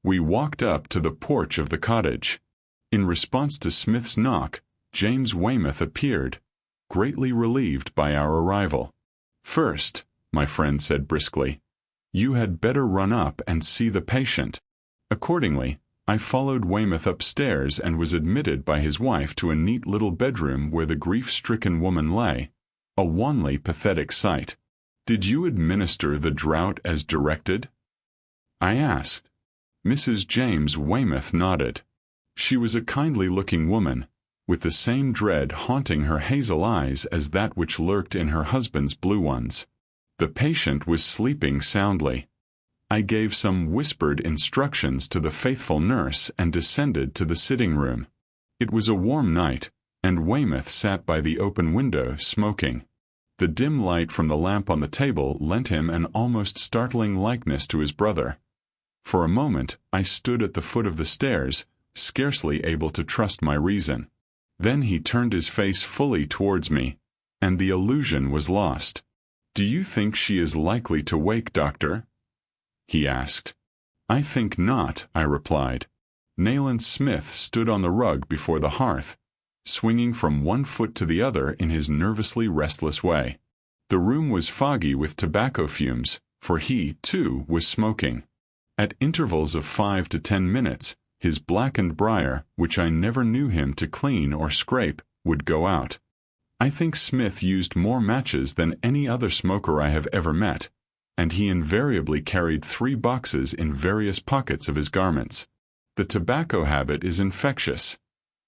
We walked up to the porch of the cottage. In response to Smith's knock, James Weymouth appeared, greatly relieved by our arrival. "First," my friend said briskly, "you had better run up and see the patient." Accordingly, I followed Weymouth upstairs and was admitted by his wife to a neat little bedroom where the grief-stricken woman lay, a wanly pathetic sight. "Did you administer the draught as directed?" I asked. Mrs. James Weymouth nodded. She was a kindly-looking woman, with the same dread haunting her hazel eyes as that which lurked in her husband's blue ones. The patient was sleeping soundly. I gave some whispered instructions to the faithful nurse and descended to the sitting room. It was a warm night, and Weymouth sat by the open window smoking. The dim light from the lamp on the table lent him an almost startling likeness to his brother. For a moment I stood at the foot of the stairs, scarcely able to trust my reason. Then he turned his face fully towards me, and the illusion was lost. "Do you think she is likely to wake, Doctor?" he asked. "I think not," I replied. Nayland Smith stood on the rug before the hearth, swinging from one foot to the other in his nervously restless way. The room was foggy with tobacco fumes, for he, too, was smoking. At intervals of 5 to 10 minutes, his blackened briar, which I never knew him to clean or scrape, would go out. I think Smith used more matches than any other smoker I have ever met, and he invariably carried 3 boxes in various pockets of his garments. The tobacco habit is infectious,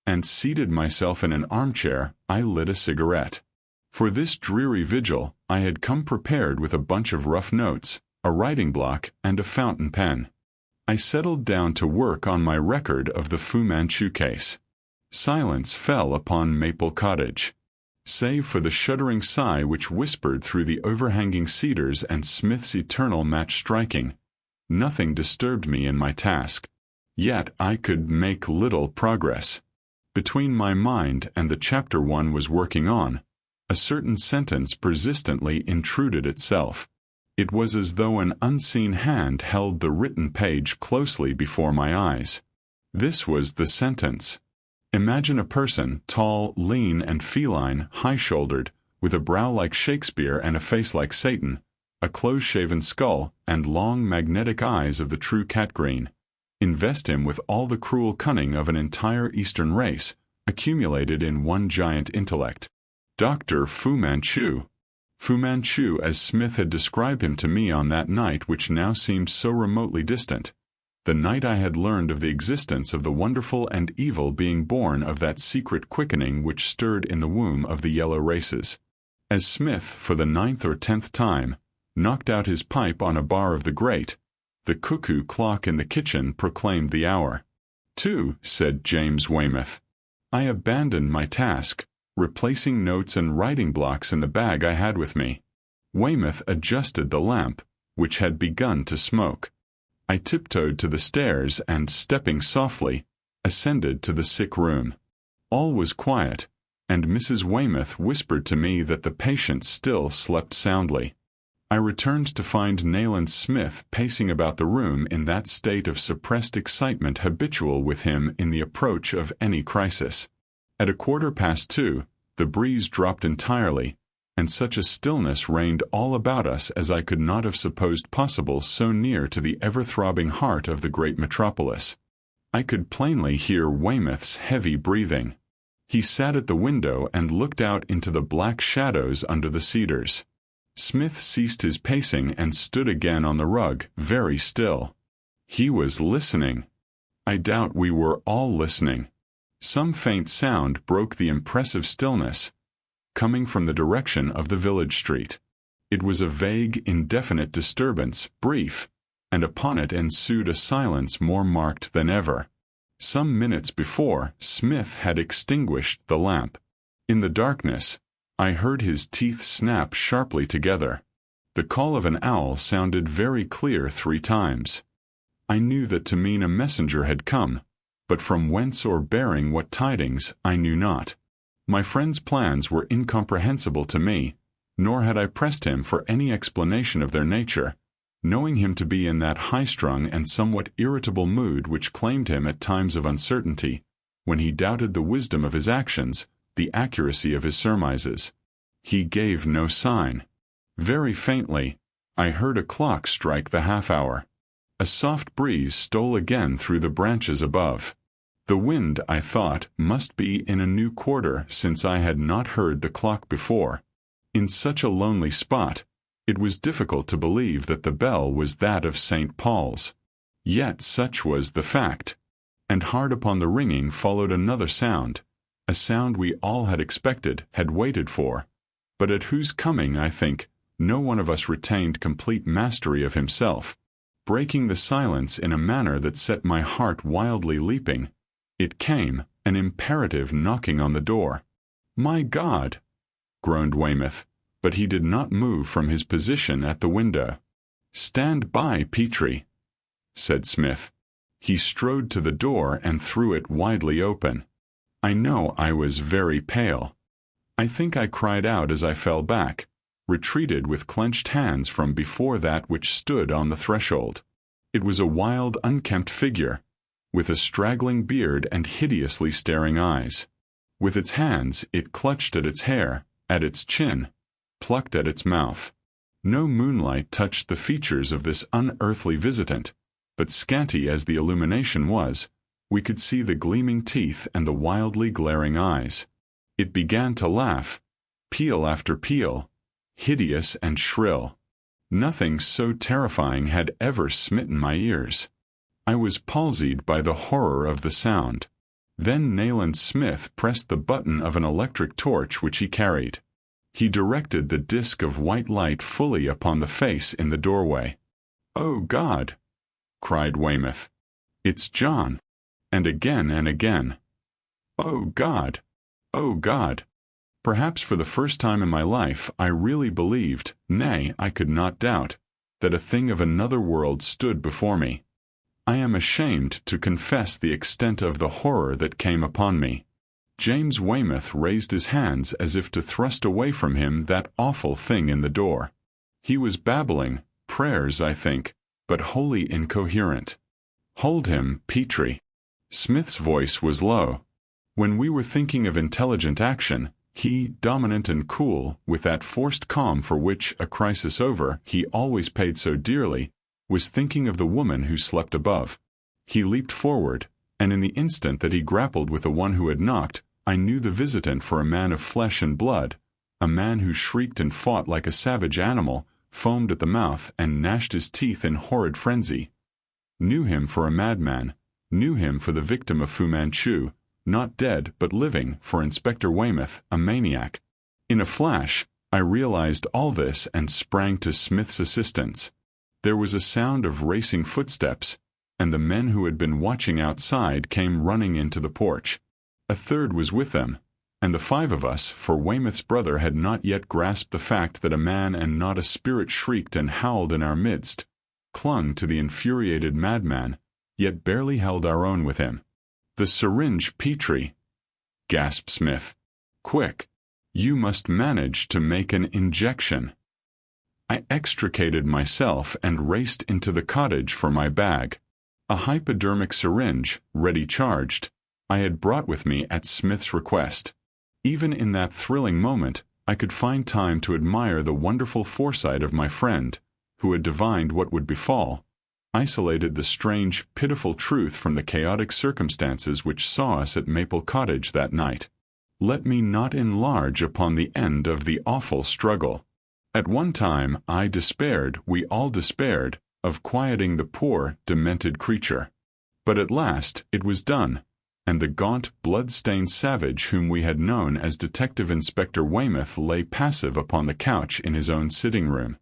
and seated myself in an armchair, I lit a cigarette. For this dreary vigil, I had come prepared with a bunch of rough notes, a writing block, and a fountain pen. I settled down to work on my record of the Fu Manchu case. Silence fell upon Maple Cottage. Save for the shuddering sigh which whispered through the overhanging cedars and Smith's eternal match striking, nothing disturbed me in my task. Yet I could make little progress. Between my mind and the chapter one was working on, a certain sentence persistently intruded itself. It was as though an unseen hand held the written page closely before my eyes. This was the sentence. Imagine a person, tall, lean, and feline, high-shouldered, with a brow like Shakespeare and a face like Satan, a close-shaven skull, and long magnetic eyes of the true cat-green. Invest him with all the cruel cunning of an entire Eastern race, accumulated in one giant intellect. Dr. Fu Manchu. Fu Manchu, as Smith had described him to me on that night which now seemed so remotely distant, the night I had learned of the existence of the wonderful and evil being born of that secret quickening which stirred in the womb of the yellow races. As Smith, for the 9th or 10th time, knocked out his pipe on a bar of the grate, the cuckoo clock in the kitchen proclaimed the hour. 2, said James Weymouth. I abandoned my task, replacing notes and writing blocks in the bag I had with me. Weymouth adjusted the lamp, which had begun to smoke. I tiptoed to the stairs and, stepping softly, ascended to the sick room. All was quiet, and Mrs. Weymouth whispered to me that the patient still slept soundly. I returned to find Nayland Smith pacing about the room in that state of suppressed excitement habitual with him in the approach of any crisis. At 2:15, the breeze dropped entirely, and such a stillness reigned all about us as I could not have supposed possible so near to the ever-throbbing heart of the great metropolis. I could plainly hear Weymouth's heavy breathing. He sat at the window and looked out into the black shadows under the cedars. Smith ceased his pacing and stood again on the rug, very still. He was listening. I doubt we were all listening. Some faint sound broke the impressive stillness, coming from the direction of the village street. It was a vague, indefinite disturbance, brief, and upon it ensued a silence more marked than ever. Some minutes before, Smith had extinguished the lamp. In the darkness, I heard his teeth snap sharply together. The call of an owl sounded very clear 3 times. I knew that to mean a messenger had come, but from whence or bearing what tidings, I knew not. My friend's plans were incomprehensible to me, nor had I pressed him for any explanation of their nature, knowing him to be in that high-strung and somewhat irritable mood which claimed him at times of uncertainty, when he doubted the wisdom of his actions, the accuracy of his surmises. He gave no sign. Very faintly, I heard a clock strike the half-hour. A soft breeze stole again through the branches above. The wind, I thought, must be in a new quarter since I had not heard the clock before. In such a lonely spot, it was difficult to believe that the bell was that of St. Paul's. Yet such was the fact. And hard upon the ringing followed another sound, a sound we all had expected, had waited for, but at whose coming, I think, no one of us retained complete mastery of himself. Breaking the silence in a manner that set my heart wildly leaping, it came, an imperative knocking on the door. "My God!" groaned Weymouth, but he did not move from his position at the window. "Stand by, Petrie," said Smith. He strode to the door and threw it widely open. I know I was very pale. I think I cried out as I fell back, retreated with clenched hands from before that which stood on the threshold. It was a wild, unkempt figure, with a straggling beard and hideously staring eyes. With its hands it clutched at its hair, at its chin, plucked at its mouth. No moonlight touched the features of this unearthly visitant, but scanty as the illumination was, we could see the gleaming teeth and the wildly glaring eyes. It began to laugh, peal after peal, hideous and shrill. Nothing so terrifying had ever smitten my ears. I was palsied by the horror of the sound. Then Nayland Smith pressed the button of an electric torch which he carried. He directed the disk of white light fully upon the face in the doorway. "Oh, God!" cried Weymouth. "It's John!" And again, "Oh, God! Oh, God!" Perhaps for the first time in my life I really believed, nay, I could not doubt, that a thing of another world stood before me. I am ashamed to confess the extent of the horror that came upon me. James Weymouth raised his hands as if to thrust away from him that awful thing in the door. He was babbling, prayers, I think, but wholly incoherent. "Hold him, Petrie." Smith's voice was low. When we were thinking of intelligent action, He, dominant and cool, with that forced calm for which, a crisis over, he always paid so dearly, was thinking of the woman who slept above. He leaped forward, and in the instant that he grappled with the one who had knocked, I knew the visitant for a man of flesh and blood, a man who shrieked and fought like a savage animal, foamed at the mouth and gnashed his teeth in horrid frenzy. Knew him for a madman, knew him for the victim of Fu Manchu, not dead but living, for Inspector Weymouth, a maniac. In a flash, I realized all this and sprang to Smith's assistance. There was a sound of racing footsteps, and the men who had been watching outside came running into the porch. A third was with them, and the five of us, for Weymouth's brother had not yet grasped the fact that a man and not a spirit shrieked and howled in our midst, clung to the infuriated madman, yet barely held our own with him. "The syringe, Petrie," gasped Smith. "Quick! You must manage to make an injection." I extricated myself and raced into the cottage for my bag. A hypodermic syringe, ready charged, I had brought with me at Smith's request. Even in that thrilling moment, I could find time to admire the wonderful foresight of my friend, who had divined what would befall, isolated the strange, pitiful truth from the chaotic circumstances which saw us at Maple Cottage that night. Let me not enlarge upon the end of the awful struggle. At one time I despaired, we all despaired, of quieting the poor, demented creature. But at last it was done, and the gaunt, blood-stained savage whom we had known as Detective Inspector Weymouth lay passive upon the couch in his own sitting-room.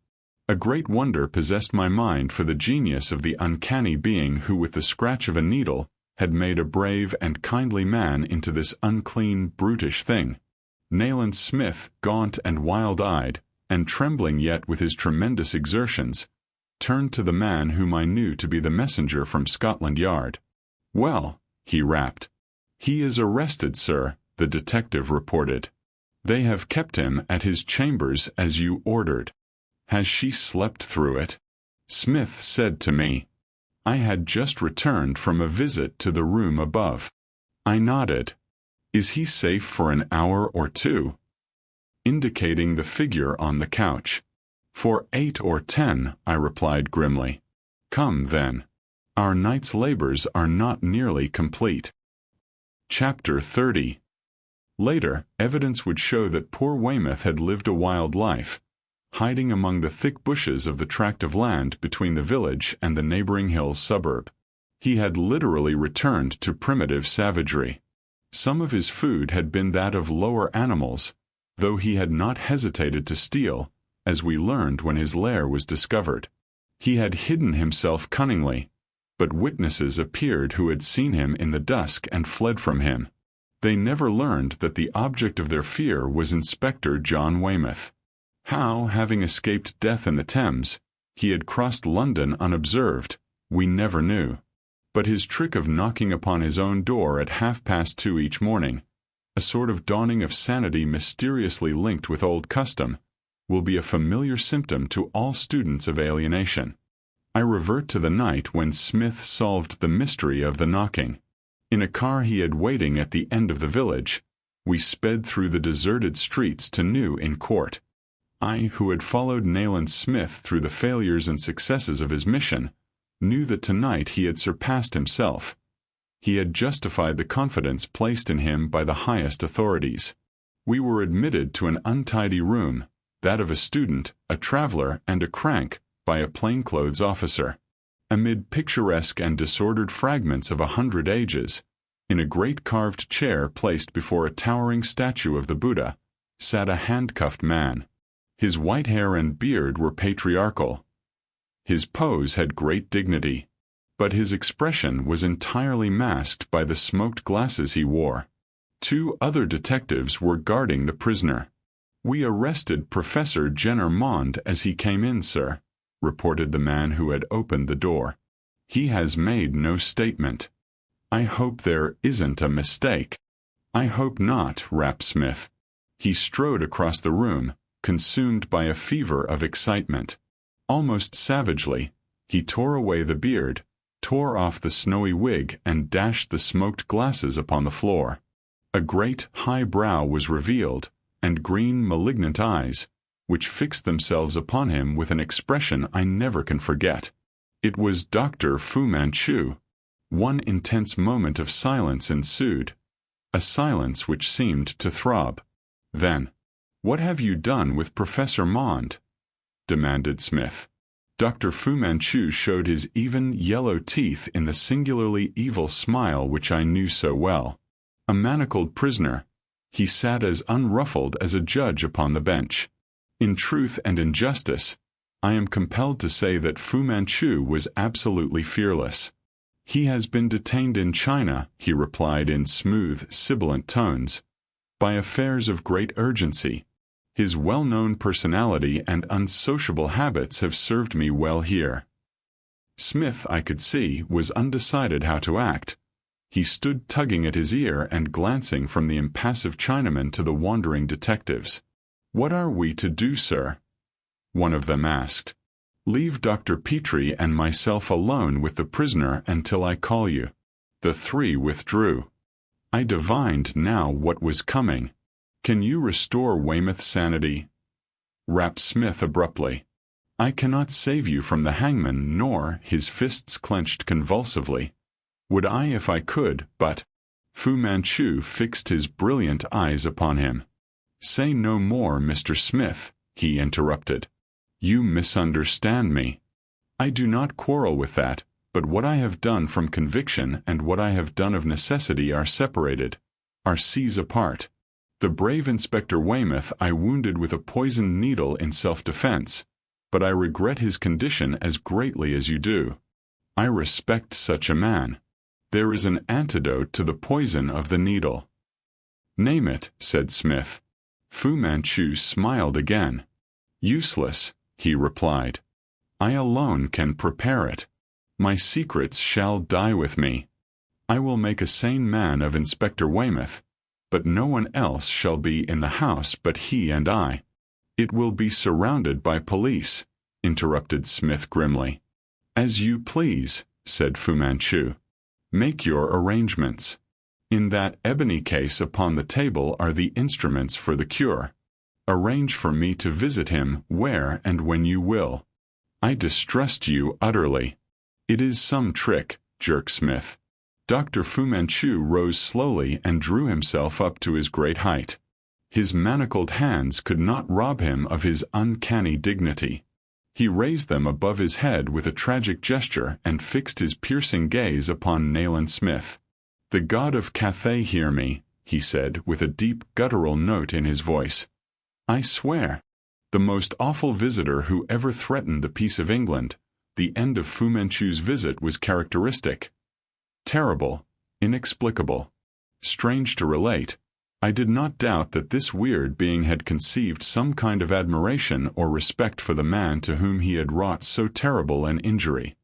A great wonder possessed my mind for the genius of the uncanny being who with the scratch of a needle had made a brave and kindly man into this unclean, brutish thing. Nayland Smith, gaunt and wild-eyed, and trembling yet with his tremendous exertions, turned to the man whom I knew to be the messenger from Scotland Yard. "Well," he rapped. "He is arrested, sir," the detective reported. "They have kept him at his chambers as you ordered." "Has she slept through it?" Smith said to me. I had just returned from a visit to the room above. I nodded. "Is he safe for an hour or two?" Indicating the figure on the couch. "For 8 or 10, I replied grimly. "Come, then. Our night's labors are not nearly complete." Chapter 30. Later, evidence would show that poor Weymouth had lived a wild life, hiding among the thick bushes of the tract of land between the village and the neighboring hills suburb. He had literally returned to primitive savagery. Some of his food had been that of lower animals, though he had not hesitated to steal, as we learned when his lair was discovered. He had hidden himself cunningly, but witnesses appeared who had seen him in the dusk and fled from him. They never learned that the object of their fear was Inspector John Weymouth. How, having escaped death in the Thames, he had crossed London unobserved, we never knew. But his trick of knocking upon his own door at 2:30 each morning, a sort of dawning of sanity mysteriously linked with old custom, will be a familiar symptom to all students of alienation. I revert to the night when Smith solved the mystery of the knocking. In a car he had waiting at the end of the village, we sped through the deserted streets to New Inn Court. I, who had followed Nayland Smith through the failures and successes of his mission, knew that tonight he had surpassed himself. He had justified the confidence placed in him by the highest authorities. We were admitted to an untidy room, that of a student, a traveler, and a crank, by a plainclothes officer. Amid picturesque and disordered fragments of 100 ages, in a great carved chair placed before a towering statue of the Buddha, sat a handcuffed man. His white hair and beard were patriarchal. His pose had great dignity, but his expression was entirely masked by the smoked glasses he wore. 2 other detectives were guarding the prisoner. "We arrested Professor Jenner Mond as he came in, sir," reported the man who had opened the door. "He has made no statement." "I hope there isn't a mistake." "I hope not," rapped Smith. He strode across the room, consumed by a fever of excitement. Almost savagely, he tore away the beard, tore off the snowy wig, and dashed the smoked glasses upon the floor. A great, high brow was revealed, and green malignant eyes, which fixed themselves upon him with an expression I never can forget. It was Dr. Fu Manchu. One intense moment of silence ensued, a silence which seemed to throb. Then, "What have you done with Professor Mond?" demanded Smith. Dr. Fu Manchu showed his even, yellow teeth in the singularly evil smile which I knew so well. A manacled prisoner, he sat as unruffled as a judge upon the bench. In truth and in justice, I am compelled to say that Fu Manchu was absolutely fearless. "He has been detained in China," he replied in smooth, sibilant tones, "by affairs of great urgency. His well-known personality and unsociable habits have served me well here." Smith, I could see, was undecided how to act. He stood tugging at his ear and glancing from the impassive Chinaman to the wandering detectives. "What are we to do, sir?" one of them asked. "Leave Dr. Petrie and myself alone with the prisoner until I call you." The three withdrew. I divined now what was coming. "Can you restore Weymouth's sanity?" rapped Smith abruptly. "I cannot save you from the hangman, nor," his fists clenched convulsively, "would I if I could, but—" Fu Manchu fixed his brilliant eyes upon him. "Say no more, Mr. Smith," he interrupted. "You misunderstand me. I do not quarrel with that, but what I have done from conviction and what I have done of necessity are separated, are seas apart. The brave Inspector Weymouth I wounded with a poisoned needle in self-defense, but I regret his condition as greatly as you do. I respect such a man. There is an antidote to the poison of the needle." "Name it," said Smith. Fu Manchu smiled again. "Useless," he replied. "I alone can prepare it. My secrets shall die with me. I will make a sane man of Inspector Weymouth, but no one else shall be in the house but he and I." "It will be surrounded by police," interrupted Smith grimly. "As you please," said Fu Manchu. "Make your arrangements. In that ebony case upon the table are the instruments for the cure. Arrange for me to visit him where and when you will. I distrust you utterly." "It is some trick," jerked Smith. Dr. Fu Manchu rose slowly and drew himself up to his great height. His manacled hands could not rob him of his uncanny dignity. He raised them above his head with a tragic gesture and fixed his piercing gaze upon Nayland Smith. "The God of Cathay hear me," he said with a deep guttural note in his voice. "I swear, the most awful visitor who ever threatened the peace of England, the end of Fu Manchu's visit was characteristic. Terrible, inexplicable. Strange to relate, I did not doubt that this weird being had conceived some kind of admiration or respect for the man to whom he had wrought so terrible an injury.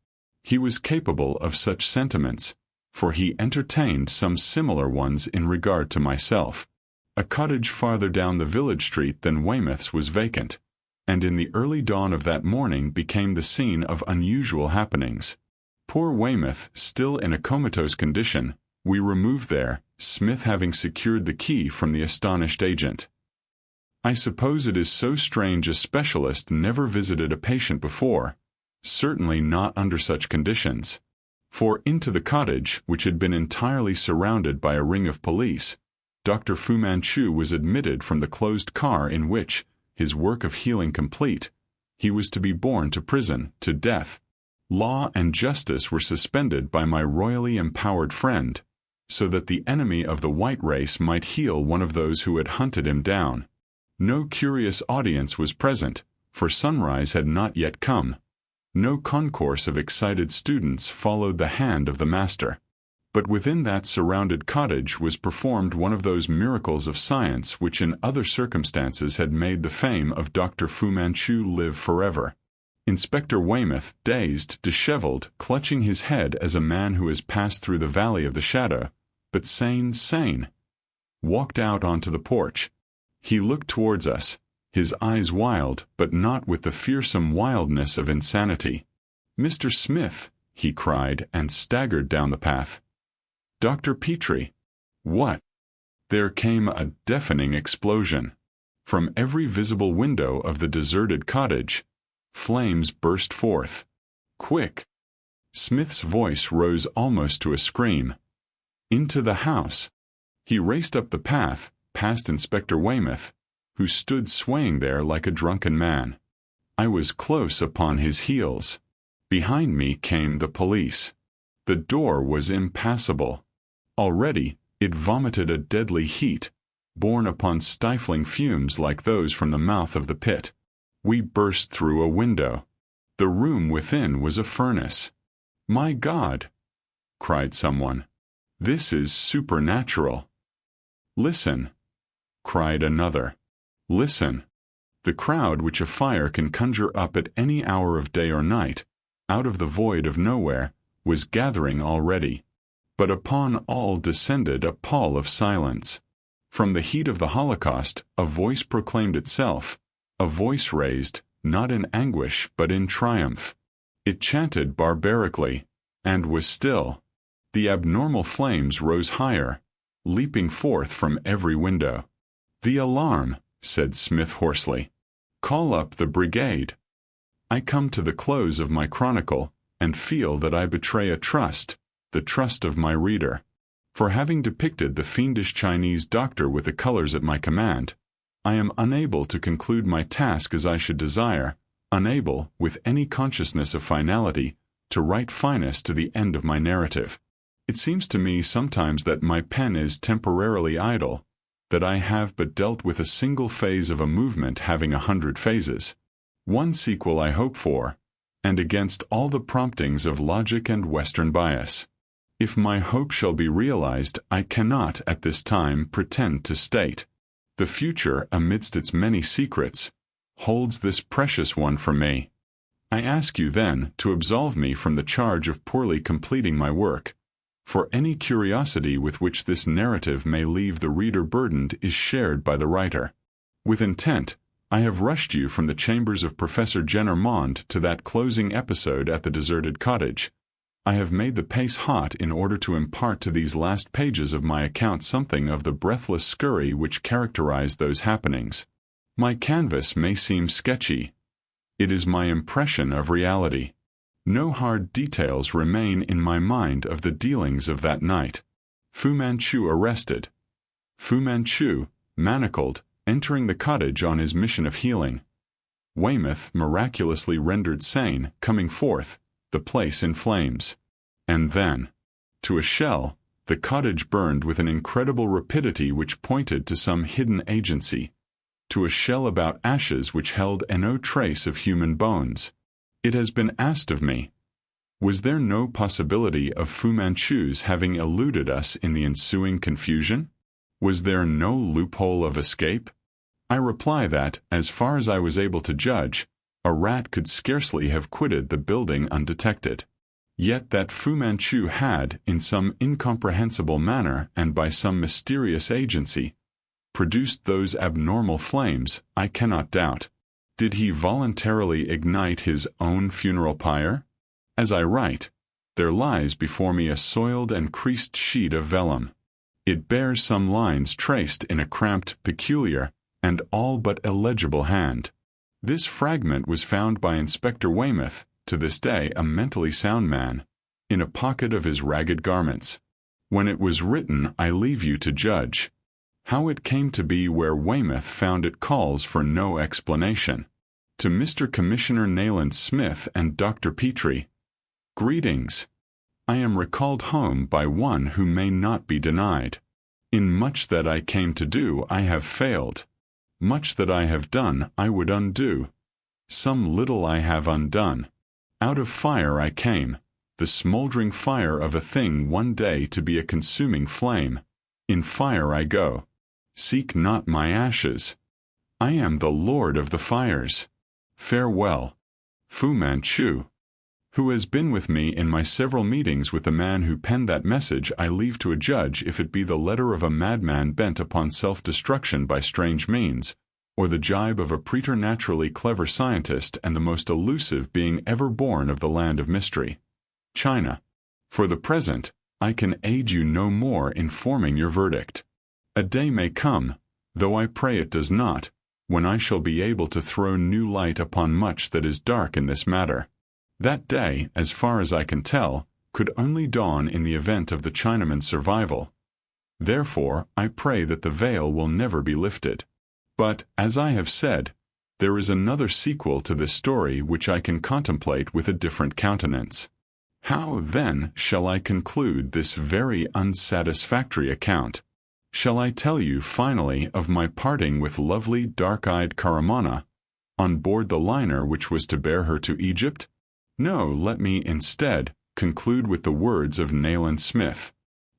He was capable of such sentiments, for he entertained some similar ones in regard to myself. A cottage farther down the village street than Weymouth's was vacant, and in the early dawn of that morning became the scene of unusual happenings. Poor Weymouth, still in a comatose condition, we removed there, Smith having secured the key from the astonished agent. I suppose it is so strange a specialist never visited a patient before, certainly not under such conditions. For into the cottage, which had been entirely surrounded by a ring of police, Dr. Fu Manchu was admitted from the closed car in which, his work of healing complete, he was to be borne to prison, to death. Law and justice were suspended by my royally empowered friend, so that the enemy of the white race might heal one of those who had hunted him down. No curious audience was present, for sunrise had not yet come. No concourse of excited students followed the hand of the master. But within that surrounded cottage was performed one of those miracles of science which in other circumstances had made the fame of Dr. Fu Manchu live forever. Inspector Weymouth, dazed, disheveled, clutching his head as a man who has passed through the valley of the shadow, but sane, walked out onto the porch. He looked towards us, his eyes wild, but not with the fearsome wildness of insanity. "Mr. Smith," he cried, and staggered down the path. "Dr. Petrie." What? There came a deafening explosion. From every visible window of the deserted cottage, flames burst forth. Quick! Smith's voice rose almost to a scream. Into the house! He raced up the path, past Inspector Weymouth, who stood swaying there like a drunken man. I was close upon his heels. Behind me came the police. The door was impassable. Already, it vomited a deadly heat, borne upon stifling fumes like those from the mouth of the pit. We burst through a window. The room within was a furnace. "My God!" cried someone. "This is supernatural." "Listen!" cried another. "Listen!" The crowd which a fire can conjure up at any hour of day or night, out of the void of nowhere, was gathering already. But upon all descended a pall of silence. From the heat of the Holocaust, a voice proclaimed itself, a voice raised, not in anguish but in triumph. It chanted barbarically, and was still. The abnormal flames rose higher, leaping forth from every window. "The alarm!" said Smith hoarsely. "Call up the brigade." I come to the close of my chronicle, and feel that I betray a trust, the trust of my reader. For having depicted the fiendish Chinese doctor with the colors at my command, I am unable to conclude my task as I should desire, unable, with any consciousness of finality, to write finesse to the end of my narrative. It seems to me sometimes that my pen is temporarily idle, that I have but dealt with a single phase of a movement having 100 phases. One sequel I hope for, and against all the promptings of logic and Western bias. If my hope shall be realized, I cannot at this time pretend to state. The future, amidst its many secrets, holds this precious one for me. I ask you, then, to absolve me from the charge of poorly completing my work, for any curiosity with which this narrative may leave the reader burdened is shared by the writer. With intent, I have rushed you from the chambers of Professor Jenner-Mond to that closing episode at the deserted cottage. I have made the pace hot in order to impart to these last pages of my account something of the breathless scurry which characterized those happenings. My canvas may seem sketchy. It is my impression of reality. No hard details remain in my mind of the dealings of that night. Fu Manchu arrested. Fu Manchu, manacled, entering the cottage on his mission of healing. Weymouth miraculously rendered sane, coming forth, the place in flames. And then, to a shell, the cottage burned with an incredible rapidity which pointed to some hidden agency. To a shell about ashes which held no trace of human bones. It has been asked of me, was there no possibility of Fu Manchu's having eluded us in the ensuing confusion? Was there no loophole of escape? I reply that, as far as I was able to judge, a rat could scarcely have quitted the building undetected. Yet that Fu Manchu had, in some incomprehensible manner and by some mysterious agency, produced those abnormal flames, I cannot doubt. Did he voluntarily ignite his own funeral pyre? As I write, there lies before me a soiled and creased sheet of vellum. It bears some lines traced in a cramped, peculiar, and all but illegible hand. This fragment was found by Inspector Weymouth, to this day a mentally sound man, in a pocket of his ragged garments. When it was written, I leave you to judge. How it came to be where Weymouth found it calls for no explanation. To Mr. Commissioner Nayland Smith and Dr. Petrie, greetings. I am recalled home by one who may not be denied. In much that I came to do, I have failed. Much that I have done, I would undo. Some little I have undone. Out of fire I came, the smoldering fire of a thing one day to be a consuming flame. In fire I go. Seek not my ashes. I am the Lord of the fires. Farewell. Fu Manchu. Who has been with me in my several meetings with the man who penned that message, I leave to a judge if it be the letter of a madman bent upon self-destruction by strange means, or the jibe of a preternaturally clever scientist and the most elusive being ever born of the land of mystery, China. For the present, I can aid you no more in forming your verdict. A day may come, though I pray it does not, when I shall be able to throw new light upon much that is dark in this matter. That day, as far as I can tell, could only dawn in the event of the Chinaman's survival. Therefore, I pray that the veil will never be lifted. But, as I have said, there is another sequel to this story which I can contemplate with a different countenance. How, then, shall I conclude this very unsatisfactory account? Shall I tell you finally of my parting with lovely dark-eyed Karamana on board the liner which was to bear her to Egypt? No, let me, instead, conclude with the words of Nayland Smith.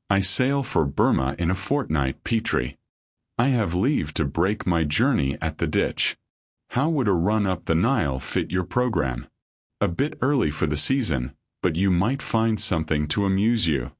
I sail for Burma in a fortnight, Petrie. I have leave to break my journey at the ditch. How would a run up the Nile fit your program? A bit early for the season, but you might find something to amuse you.